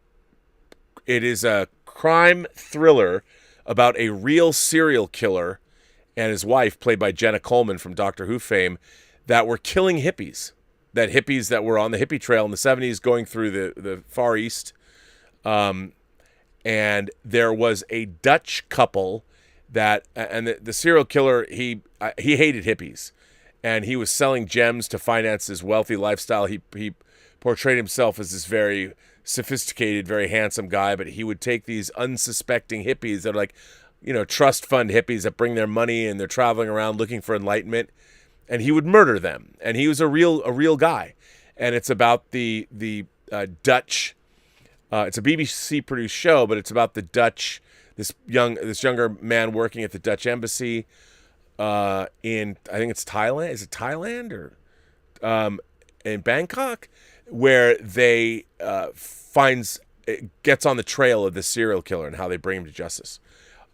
crime thriller about a real serial killer and his wife, played by Jenna Coleman from Doctor Who fame, that were killing hippies. That hippies that were on the hippie trail in the 70s going through the Far East. And there was a Dutch couple and the serial killer, he hated hippies. And he was selling gems to finance his wealthy lifestyle. He portrayed himself as this very sophisticated, very handsome guy, but he would take these unsuspecting hippies that are like, you know, trust fund hippies that bring their money and they're traveling around looking for enlightenment. And he would murder them, and he was a real guy. And it's about the Dutch It's a BBC produced show, but it's about the Dutch, this younger man working at the Dutch embassy in, I think it's Thailand. Is it Thailand or in Bangkok, where they gets on the trail of the serial killer and how they bring him to justice.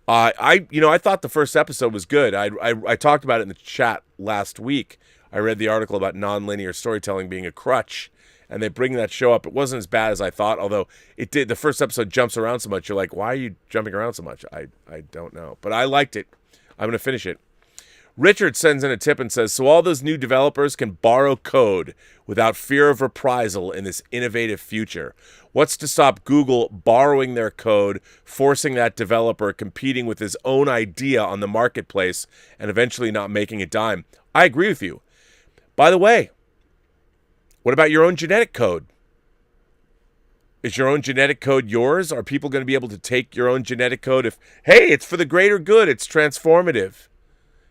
I thought the first episode was good. I talked about it in the chat last week. I read the article about nonlinear storytelling being a crutch, and they bring that show up. It wasn't as bad as I thought, although it did. The first episode jumps around so much. You're like, why are you jumping around so much? I don't know, but I liked it. I'm going to finish it. Richard sends in a tip and says, so all those new developers can borrow code without fear of reprisal in this innovative future. What's to stop Google borrowing their code, forcing that developer competing with his own idea on the marketplace, and eventually not making a dime? I agree with you. By the way, what about your own genetic code? Is your own genetic code yours? Are people going to be able to take your own genetic code if, hey, it's for the greater good, it's transformative?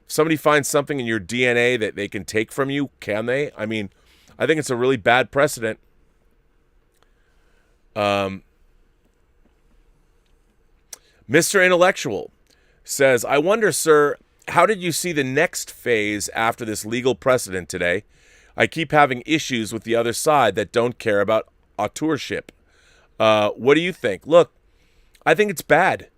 If somebody finds something in your DNA that they can take from you, can they? I mean, I think it's a really bad precedent. Mr. Intellectual says, I wonder, sir, how did you see the next phase after this legal precedent today? I keep having issues with the other side that don't care about authorship. What do you think? Look, I think it's bad.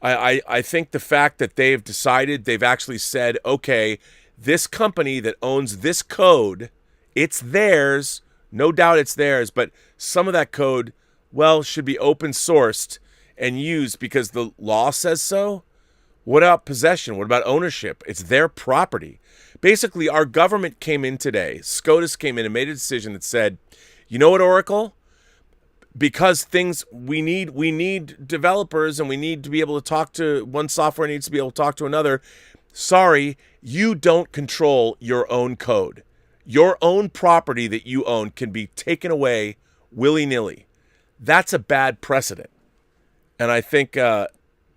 I think the fact that they've actually said, okay, this company that owns this code, it's theirs. No doubt it's theirs, but some of that code, well, should be open sourced and used because the law says so. What about possession? What about ownership? It's their property. Basically, our government came in today. SCOTUS came in and made a decision that said, you know what, Oracle? Because we need developers and we need to be able to talk to one software needs to be able to talk to another. Sorry, you don't control your own code. Your own property that you own can be taken away willy-nilly. That's a bad precedent. And I think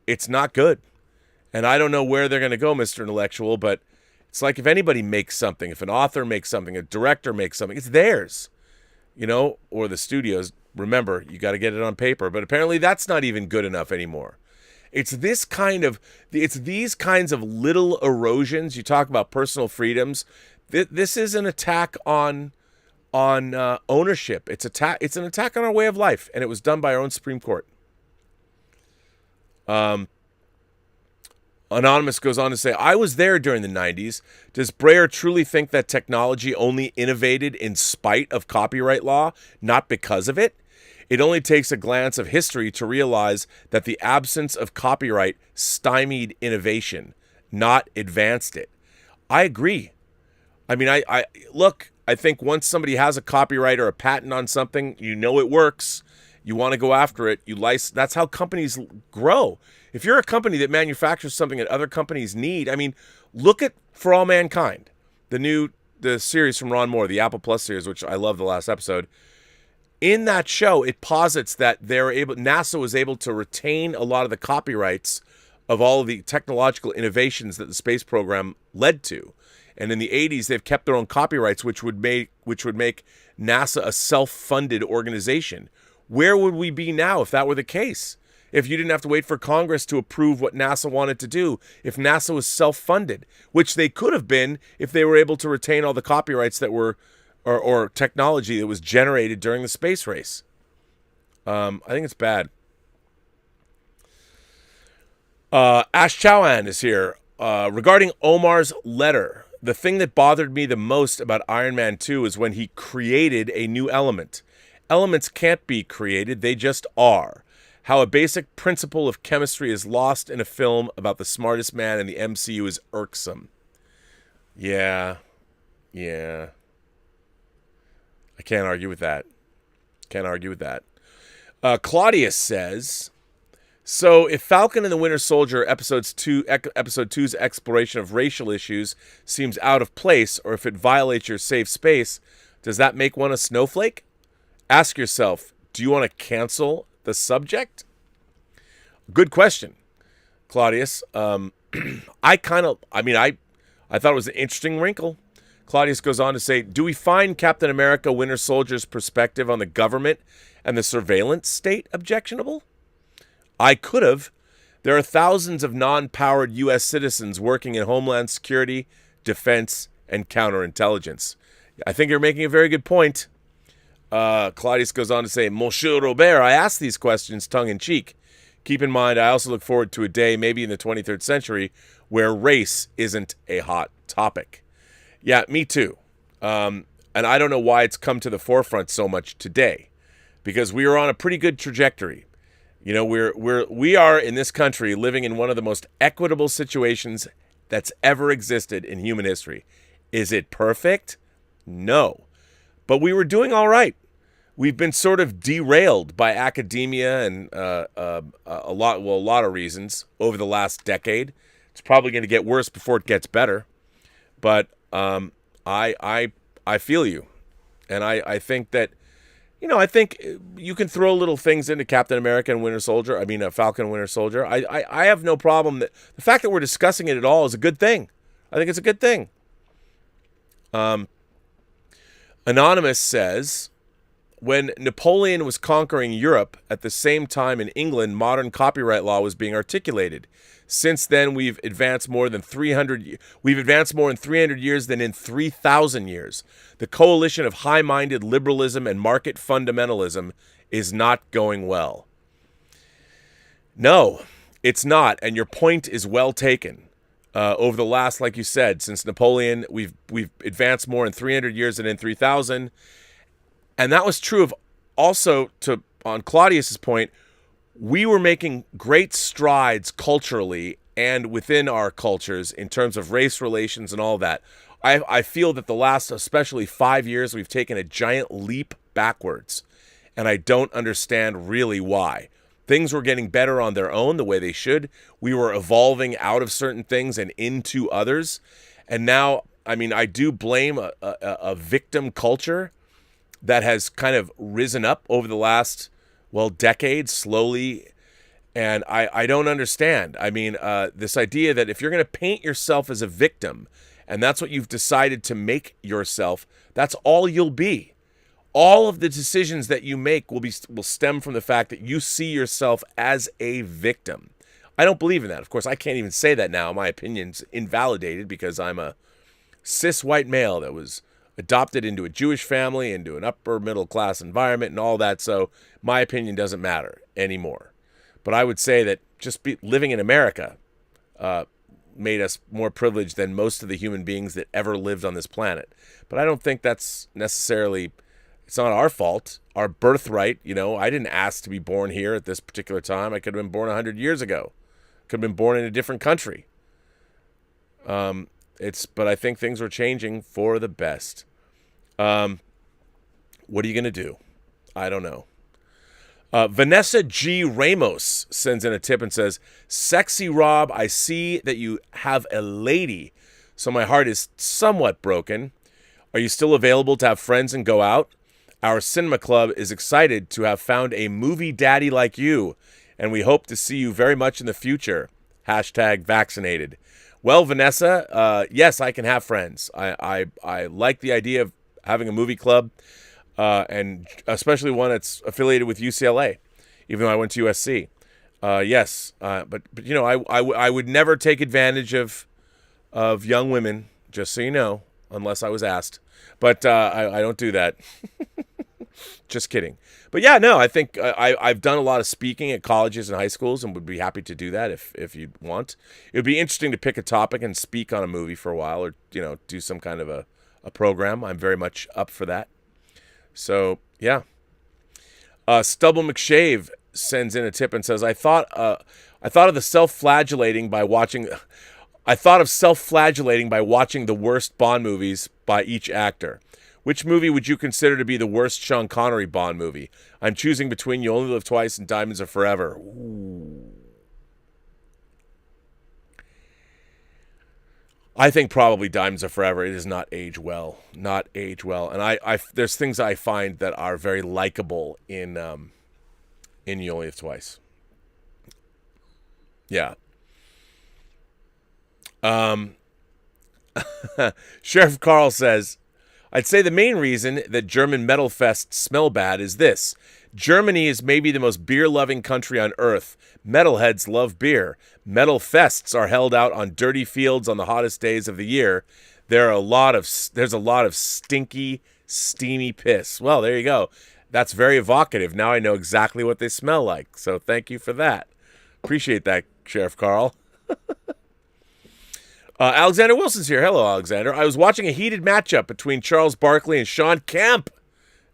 it's not good. And I don't know where they're going to go, Mr. Intellectual, but it's like if anybody makes something, if an author makes something, a director makes something, it's theirs. Or the studios. Remember, you got to get it on paper, but apparently that's not even good enough anymore. It's these kinds of little erosions. You talk about personal freedoms. This is an attack on ownership. It's an attack on our way of life, and it was done by our own Supreme Court. Anonymous goes on to say, I was there during the 90s. Does Breyer truly think that technology only innovated in spite of copyright law, not because of it? It only takes a glance of history to realize that the absence of copyright stymied innovation, not advanced it. I agree. I mean, I think once somebody has a copyright or a patent on something, it works. You want to go after it. That's how companies grow. If you're a company that manufactures something that other companies need, I mean, look at For All Mankind, the series from Ron Moore, the Apple Plus series, which I love the last episode. In that show, it posits that NASA was able to retain a lot of the copyrights of all of the technological innovations that the space program led to. And in the 80s, they've kept their own copyrights, which would make NASA a self-funded organization. Where would we be now if that were the case? If you didn't have to wait for Congress to approve what NASA wanted to do, if NASA was self-funded, which they could have been if they were able to retain all the copyrights that were, or technology that was generated during the space race. I think it's bad. Ash Chowan is here. Regarding Omar's letter, the thing that bothered me the most about Iron Man 2 is when he created a new element. Elements can't be created, they just are. How a basic principle of chemistry is lost in a film about the smartest man in the MCU is irksome. Yeah. I can't argue with that. Claudius says, so if Falcon and the Winter Soldier episode 2's exploration of racial issues seems out of place, or if it violates your safe space, does that make one a snowflake? Ask yourself, do you want to cancel the subject? Good question, Claudius. I thought it was an interesting wrinkle. Claudius goes on to say, do we find Captain America Winter Soldier's perspective on the government and the surveillance state objectionable? I could have. There are thousands of non-powered U.S. citizens working in Homeland Security, Defense, and Counterintelligence. I think you're making a very good point. Claudius goes on to say, Monsieur Robert, I ask these questions tongue-in-cheek. Keep in mind, I also look forward to a day, maybe in the 23rd century, where race isn't a hot topic. Yeah, me too. And I don't know why it's come to the forefront so much today, because we are on a pretty good trajectory. You know, we are in this country living in one of the most equitable situations that's ever existed in human history. Is it perfect? No. But we were doing all right. We've been sort of derailed by academia and a lot of reasons over the last decade. It's probably going to get worse before it gets better. But I feel you, and I think that, you know, I think you can throw little things into Captain America and Winter Soldier. I mean, Falcon and Winter Soldier. I have no problem that the fact that we're discussing it at all is a good thing. I think it's a good thing. Anonymous says, when Napoleon was conquering Europe, at the same time in England, modern copyright law was being articulated. Since then, we've advanced more than 300 years than in 3,000 years. The coalition of high-minded liberalism and market fundamentalism is not going well. No, it's not, and your point is well taken. Over the last, like you said, since Napoleon, we've advanced more in 300 years than in 3,000. And that was true of also, on Claudius's point, we were making great strides culturally and within our cultures in terms of race relations and all that. I feel that the last, especially 5 years, we've taken a giant leap backwards. And I don't understand really why. Things were getting better on their own, the way they should. We were evolving out of certain things and into others. And now, I mean, I do blame a victim culture that has kind of risen up over the last, decades, slowly. And I don't understand. I mean, this idea that if you're going to paint yourself as a victim, and that's what you've decided to make yourself, that's all you'll be. All of the decisions that you make will stem from the fact that you see yourself as a victim. I don't believe in that. Of course, I can't even say that now. My opinion's invalidated because I'm a cis white male that was adopted into a Jewish family, into an upper middle class environment and all that. So my opinion doesn't matter anymore. But I would say that just living in America made us more privileged than most of the human beings that ever lived on this planet. But I don't think that's necessarily, it's not our fault. Our birthright, I didn't ask to be born here at this particular time. I could have been born 100 years ago. Could have been born in a different country. But I think things are changing for the best. What are you going to do? I don't know. Vanessa G. Ramos sends in a tip and says, "Sexy Rob, I see that you have a lady, so my heart is somewhat broken. Are you still available to have friends and go out? Our cinema club is excited to have found a movie daddy like you, and we hope to see you very much in the future. #vaccinated. Well, Vanessa, yes, I can have friends. I like the idea of having a movie club, and especially one that's affiliated with UCLA, even though I went to USC. Yes, but I would never take advantage of young women, just so you know, unless I was asked. But I don't do that. Just kidding. But yeah, no, I think I've done a lot of speaking at colleges and high schools and would be happy to do that if you'd want. It would be interesting to pick a topic and speak on a movie for a while, or do some kind of a program. I'm very much up for that. So yeah. Stubble McShave sends in a tip and says, I thought of self-flagellating by watching the worst Bond movies by each actor. Which movie would you consider to be the worst Sean Connery Bond movie? I'm choosing between You Only Live Twice and Diamonds Are Forever. Ooh. I think probably Diamonds Are Forever. It does not age well. Not age well. And I there's things I find that are very likable in You Only Live Twice. Yeah. Sheriff Carl says, I'd say the main reason that German metal fests smell bad is this. Germany is maybe the most beer-loving country on earth. Metalheads love beer. Metal fests are held out on dirty fields on the hottest days of the year. There's a lot of stinky, steamy piss. Well, there you go. That's very evocative. Now I know exactly what they smell like. So thank you for that. Appreciate that, Sheriff Carl. Alexander Wilson's here. Hello, Alexander. I was watching a heated matchup between Charles Barkley and Sean Kemp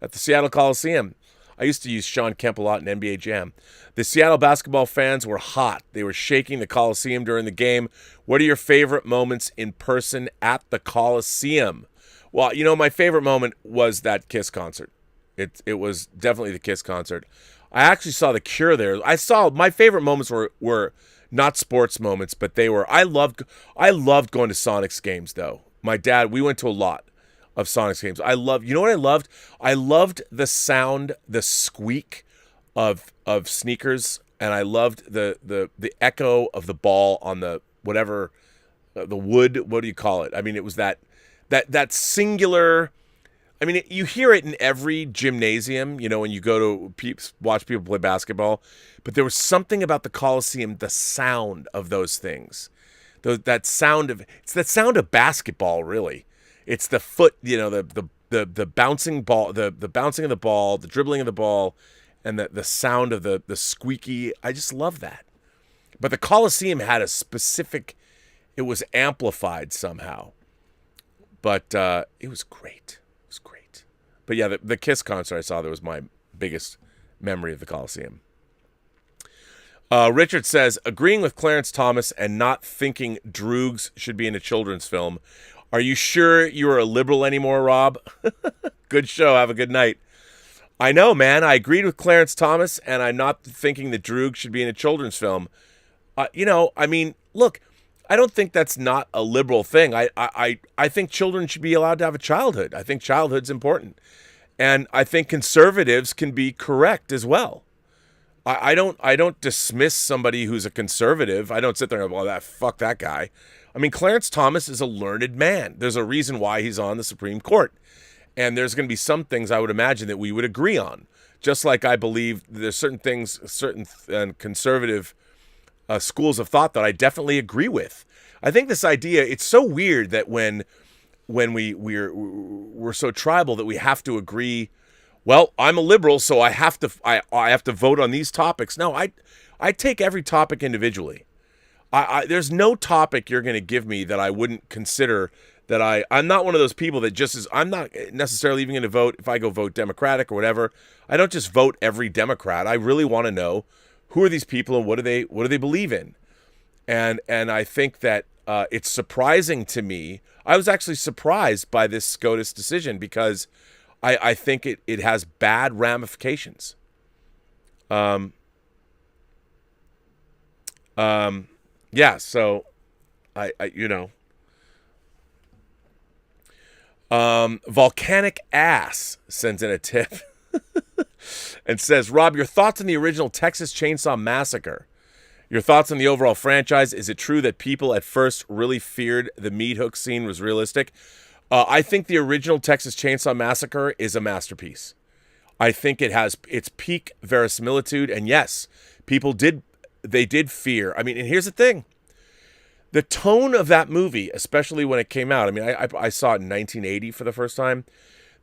at the Seattle Coliseum. I used to use Sean Kemp a lot in NBA Jam. The Seattle basketball fans were hot. They were shaking the Coliseum during the game. What are your favorite moments in person at the Coliseum? Well, my favorite moment was that Kiss concert. It was definitely the Kiss concert. I actually saw The Cure there. My favorite moments were not sports moments, but they were. I loved going to Sonics games though. My dad, we went to a lot of Sonics games. You know what I loved? I loved the sound, the squeak of sneakers, and I loved the echo of the ball on the whatever the wood. What do you call it? I mean, it was that singular. I mean, you hear it in every gymnasium, when you go to watch people play basketball. But there was something about the Coliseum, the sound of those things. That sound of basketball, really. It's the foot, the bouncing ball, the bouncing of the ball, the dribbling of the ball, and the sound of the squeaky. I just love that. But the Coliseum had a specific, it was amplified somehow. But it was great. But yeah, the Kiss concert I saw, that was my biggest memory of the Coliseum. Richard says, agreeing with Clarence Thomas and not thinking Droogs should be in a children's film. Are you sure you are a liberal anymore, Rob? Good show. Have a good night. I know, man. I agreed with Clarence Thomas, and I'm not thinking that Droogs should be in a children's film. Look, I don't think that's not a liberal thing. I think children should be allowed to have a childhood. I think childhood's important. And I think conservatives can be correct as well. I don't dismiss somebody who's a conservative. I don't sit there and go, well, fuck that guy. I mean, Clarence Thomas is a learned man. There's a reason why he's on the Supreme Court. And there's going to be some things I would imagine that we would agree on. Just like I believe there's certain things, certain conservative schools of thought that I definitely agree with. I think this idea, it's so weird that when we're so tribal that we have to agree. Well, I'm a liberal, so I have to vote on these topics. No, I take every topic individually. There's no topic you're going to give me that I wouldn't consider. That I'm not one of those people that just is. I'm not necessarily even going to vote if I go vote Democratic or whatever. I don't just vote every Democrat. I really want to know who are these people and what do they believe in, and I think that it's surprising to me. I was actually surprised by this SCOTUS decision because I think it has bad ramifications. Yeah, so Volcanic Ass sends in a tip and says, Rob, your thoughts on the original Texas Chainsaw Massacre. Your thoughts on the overall franchise. Is it true that people at first really feared the meat hook scene was realistic? I think the original Texas Chainsaw Massacre is a masterpiece. I think it has its peak verisimilitude. And yes, people did fear. I mean, and here's the thing. The tone of that movie, especially when it came out, I mean, I saw it in 1980 for the first time.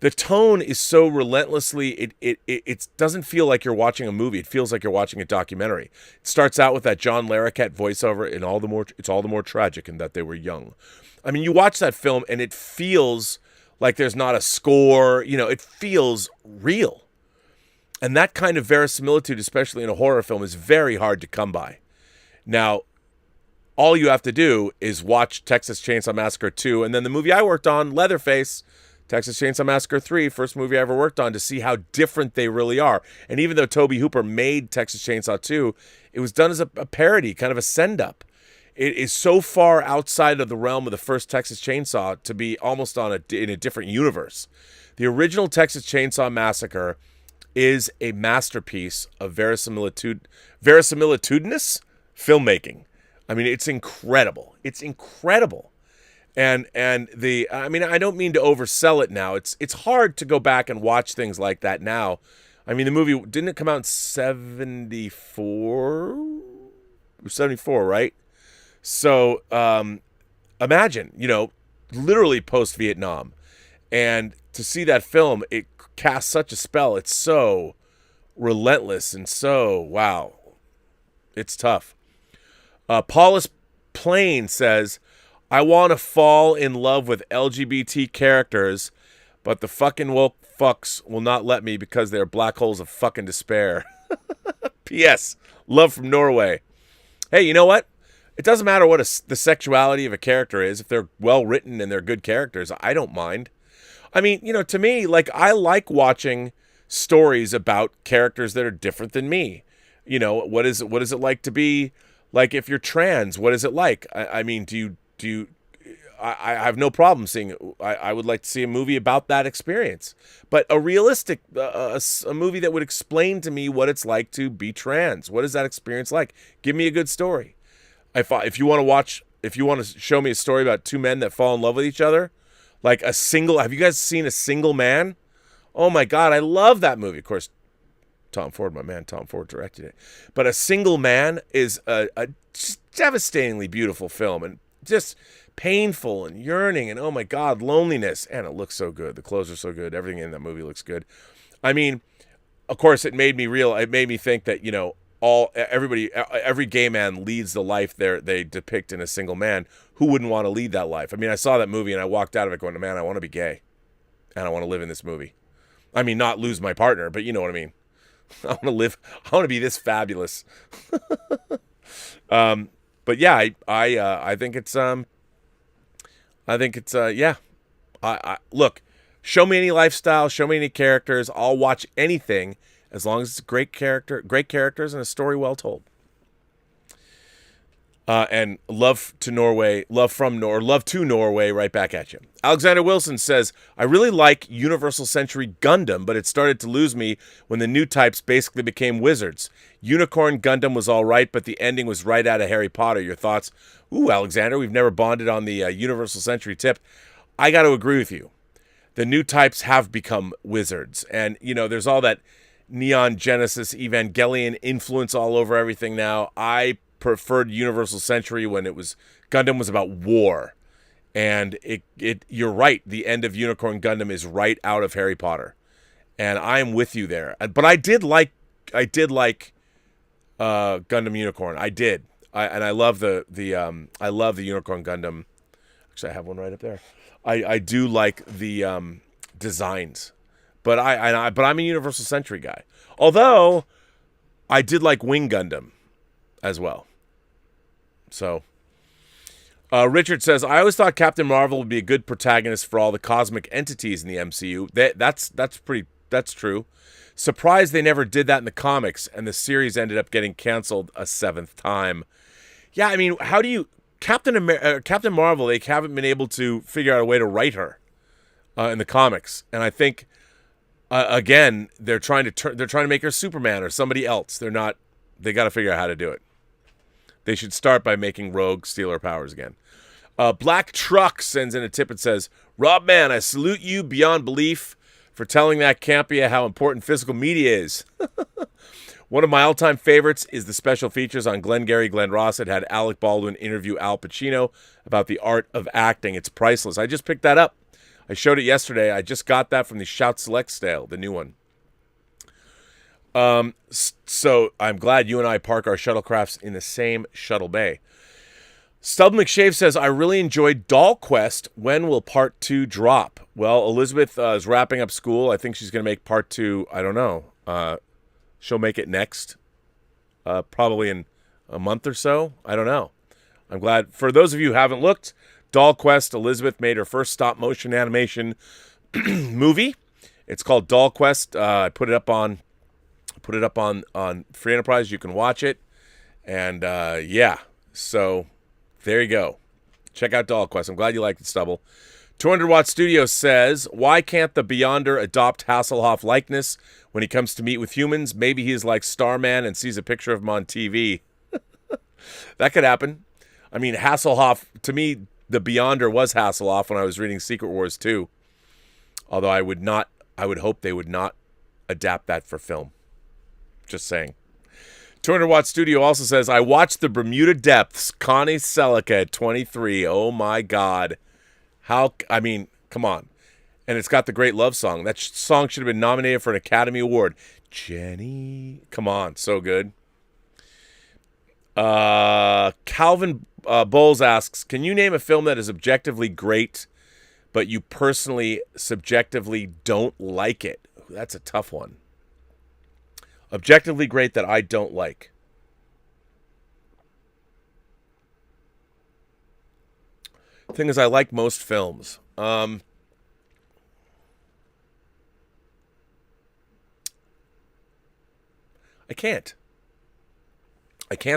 The tone is so relentlessly, it doesn't feel like you're watching a movie. It feels like you're watching a documentary. It starts out with that John Larroquette voiceover, and it's all the more tragic in that they were young. I mean, you watch that film, and it feels like there's not a score. It feels real. And that kind of verisimilitude, especially in a horror film, is very hard to come by. Now, all you have to do is watch Texas Chainsaw Massacre 2, and then the movie I worked on, Leatherface, Texas Chainsaw Massacre 3, first movie I ever worked on, to see how different they really are. And even though Tobe Hooper made Texas Chainsaw 2, it was done as a parody, kind of a send-up. It is so far outside of the realm of the first Texas Chainsaw to be almost in a different universe. The original Texas Chainsaw Massacre is a masterpiece of verisimilitudinous filmmaking. I mean, it's incredible. It's incredible. And I mean, I don't mean to oversell it now. It's hard to go back and watch things like that now. I mean, the movie, didn't it come out in 74? 74, right? So imagine, literally post-Vietnam. And to see that film, it casts such a spell. It's so relentless and so, wow. It's tough. Paulus Plain says, I want to fall in love with LGBT characters, but the fucking woke fucks will not let me because they're black holes of fucking despair. P.S. Love from Norway. Hey, you know what? It doesn't matter what the sexuality of a character is. If they're well written and they're good characters, I don't mind. I mean, to me, like, I like watching stories about characters that are different than me. What is it like to be, like, if you're trans, what is it like? I mean, I have no problem seeing it. I would like to see a movie about that experience, but a realistic, a movie that would explain to me what it's like to be trans. What is that experience like? Give me a good story. If you want to show me a story about two men that fall in love with each other, like have you guys seen A Single Man? Oh my God, I love that movie. Of course, my man Tom Ford directed it. But A Single Man is a just devastatingly beautiful film, and just painful and yearning, and oh my God, loneliness. And it looks so good. The clothes are so good. Everything in that movie looks good. I mean, of course, it made me think that, every gay man leads the life they depict in A Single Man. Who wouldn't want to lead that life? I mean, I saw that movie and I walked out of it going, man, I want to be gay, and I want to live in this movie. I mean, not lose my partner, but you know what I mean. I want to live. I want to be this fabulous. But yeah, I think it's yeah. I look, show me any lifestyle, show me any characters. I'll watch anything as long as it's great characters, and a story well told. And love to Norway right back at you. Alexander Wilson says, I really like Universal Century Gundam, but it started to lose me when the new types basically became wizards. Unicorn Gundam was all right, but the ending was right out of Harry Potter. Your thoughts? Ooh, Alexander, we've never bonded on the Universal Century tip. I got to agree with you. The new types have become wizards. And, there's all that Neon Genesis Evangelion influence all over everything now. I preferred Universal Century when Gundam was about war. And you're right, the end of Unicorn Gundam is right out of Harry Potter. And I'm with you there. But I did like Gundam Unicorn. I did. I love the Unicorn Gundam. Actually, I have one right up there. I do like the designs. But I'm a Universal Century guy. Although I did like Wing Gundam as well. So Richard says, I always thought Captain Marvel would be a good protagonist for all the cosmic entities in the MCU. That's true. Surprised they never did that in the comics, and the series ended up getting canceled a 7th time. Yeah, I mean, how do you Captain Marvel? They haven't been able to figure out a way to write her in the comics, and I think again they're trying to make her Superman or somebody else. They're not. They got to figure out how to do it. They should start by making Rogue steal her powers again. Black Truck sends in a tip and says, Rob, man, I salute you beyond belief for telling that campia how important physical media is. One of my all-time favorites is the special features on Glengarry Glen Ross. It had Alec Baldwin interview Al Pacino about the art of acting. It's priceless. I just picked that up. I showed it yesterday. I just got that from the Shout Select sale, the new one. So I'm glad you and I park our shuttlecrafts in the same shuttle bay. Stub McShave says, I really enjoyed Doll Quest. When will part 2 drop? Well, Elizabeth is wrapping up school. I think she's going to make part 2. I don't know. She'll make it next, probably in a month or so. I don't know. I'm glad. For those of you who haven't looked, Doll Quest, Elizabeth made her first stop motion animation movie. It's called Doll Quest. I put it up on Free Enterprise. You can watch it. And yeah, so there you go. Check out Doll Quest. I'm glad you liked it, Stubble. 200 Watt Studio says, why can't the Beyonder adopt Hasselhoff likeness when he comes to meet with humans? Maybe he's like Starman and sees a picture of him on TV. That could happen. I mean, Hasselhoff, to me, the Beyonder was Hasselhoff when I was reading Secret Wars 2. Although I would hope they would not adapt that for film. Just saying. 200 Watt Studio also says, I watched The Bermuda Depths, Connie Selica at 23. Oh my God. Come on. And it's got the great love song. That song should have been nominated for an Academy Award. Jenny. Come on. So good. Calvin Bowles asks, can you name a film that is objectively great, but you personally, subjectively don't like it? Ooh, that's a tough one. Objectively great that I don't like. Thing is, I like most films. I can't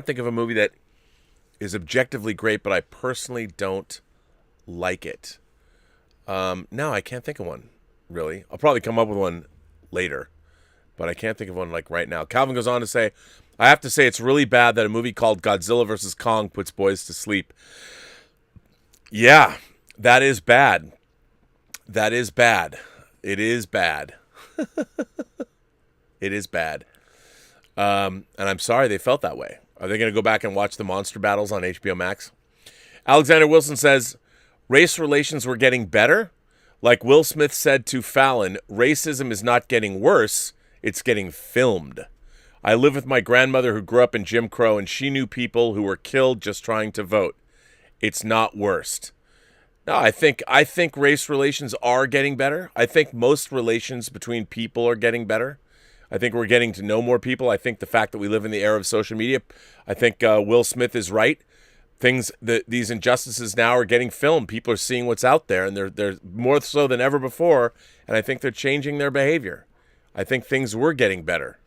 think of a movie that is objectively great, but I personally don't like it. No, I can't think of one, really. I'll probably come up with one later, but I can't think of one like right now. Calvin goes on to say, I have to say it's really bad that a movie called Godzilla vs. Kong puts boys to sleep. Yeah, that is bad. That is bad. It is bad. It is bad. And I'm sorry they felt that way. Are they going to go back and watch the monster battles on HBO Max? Alexander Wilson says, race relations were getting better? Like Will Smith said to Fallon, racism is not getting worse, it's getting filmed. I live with my grandmother who grew up in Jim Crow, and she knew people who were killed just trying to vote. It's not worst. No, I think race relations are getting better. I think most relations between people are getting better. I think we're getting to know more people. I think the fact that we live in the era of social media, I think Will Smith is right. These injustices now are getting filmed. People are seeing what's out there, and they're more so than ever before. And I think they're changing their behavior. I think things were getting better.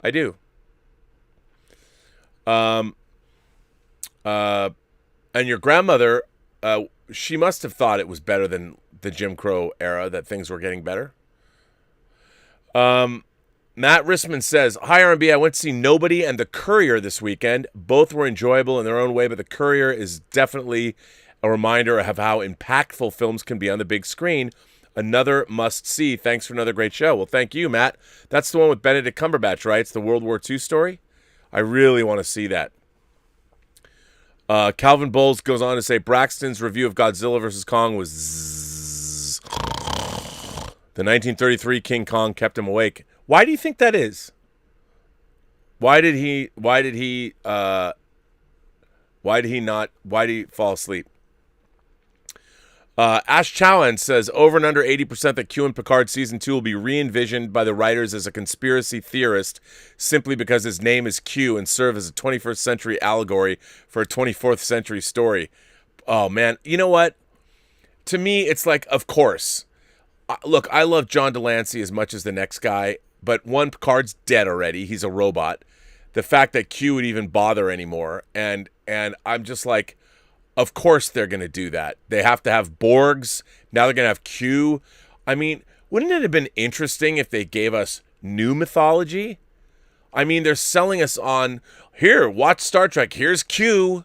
I do. And your grandmother, she must have thought it was better than the Jim Crow era, that things were getting better. Matt Rissman says, hi, R&B. I went to see Nobody and The Courier this weekend. Both were enjoyable in their own way, but The Courier is definitely a reminder of how impactful films can be on the big screen. Another must-see. Thanks for another great show. Well, thank you, Matt. That's the one with Benedict Cumberbatch, right? It's the World War II story. I really want to see that. Calvin Bowles goes on to say, Braxton's review of Godzilla vs. Kong was zzz. The 1933 King Kong kept him awake. Why do you think that is? Why did he fall asleep? Ash Chowan says, over and under 80% that Q in Picard Season 2 will be re-envisioned by the writers as a conspiracy theorist simply because his name is Q and serve as a 21st century allegory for a 24th century story. Oh, man. You know what? To me, it's like, of course. Look, I love John Delancey as much as the next guy, but one, Picard's dead already. He's a robot. The fact that Q would even bother anymore, and I'm just like, of course they're going to do that. They have to have Borgs. Now they're going to have Q. I mean, wouldn't it have been interesting if they gave us new mythology? I mean, they're selling us on, here, watch Star Trek. Here's Q.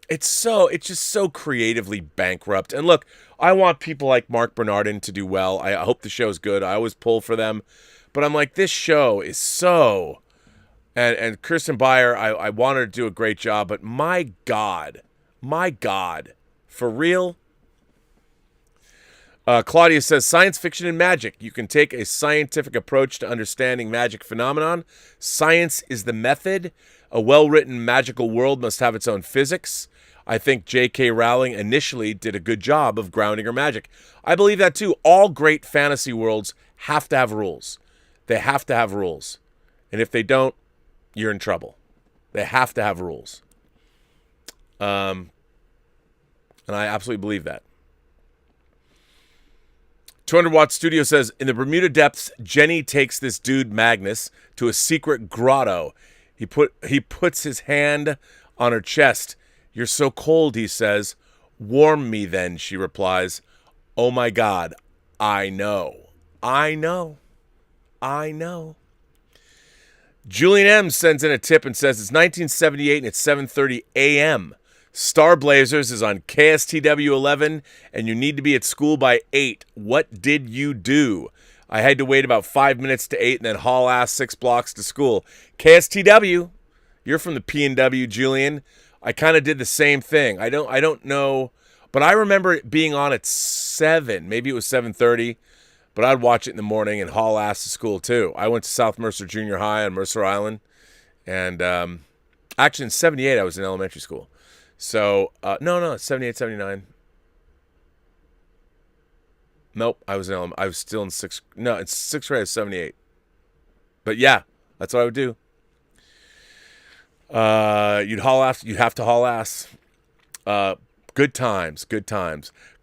It's just so creatively bankrupt. And look, I want people like Mark Bernardin to do well. I hope the show's good. I always pull for them. But I'm like, this show is so... And Kirsten Beyer, I want her to do a great job. But my God, for real? Claudia says, science fiction and magic. You can take a scientific approach to understanding magic phenomenon. Science is the method. A well-written magical world must have its own physics. I think J.K. Rowling initially did a good job of grounding her magic. I believe that too. All great fantasy worlds have to have rules. They have to have rules. And if they don't, you're in trouble. They have to have rules. And I absolutely believe that. 200 Watt Studio says, in the Bermuda Depths, Jenny takes this dude Magnus to a secret grotto. He puts his hand on her chest. You're so cold, he says. Warm me then, she replies. Oh my God, I know. Julian M. sends in a tip and says, it's 1978 and it's 7:30 a.m. Star Blazers is on KSTW 11, and you need to be at school by 8. What did you do? I had to wait about 5 minutes to 8 and then haul ass 6 blocks to school. KSTW, you're from the P&W, Julian. I kind of did the same thing. I don't know, but I remember it being on at 7. Maybe it was 7:30, but I'd watch it in the morning and haul ass to school too. I went to South Mercer Junior High on Mercer Island, and actually in 78 I was in elementary school. So, no, 78, 79. Nope, I was still in sixth grade of 78. But yeah, that's what I would do. You'd have to haul ass. Good times.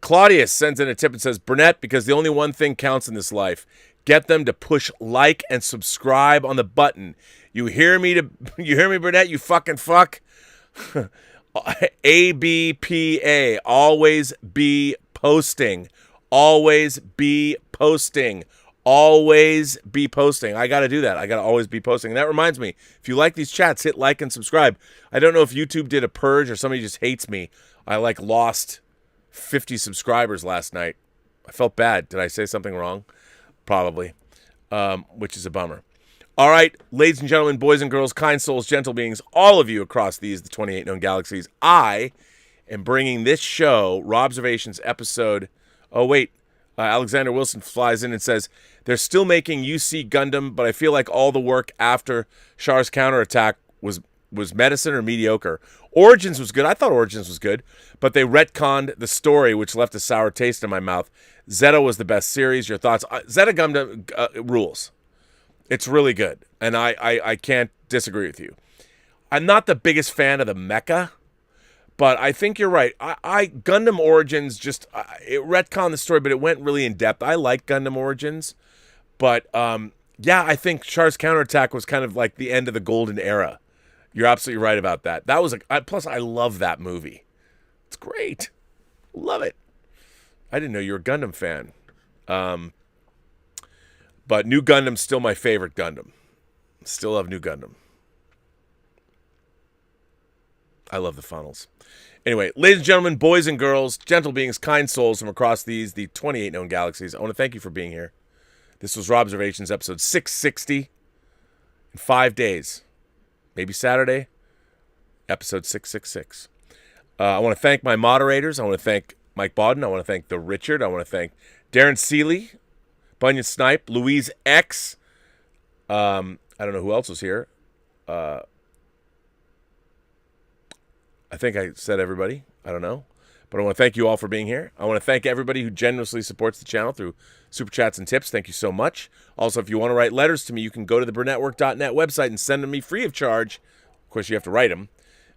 Claudius sends in a tip and says, Burnett, because the only one thing counts in this life. Get them to push like and subscribe on the button. You hear me, Burnett, you fucking fuck? ABPA, always be posting. Always be posting. Always be posting. I got to do that. I got to always be posting. And that reminds me, if you like these chats, hit like and subscribe. I don't know if YouTube did a purge or somebody just hates me. I lost 50 subscribers last night. I felt bad. Did I say something wrong? Probably, which is a bummer. All right, ladies and gentlemen, boys and girls, kind souls, gentle beings, all of you across the 28 known galaxies, I am bringing this show, Robservations episode. Oh, wait. Alexander Wilson flies in and says, they're still making UC Gundam, but I feel like all the work after Char's counterattack was medicine or mediocre. Origins was good. I thought Origins was good, but they retconned the story, which left a sour taste in my mouth. Zeta was the best series. Your thoughts? Zeta Gundam rules. It's really good, and I can't disagree with you. I'm not the biggest fan of the mecha, but I think you're right. I Gundam Origins it retconned the story, but it went really in depth. I like Gundam Origins, but yeah, I think Char's counterattack was kind of like the end of the golden era. You're absolutely right about that. That was plus I love that movie. It's great, love it. I didn't know you were a Gundam fan. But New Gundam's still my favorite Gundam. Still love New Gundam. I love the funnels. Anyway, ladies and gentlemen, boys and girls, gentle beings, kind souls from across the 28 known galaxies, I want to thank you for being here. This was Robservations episode 660 in 5 days. Maybe Saturday, episode 666. I want to thank my moderators. I want to thank Mike Bodden. I want to thank The Richard. I want to thank Darren Seeley, Bunyan Snipe, Louise X. I don't know who else was here. I think I said everybody. I don't know. But I want to thank you all for being here. I want to thank everybody who generously supports the channel through super chats and tips. Thank you so much. Also, if you want to write letters to me, you can go to the Burnettwork.net website and send them me free of charge. Of course, you have to write them.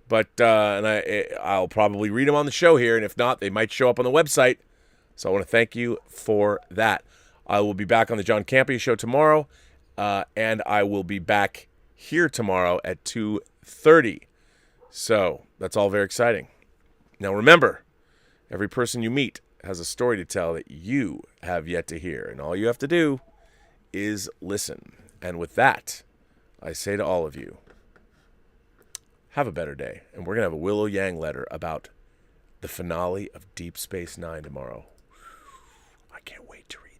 But I'll probably read them on the show here. And if not, they might show up on the website. So I want to thank you for that. I will be back on the John Campea show tomorrow, and I will be back here tomorrow at 2:30. So that's all very exciting. Now remember, every person you meet has a story to tell that you have yet to hear, and all you have to do is listen. And with that, I say to all of you, have a better day. And we're going to have a Willow Yang letter about the finale of Deep Space Nine tomorrow. I can't wait to read.